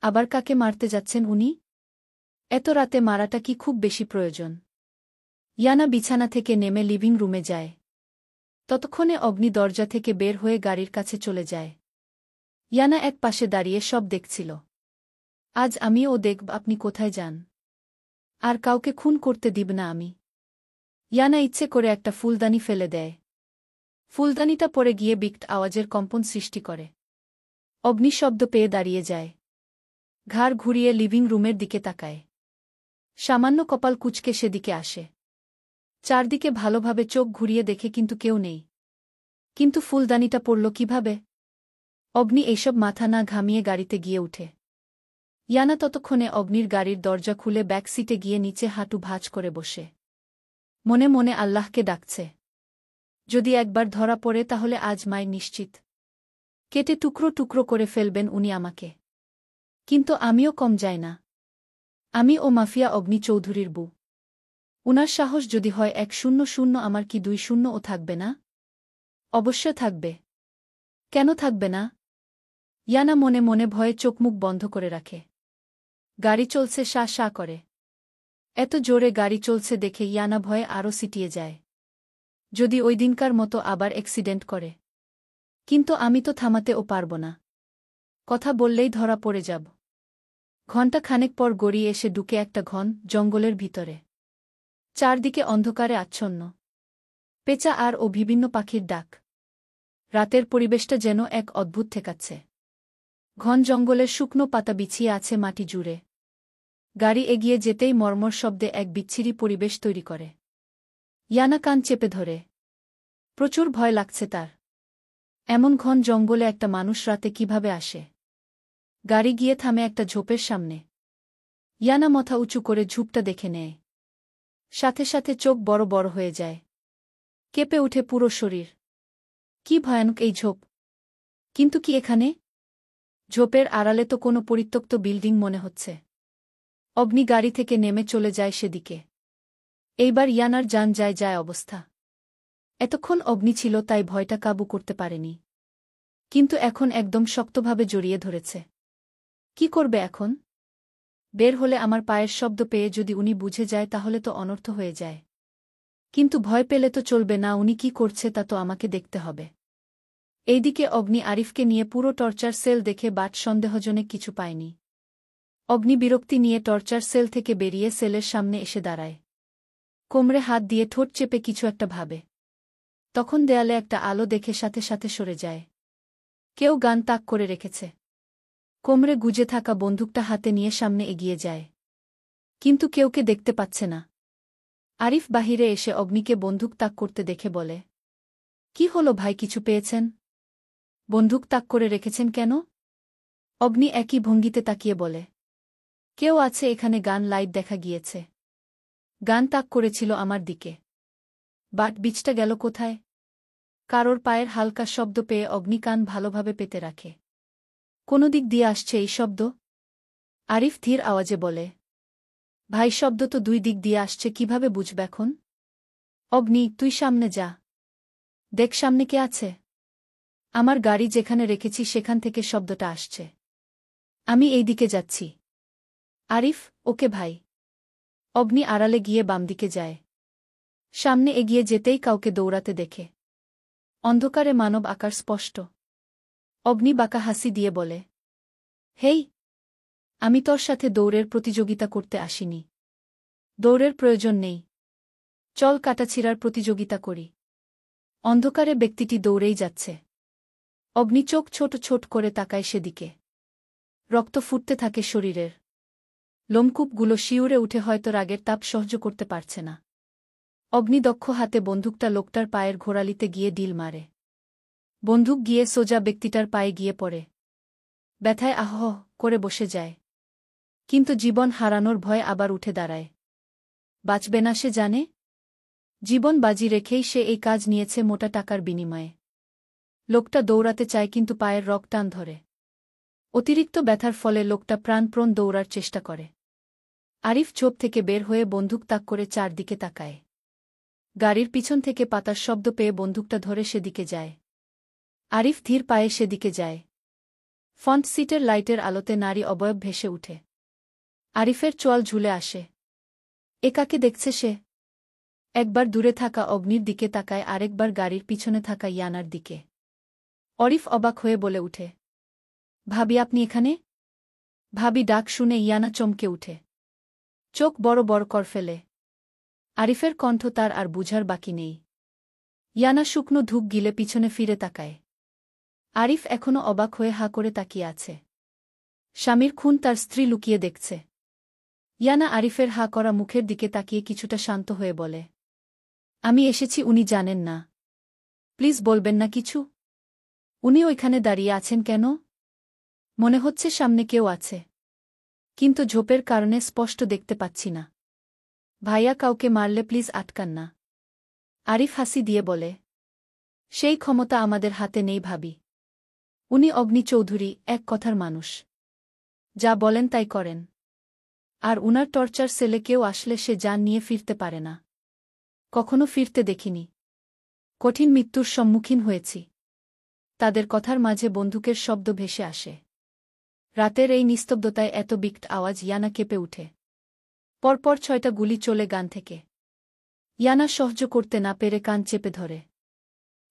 আবার কাকে মারতে যাচ্ছেন উনি? এত রাতে মারাটা কি খুব বেশি প্রয়োজন? ইয়ানা বিছানা থেকে নেমে লিভিং রুমে যায়। ততক্ষণে অগ্নি দরজা থেকে বের হয়ে গাড়ির কাছে চলে যায়। ইয়ানা এক পাশে দাঁড়িয়ে সব দেখছিল। আজ আমিও দেখব আপনি কোথায় যান। আর কাউকে খুন করতে দিব না আমি। ইয়ানা ইচ্ছে করে একটা ফুলদানি ফেলে দেয়। ফুলদানিটা পড়ে গিয়ে বিকট আওয়াজের কম্পন সৃষ্টি করে। অগ্নি শব্দ পেয়ে দাঁড়িয়ে যায়। ঘাড় ঘুরিয়ে লিভিং রুমের দিকে তাকায়। সামান্য কপাল কুঁচকে সেদিকে আসে। চারদিকে ভালোভাবে চোখ ঘুরিয়ে দেখে কিন্তু কেউ নেই। কিন্তু ফুলদানিটা পড়ল কিভাবে? অগ্নি এইসব মাথা না ঘামিয়ে গাড়িতে গিয়ে উঠে। ইয়ানা ততক্ষণে অগ্নির গাড়ির দরজা খুলে ব্যাক সিটে গিয়ে নিচে হাঁটু ভাঁজ করে বসে মনে মনে আল্লাহকে ডাকছে। যদি একবার ধরা পড়ে তাহলে আজ মায় নিশ্চিত কেটে টুকরো টুকরো করে ফেলবেন উনি আমাকে। কিন্তু আমিও কম যাই না। আমি ও মাফিয়া অগ্নি চৌধুরীর বউ। উনার সাহস যদি হয় 100, আমার কি 20 ও থাকবে না? অবশ্য থাকবে। কেন থাকবে না? ইয়ানা মনে মনে ভয়ে চোখমুখ বন্ধ করে রাখে। গাড়ি চলছে শা শা করে। এত জোরে গাড়ি চলছে দেখে ইয়ানা ভয়ে আরও সিটিয়ে যায়। যদি ওই দিনকার মতো আবার অ্যাক্সিডেন্ট করে। কিন্তু আমি তো থামাতেও পারব না। কথা বললেই ধরা পড়ে যাব। ঘণ্টা খানেক পর গড়িয়ে এসে ঢুকে একটা ঘন জঙ্গলের ভিতরে। চারদিকে অন্ধকারে আচ্ছন্ন। পেঁচা আর ও বিভিন্ন পাখির ডাক। রাতের পরিবেশটা যেন এক অদ্ভুত ঠেকাচ্ছে। ঘন জঙ্গলের শুকনো পাতা বিছিয়ে আছে মাটি জুড়ে। গাড়ি এগিয়ে যেতেই মর্মর শব্দে এক বিচ্ছিরি পরিবেশ তৈরি করে। ইয়ানা কান চেপে ধরে। প্রচুর ভয় লাগছে তার। এমন ঘন জঙ্গলে একটা মানুষ রাতে কিভাবে আসে? গাড়ি গিয়ে থামে একটা ঝোপের সামনে। ইয়ানা মাথা উঁচু করে ঝোপটা দেখে নেয়। সাথে সাথে চোখ বড় বড় হয়ে যায়। কেঁপে উঠে পুরো শরীর। কি ভয়ানক এই ঝোপ! কিন্তু কি এখানে? ঝোপের আড়ালে তো কোনো পরিত্যক্ত বিল্ডিং মনে হচ্ছে। অগ্নি গাড়ি থেকে নেমে চলে যায় সেদিকে। এইবার ইয়ানার জান যায় যায় অবস্থা। এতক্ষণ অগ্নি ছিল তাই ভয়টা কাবু করতে পারেনি। কিন্তু এখন একদম শক্তভাবে জড়িয়ে ধরেছে। কি করবে এখন? বের হলে আমার পায়ের শব্দ পেয়ে যদি উনি বুঝে যায় তাহলে তো অনর্থ হয়ে যায়। কিন্তু ভয় পেলে তো চলবে না, উনি কি করছে তা তো আমাকে দেখতে হবে। এইদিকে অগ্নি আরিফকে নিয়ে পুরো টর্চার সেল দেখে বাট সন্দেহজনক কিছু পায়নি। অগ্নি বিরক্তি নিয়ে টর্চার সেল থেকে বেরিয়ে সেলের সামনে এসে দাঁড়ায়। কোমরে হাত দিয়ে ঠোঁট চেপে কিছু একটা ভাবে। তখন দেয়ালে একটা আলো দেখে সাথে সাথে সরে যায়। কেউ গান তাক করে রেখেছে। কোমরে গুজে থাকা বন্দুকটা হাতে নিয়ে সামনে এগিয়ে যায়। কিন্তু কেউকে দেখতে পাচ্ছে না। আরিফ বাহিরে এসে অগ্নিকে বন্দুক তাক করতে দেখে বলে, কি হলো ভাই, কিছু পেয়েছেন? বন্দুক তাক করে রেখেছেন কেন? অগ্নি একই ভঙ্গিতে তাকিয়ে বলে, কেউ আছে এখানে, গান লাইট দেখা গিয়েছে। গান তাক করেছিল আমার দিকে। বাট বিচটা গেল কোথায়? কারোর পায়ের হালকা শব্দ পেয়ে অগ্নি কান ভালোভাবে পেতে রাখে। কোনো দিক দিয়ে আসছে এই শব্দ? আরিফ ধীর আওয়াজে বলে, ভাই শব্দ তো 2 দিক দিয়ে আসছে, কিভাবে বুঝবে এখন? অগ্নি, তুই সামনে যা। দেখ সামনে কে আছে। আমার গাড়ি যেখানে রেখেছি সেখান থেকে শব্দটা আসছে। আমি এই দিকে যাচ্ছি। আরিফ, ওকে ভাই। অগ্নি আড়ালে গিয়ে বাম দিকে যায়। সামনে এগিয়ে যেতেই কাউকে দৌড়াতে দেখে। অন্ধকারে মানব আকার স্পষ্ট। অগ্নি বাঁকা হাসি দিয়ে বলে, হেই, আমি তোর সাথে দৌড়ের প্রতিযোগিতা করতে আসিনি। দৌড়ের প্রয়োজন নেই। চল কাটাছিড়ার প্রতিযোগিতা করি। অন্ধকারে ব্যক্তিটি দৌড়েই যাচ্ছে। অগ্নি চোখ ছোট ছোট করে তাকায় সেদিকে। রক্ত ফুটতে থাকে শরীরের। লোমকূপগুলো শিউরে উঠে হয়তো রাগের তাপ সহ্য করতে পারছে না। অগ্নি দক্ষ হাতে বন্দুকটা লোকটার পায়ের ঘোড়ালিতে গিয়ে ডিল মারে। বন্দুক গিয়ে সোজা ব্যক্তিটার পায়ে গিয়ে পড়ে। ব্যথায় আহ করে বসে যায়। কিন্তু জীবন হারানোর ভয় আবার উঠে দাঁড়ায়। বাঁচবে না সে জানে। জীবন বাজি রেখেই সে এই কাজ নিয়েছে মোটা টাকার বিনিময়ে। লোকটা দৌড়াতে চায় কিন্তু পায়ের রগ টান ধরে। অতিরিক্ত ব্যথার ফলে লোকটা প্রাণপ্রণ দৌড়ার চেষ্টা করে। আরিফ ঝোপ থেকে বের হয়ে বন্দুক তাক করে চারদিকে তাকায়। গাড়ির পিছন থেকে পাতার শব্দ পেয়ে বন্দুকটা ধরে সেদিকে যায়। আরিফ ধীর পায়ে সেদিকে যায়। ফ্রন্ট সিটের লাইটের আলোতে নারী অবয়ব ভেসে উঠে। আরিফের চোয়াল ঝুলে আসে। এ কাকে দেখছে সে? একবার দূরে থাকা অগ্নির দিকে তাকায়, আরেকবার গাড়ির পিছনে থাকা ইয়ানার দিকে। আরিফ অবাক হয়ে বলে উঠে, ভাবি, আপনি এখানে? ভাবি ডাক শুনে ইয়ানা চমকে উঠে। চোখ বড় বড় কর ফেলে। আরিফের কণ্ঠ তার আর বুঝার বাকি নেই। ইয়ানা শুকনো ধূপ গিলে পিছনে ফিরে তাকায়। আরিফ এখনও অবাক হয়ে হা করে তাকিয়ে আছে। স্বামীর খুন তার স্ত্রী লুকিয়ে দেখছে। ইয়ানা আরিফের হা করা মুখের দিকে তাকিয়ে কিছুটা শান্ত হয়ে বলে, আমি এসেছি, উনি জানেন না? প্লিজ বলবেন না কিছু? উনি ওইখানে দাঁড়িয়ে আছেন কেন? মনে হচ্ছে সামনে কেউ আছে, কিন্তু ঝোপের কারণে স্পষ্ট দেখতে পাচ্ছি না। ভাইয়া, কাউকে মারলে প্লিজ আটকান না। আরিফ হাসি দিয়ে বলে, সেই ক্ষমতা আমাদের হাতে নেই ভাবি। উনি অগ্নি চৌধুরী, এক কথার মানুষ। যা বলেন তাই করেন। আর উনার টর্চার সেলে কেউ আসলে সে জান নিয়ে ফিরতে পারে না। কখনো ফিরতে দেখিনি। কঠিন মৃত্যুর সম্মুখীন হয়েছি। তাদের কথার মাঝে বন্দুকের শব্দ ভেসে আসে। রাতের এই নিস্তব্ধতায় এত বিকট আওয়াজ ইয়ানা কেঁপে উঠে। পরপর 6টা গুলি চলে গান থেকে। ইয়ানা সহ্য করতে না পেরে কান চেপে ধরে।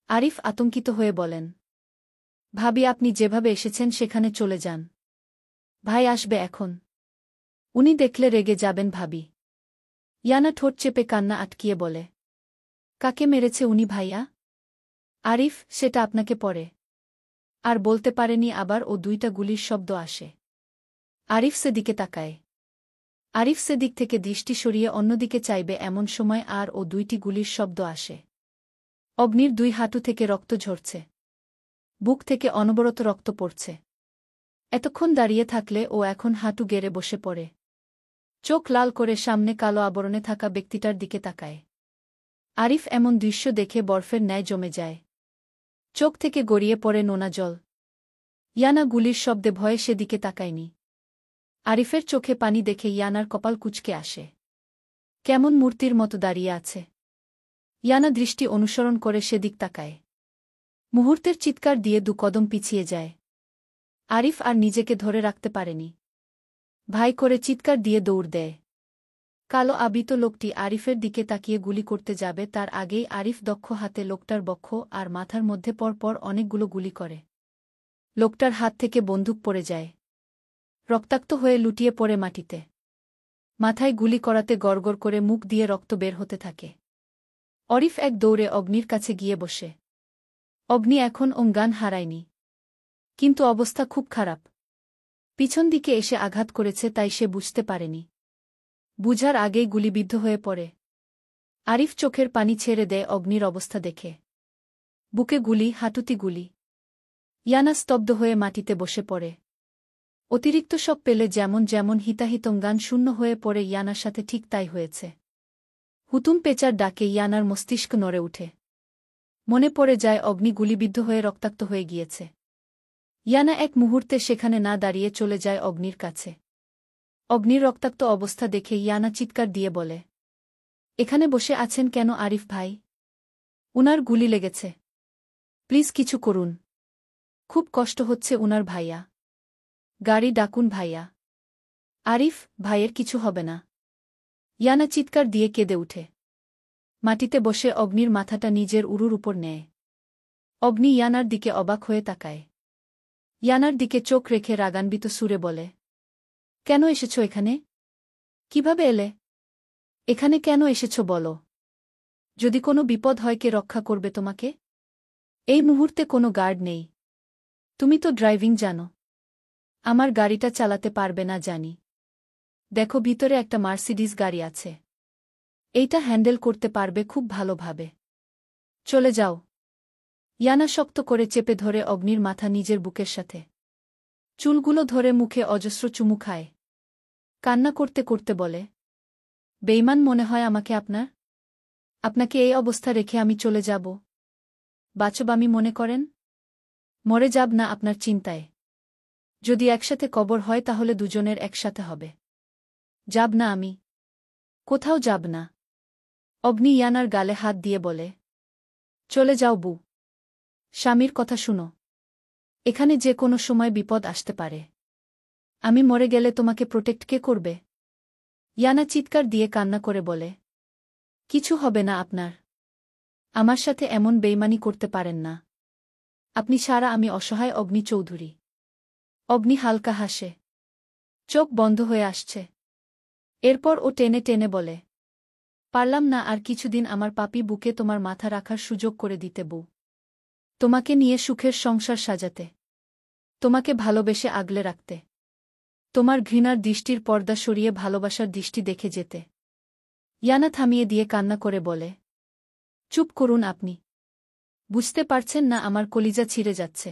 আরিফ আতঙ্কিত হয়ে বলেন, ভাবি, আপনি যেভাবে এসেছেন সেখানে চলে যান। ভাই আসবে এখন। উনি দেখলে রেগে যাবেন ভাবি। ইয়ানা ঠোঁট চেপে কান্না আটকিয়ে বলে, কাকে মেরেছে উনি ভাইয়া? আরিফ, সেটা আপনাকে পরে। আর বলতে পারেনি আবার ও 2টা গুলির শব্দ আসে। আরিফ সেদিকে তাকায়। আরিফ সেদিক থেকে দৃষ্টি সরিয়ে অন্যদিকে চাইবে এমন সময় আর ও 2টি গুলির শব্দ আসে। অগ্নির 2 হাঁটু থেকে রক্ত ঝরছে। বুক থেকে অনবরত রক্ত পড়ছে। এতক্ষণ দাঁড়িয়ে থাকলে ও এখন হাঁটু গেড়ে বসে পড়ে। চোখ লাল করে সামনে কালো আবরণে থাকা ব্যক্তিটার দিকে তাকায়। আরিফ এমন দৃশ্য দেখে বরফের ন্যায় জমে যায়। চোখ থেকে গড়িয়ে পড়ে নোনা জল। ইয়ানা গুলির শব্দে ভয়ে সেদিকে তাকায়নি। আরিফের চোখে পানি দেখে ইয়ানার কপাল কুঁচকে আসে। কেমন মূর্তির মতো দাঁড়িয়ে আছে। ইয়ানা দৃষ্টি অনুসরণ করে সেদিক তাকায়। মুহূর্তের চিৎকার দিয়ে 2 কদম পিছিয়ে যায়। আরিফ আর নিজেকে ধরে রাখতে পারেনি। ভাই করে চিৎকার দিয়ে দৌড় দেয়। কালো আবৃত লোকটি আরিফের দিকে তাকিয়ে গুলি করতে যাবে তার আগেই আরিফ দক্ষ হাতে লোকটার বক্ষ আর মাথার মধ্যে পরপর অনেকগুলো গুলি করে। লোকটার হাত থেকে বন্দুক পড়ে যায়। রক্তাক্ত হয়ে লুটিয়ে পড়ে মাটিতে। মাথায় গুলি করাতে গড়গড় করে মুখ দিয়ে রক্ত বের হতে থাকে। আরিফ এক দৌড়ে অগ্নির কাছে গিয়ে বসে। অগ্নি এখন জ্ঞান হারায়নি, কিন্তু অবস্থা খুব খারাপ। পিছন দিকে এসে আঘাত করেছে তাই সে বুঝতে পারেনি। বুঝার আগেই গুলিবিদ্ধ হয়ে পড়ে। আরিফ চোখের পানি ছেড়ে দেয় অগ্নির অবস্থা দেখে। বুকে গুলি, হাঁটুতে গুলি। ইয়ানা স্তব্ধ হয়ে মাটিতে বসে পড়ে। অতিরিক্ত সব পেলে যেমন যেমন হিতাহিতজ্ঞান শূন্য হয়ে পড়ে ইয়ানার সাথে ঠিক তাই হয়েছে। হুতুম পেঁচার ডাকে ইয়ানার মস্তিষ্ক নড়ে উঠে। মনে পড়ে যায় অগ্নি গুলিবিদ্ধ হয়ে রক্তাক্ত হয়ে গিয়েছে। ইয়ানা এক মুহূর্তে সেখানে না দাঁড়িয়ে চলে যায় অগ্নির কাছে। অগ্নির রক্তাক্ত অবস্থা দেখে ইয়ানা চিৎকার দিয়ে বলে, এখানে বসে আছেন কেন আরিফ ভাই? উনার গুলি লেগেছে। প্লিজ কিছু করুন। খুব কষ্ট হচ্ছে উনার ভাইয়া। গাড়ি ডাকুন ভাইয়া। আরিফ, ভাইয়ের কিছু হবে না। ইয়ানা চিৎকার দিয়ে কেঁদে উঠে। মাটিতে বসে অগ্নির মাথাটা নিজের উরুর উপর নেয়। অগ্নি ইয়ানার দিকে অবাক হয়ে তাকায়। ইয়ানার দিকে চোখ রেখে রাগান্বিত সুরে বলে, কেন এসেছ এখানে? কিভাবে এলে? এখানে কেন এসেছ বলো। যদি কোনো বিপদ হয় কে রক্ষা করবে তোমাকে? এই মুহূর্তে কোনো গার্ড নেই। তুমি তো ড্রাইভিং জানো। আমার গাড়িটা চালাতে পারবে না জানি। দেখো ভিতরে একটা মার্সিডিজ গাড়ি আছে। এইটা হ্যান্ডেল করতে পারবে খুব ভালোভাবে। চলে যাও। ইয়ানা শক্ত করে চেপে ধরে অগ্নির মাথা নিজের বুকের সাথে। চুলগুলো ধরে মুখে অজস্র চুমু খায়। কান্না করতে করতে বলে, বেইমান মনে হয় আমাকে আপনার? আপনাকে এই অবস্থা রেখে আমি চলে যাব? বাঁচব আমি মনে করেন? মরে যাব না আপনার চিন্তায়। যদি একসাথে কবর হয় তাহলে দুজনের একসাথে হবে। যাব না আমি। কোথাও যাব না। অগ্নি ইয়ানার গালে হাত দিয়ে বলে, চলে যাও বু। স্বামীর কথা শুনো। এখানে যে কোনো সময় বিপদ আসতে পারে। আমি মরে গেলে তোমাকে প্রোটেক্ট কে করবে? ইয়ানা চিৎকার দিয়ে কান্না করে বলে, কিছু হবে না আপনার। আমার সাথে এমন বেইমানি করতে পারেন না। আপনি ছাড়া আমি অসহায়। অগ্নি চৌধুরী। অগ্নি হালকা হাসে। চোখ বন্ধ হয়ে আসছে। এরপর ও টেনে টেনে বলে, পারলাম না আর কিছুদিন আমার পাপি বুকে তোমার মাথা রাখার সুযোগ করে দিতে বউ। তোমাকে নিয়ে সুখের সংসার সাজাতে। তোমাকে ভালোবেসে আগলে রাখতে। তোমার ঘৃণার দৃষ্টির পর্দা সরিয়ে ভালোবাসার দৃষ্টি দেখে যেতে। ইয়ানা থামিয়ে দিয়ে কান্না করে বলে, চুপ করুন আপনি। বুঝতে পারছেন না আমার কলিজা ছিঁড়ে যাচ্ছে।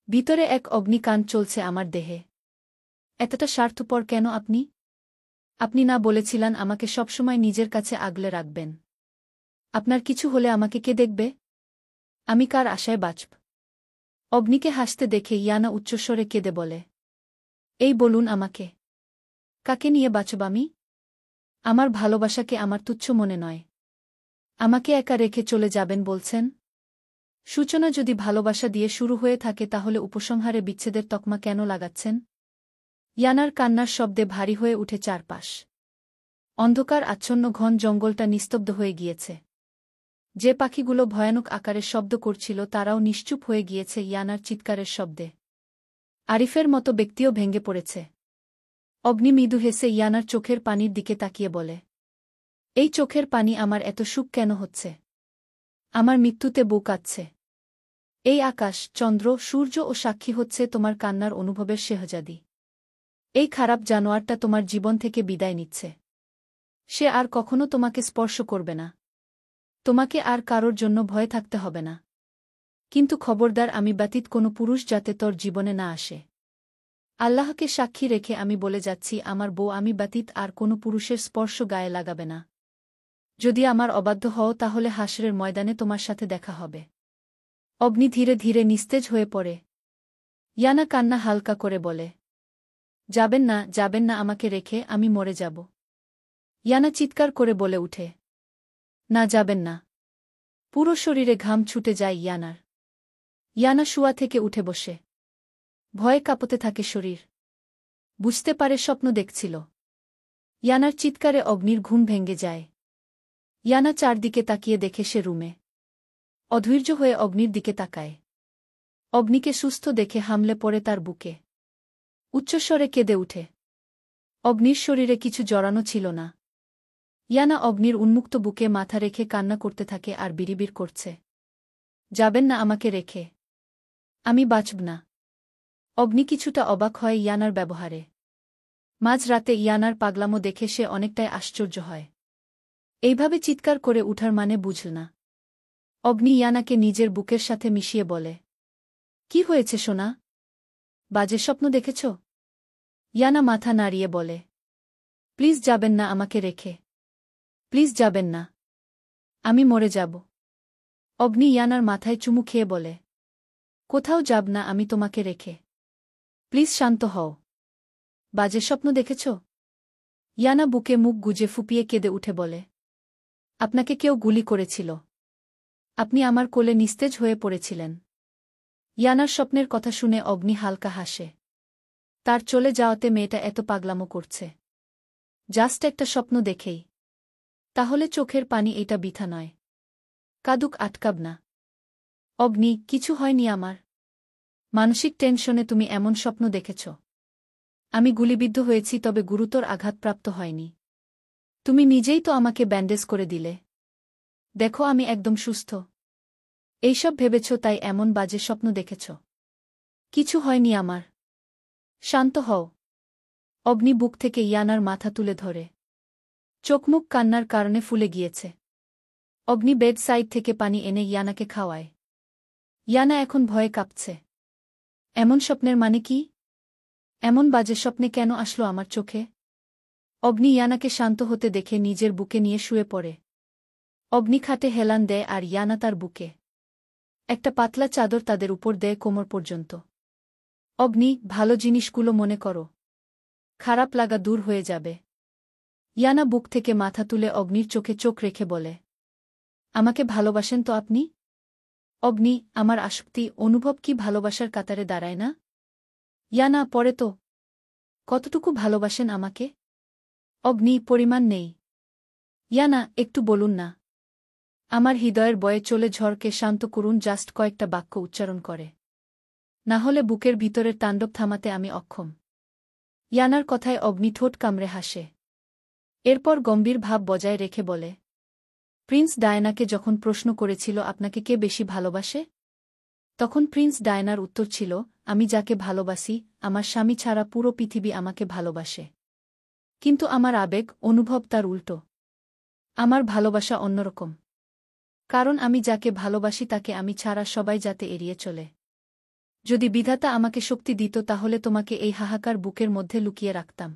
ভিতরে এক অগ্নিকাণ্ড চলছে আমার দেহে। এতটা স্বার্থপর কেন আপনি? আপনি না বলেছিলেন আমাকে সবসময় নিজের কাছে আগলে রাখবেন? আপনার কিছু হলে আমাকে কে দেখবে? আমি কার আশায় বাঁচব? অগ্নিকে হাসতে দেখে ইয়ানা উচ্চস্বরে কেঁদে বলে, এই বলুন আমাকে, কাকে নিয়ে বাঁচব আমি? আমার ভালোবাসাকে আমার তুচ্ছ মনে নয়। আমাকে একা রেখে চলে যাবেন বলছেন? সূচনা যদি ভালোবাসা দিয়ে শুরু হয়ে থাকে তাহলে উপসংহারে বিচ্ছেদের তকমা কেন লাগাচ্ছেন? ইয়ানার কান্নার শব্দে ভারী হয়ে উঠে চারপাশ। অন্ধকার আচ্ছন্ন ঘন জঙ্গলটা নিস্তব্ধ হয়ে গিয়েছে। যে পাখিগুলো ভয়ানক আকারে শব্দ করছিল তারাও নিশ্চুপ হয়ে গিয়েছে ইয়ানার চিৎকারের শব্দে। আরিফের মতো ব্যক্তিও ভেঙে পড়েছে। অগ্নি মৃদু হেসে ইয়ানার চোখের পানির দিকে তাকিয়ে বলে, এই চোখের পানি আমার এত সুখ কেন হচ্ছে? আমার মৃত্যুতে বুক কাঁদছে। এই আকাশ, চন্দ্র, সূর্য ও সাক্ষী হচ্ছে তোমার কান্নার অনুভবের শেহজাদি। এই খারাপ জানোয়ারটা তোমার জীবন থেকে বিদায় নিচ্ছে। সে আর কখনো তোমাকে স্পর্শ করবে না। তোমাকে আর কারোর জন্য ভয়ে থাকতে হবে না। কিন্তু খবরদার আমি ব্যতীত কোনো পুরুষ যাতে তোর জীবনে না আসে। আল্লাহকে সাক্ষী রেখে আমি বলে যাচ্ছি, আমার বউ আমি ব্যতীত আর কোনো পুরুষের স্পর্শ গায়ে লাগাবে না। যদি আমার অবাধ্য হও তাহলে হাসরের ময়দানে তোমার সাথে দেখা হবে। অগ্নি ধীরে ধীরে নিস্তেজ হয়ে পড়ে। ইয়ানা কান্না হালকা করে বলে, যাবেন না, যাবেন না আমাকে রেখে, আমি মরে যাব। ইয়ানা চিৎকার করে বলে উঠে, না, যাবেন না। পুরো শরীরে ঘাম ছুটে যায় ইয়ানার। ইয়ানা শুয়া থেকে উঠে বসে। ভয়ে কাঁপতে থাকে শরীর। বুঝতে পারে স্বপ্ন দেখছিল। ইয়ানার চিৎকারে অগ্নির ঘুম ভেঙে যায়। ইয়ানা চারদিকে তাকিয়ে দেখে সে রুমে। অধৈর্য হয়ে অগ্নির দিকে তাকায়। অগ্নিকে সুস্থ দেখে হামলে পড়ে তার বুকে। উচ্চস্বরে কেঁদে উঠে। অগ্নির শরীরে কিছু জড়ানো ছিল না। ইয়ানা অগ্নির উন্মুক্ত বুকে মাথা রেখে কান্না করতে থাকে আর বিড়িবিড় করছে, যাবেন না আমাকে রেখে, আমি বাঁচব না। অগ্নি কিছুটা অবাক হয় ইয়ানার ব্যবহারে। মাঝরাতে ইয়ানার পাগলামো দেখে সে অনেকটাই আশ্চর্য হয়। এইভাবে চিৎকার করে উঠার মানে বুঝল না। অগ্নি ইয়ানাকে নিজের বুকের সাথে মিশিয়ে বলে, কি হয়েছে সোনা? বাজে স্বপ্ন দেখেছ? ইয়ানা মাথা নাড়িয়ে বলে, প্লিজ যাবেন না আমাকে রেখে, প্লিজ যাবেন না, আমি মরে যাব। অগ্নি ইয়ানার মাথায় চুমু খেয়ে বলে, কোথাও যাব না আমি তোমাকে রেখে, প্লিজ শান্ত হও। বাজে স্বপ্ন দেখেছ? ইয়ানা বুকে মুখ গুজে ফুপিয়ে কেঁদে উঠে বলে, আপনাকে কেউ গুলি করেছিল। আপনি আমার কোলে নিস্তেজ হয়ে পড়েছিলেন। ইয়ানার স্বপ্নের কথা শুনে অগ্নি হালকা হাসে। তার চলে যাওয়াতে মেয়েটা এত পাগলামো করছে। জাস্ট একটা স্বপ্ন দেখেই। তাহলে চোখের পানি এটা বৃথা নয়। কাদুক, আটকাব না। অগ্নি, কিছু হয়নি আমার। মানসিক টেনশনে তুমি এমন স্বপ্ন দেখেছ। আমি গুলিবিদ্ধ হয়েছি, তবে গুরুতর আঘাতপ্রাপ্ত হয়নি। তুমি নিজেই তো আমাকে ব্যান্ডেজ করে দিলে। দেখো আমি একদম সুস্থ। এইসব ভেবেছ তাই এমন বাজে স্বপ্ন দেখেছ। কিছু হয়নি আমার। শান্ত হও। অগ্নি বুক থেকে ইয়ানার মাথা তুলে ধরে। চোখমুখ কান্নার কারণে ফুলে গিয়েছে। অগ্নি বেড সাইড থেকে পানি এনে ইয়ানাকে খাওয়ায়। ইয়ানা এখন ভয়ে কাঁপছে। এমন স্বপ্নের মানে কি? এমন বাজে স্বপ্নে কেন আসলো আমার চোখে? অগ্নি ইয়ানাকে শান্ত হতে দেখে নিজের বুকে নিয়ে শুয়ে পড়ে। অগ্নি খাটে হেলান দেয় আর ইয়ানা তার বুকে। একটা পাতলা চাদর তাদের উপর দেয় কোমর পর্যন্ত। অগ্নি, ভালো জিনিসগুলো মনে করো। খারাপ লাগা দূর হয়ে যাবে। ইয়ানা বুক থেকে মাথা তুলে অগ্নির চোখে চোখ রেখে বলে, আমাকে ভালোবাসেন তো আপনি? অগ্নি, আমার আসক্তি, অনুভব কি ভালোবাসার কাতারে দাঁড়ায় না? ইয়ানা, পরে তো। কতটুকু ভালোবাসেন আমাকে? অগ্নি, পরিমাণ নেই। ইয়ানা, একটু বলুন না। আমার হৃদয়ের বয়ে চলে ঝড়কে শান্ত করুন, জাস্ট কয়েকটা বাক্য উচ্চারণ করে। না হলে বুকের ভিতরের তাণ্ডব থামাতে আমি অক্ষম। ইয়ানার কথায় অগ্নি ঠোঁট কামড়ে হাসে। এরপর গম্ভীর ভাব বজায় রেখে বলে, প্রিন্স ডায়নাকে যখন প্রশ্ন করেছিল আপনাকে কে বেশি ভালোবাসে, তখন প্রিন্স ডায়নার উত্তর ছিল, আমি যাকে ভালোবাসি, আমার স্বামী ছাড়া পুরো পৃথিবী আমাকে ভালোবাসে। কিন্তু আমার আবেগ, অনুভব তার উল্টো। আমার ভালোবাসা অন্যরকম। কারণ আমি যাকে ভালোবাসি তাকে আমি ছাড়া সবাই যাতে এড়িয়ে চলে। যদি বিধাতা আমাকে শক্তি দিত তাহলে তোমাকে এই হাহাকার বুকের মধ্যে লুকিয়ে রাখতাম,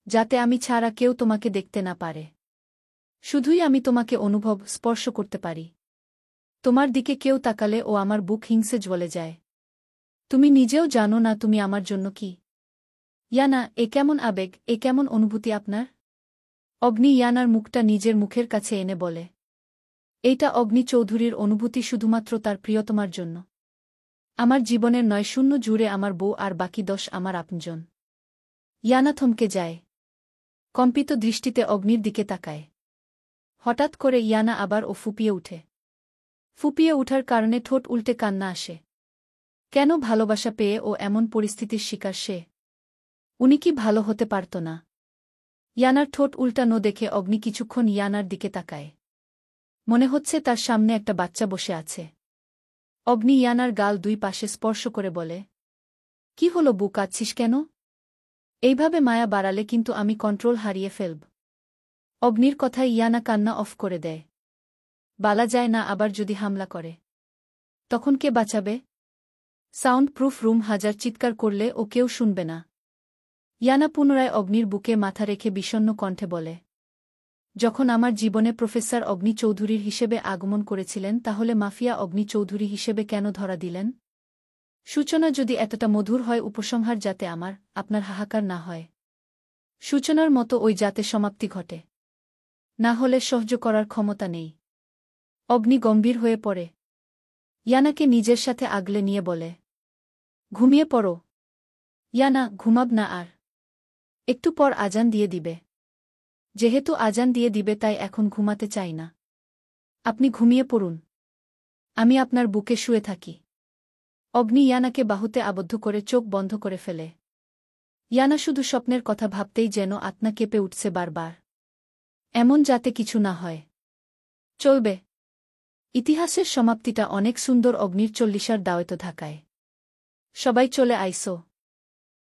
যাতে আমি ছাড়া কেউ তোমাকে দেখতে না পারে। শুধুই আমি তোমাকে অনুভব, স্পর্শ করতে পারি। তোমার দিকে কেউ তাকালে ও আমার বুক হিংসে জ্বলে যায়। তুমি নিজেও জানো না তুমি আমার জন্য কি। ইয়ানা, এ কেমন আবেগ, এ কেমন অনুভূতি আপনার? অগ্নি ইয়ানার মুখটা নিজের মুখের কাছে এনে বলে। এইটা অগ্নি চৌধুরীর অনুভূতি শুধুমাত্র তার প্রিয়তমার জন্য। আমার জীবনের ৯-০ জুড়ে আমার বউ আর বাকি ১০ আমার আপনজন। ইয়ানা থমকে যায়। কম্পিত দৃষ্টিতে অগ্নির দিকে তাকায়। হঠাৎ করে ইয়ানা আবার ও ফুপিয়ে উঠে। ফুপিয়ে উঠার কারণে ঠোঁট উল্টে কান্না আসে। কেন ভালোবাসা পেয়ে ও এমন পরিস্থিতির শিকার সে? উনি কি ভালো হতে পারত না? ইয়ানার ঠোঁট উল্টানো দেখে অগ্নি কিছুক্ষণ ইয়ানার দিকে তাকায়। মনে হচ্ছে তার সামনে একটা বাচ্চা বসে আছে। অগ্নি ইয়ানার গাল ২ পাশে স্পর্শ করে বলে, কি হলো বউ, কাঁদছিস কেন? এইভাবে মায়া বাড়ালে কিন্তু আমি কন্ট্রোল হারিয়ে ফেলব। অগ্নির কথায় ইয়ানা কান্না অফ করে দেয়। বলা যায় না আবার যদি হামলা করে, তখন কে বাঁচাবে? সাউন্ড প্রুফ রুম হাজার চিৎকার করলে ও কেউ শুনবে না। ইয়ানা পুনরায় অগ্নির বুকে মাথা রেখে বিষণ্ণ কণ্ঠে বলে, যখন আমার জীবনে প্রফেসর অগ্নি চৌধুরীর হিসেবে আগমন করেছিলেন তাহলে মাফিয়া অগ্নি চৌধুরী হিসেবে কেন ধরা দিলেন? সূচনা যদি এতটা মধুর হয়, উপসংহার যাতে আপনার হাহাকার না হয়। সূচনার মতো ওই যাতে সমাপ্তি ঘটে, না হলে সহ্য করার ক্ষমতা নেই। অগ্নি গম্ভীর হয়ে পড়ে। ইয়ানাকে নিজের সাথে আগলে নিয়ে বলে, ঘুমিয়ে পড়ো। ইয়ানা, ঘুমাব না আর। একটু পর আজান দিয়ে দিবে। যেহেতু আজান দিয়ে দিবে তাই এখন ঘুমাতে চাই না। আপনি ঘুমিয়ে পড়ুন, আমি আপনার বুকে শুয়ে থাকি। অগ্নি ইয়ানাকে বাহুতে আবদ্ধ করে চোখ বন্ধ করে ফেলে। ইয়ানা শুধু স্বপ্নের কথা ভাবতেই যেন আত্মা কেঁপে উঠছে বারবার। এমন যাতে কিছু না হয়। চলবে। ইতিহাসের সমাপ্তিটা অনেক সুন্দর। অগ্নির ৪০ দাওয়াত ঢাকায়। সবাই চলে আইসো।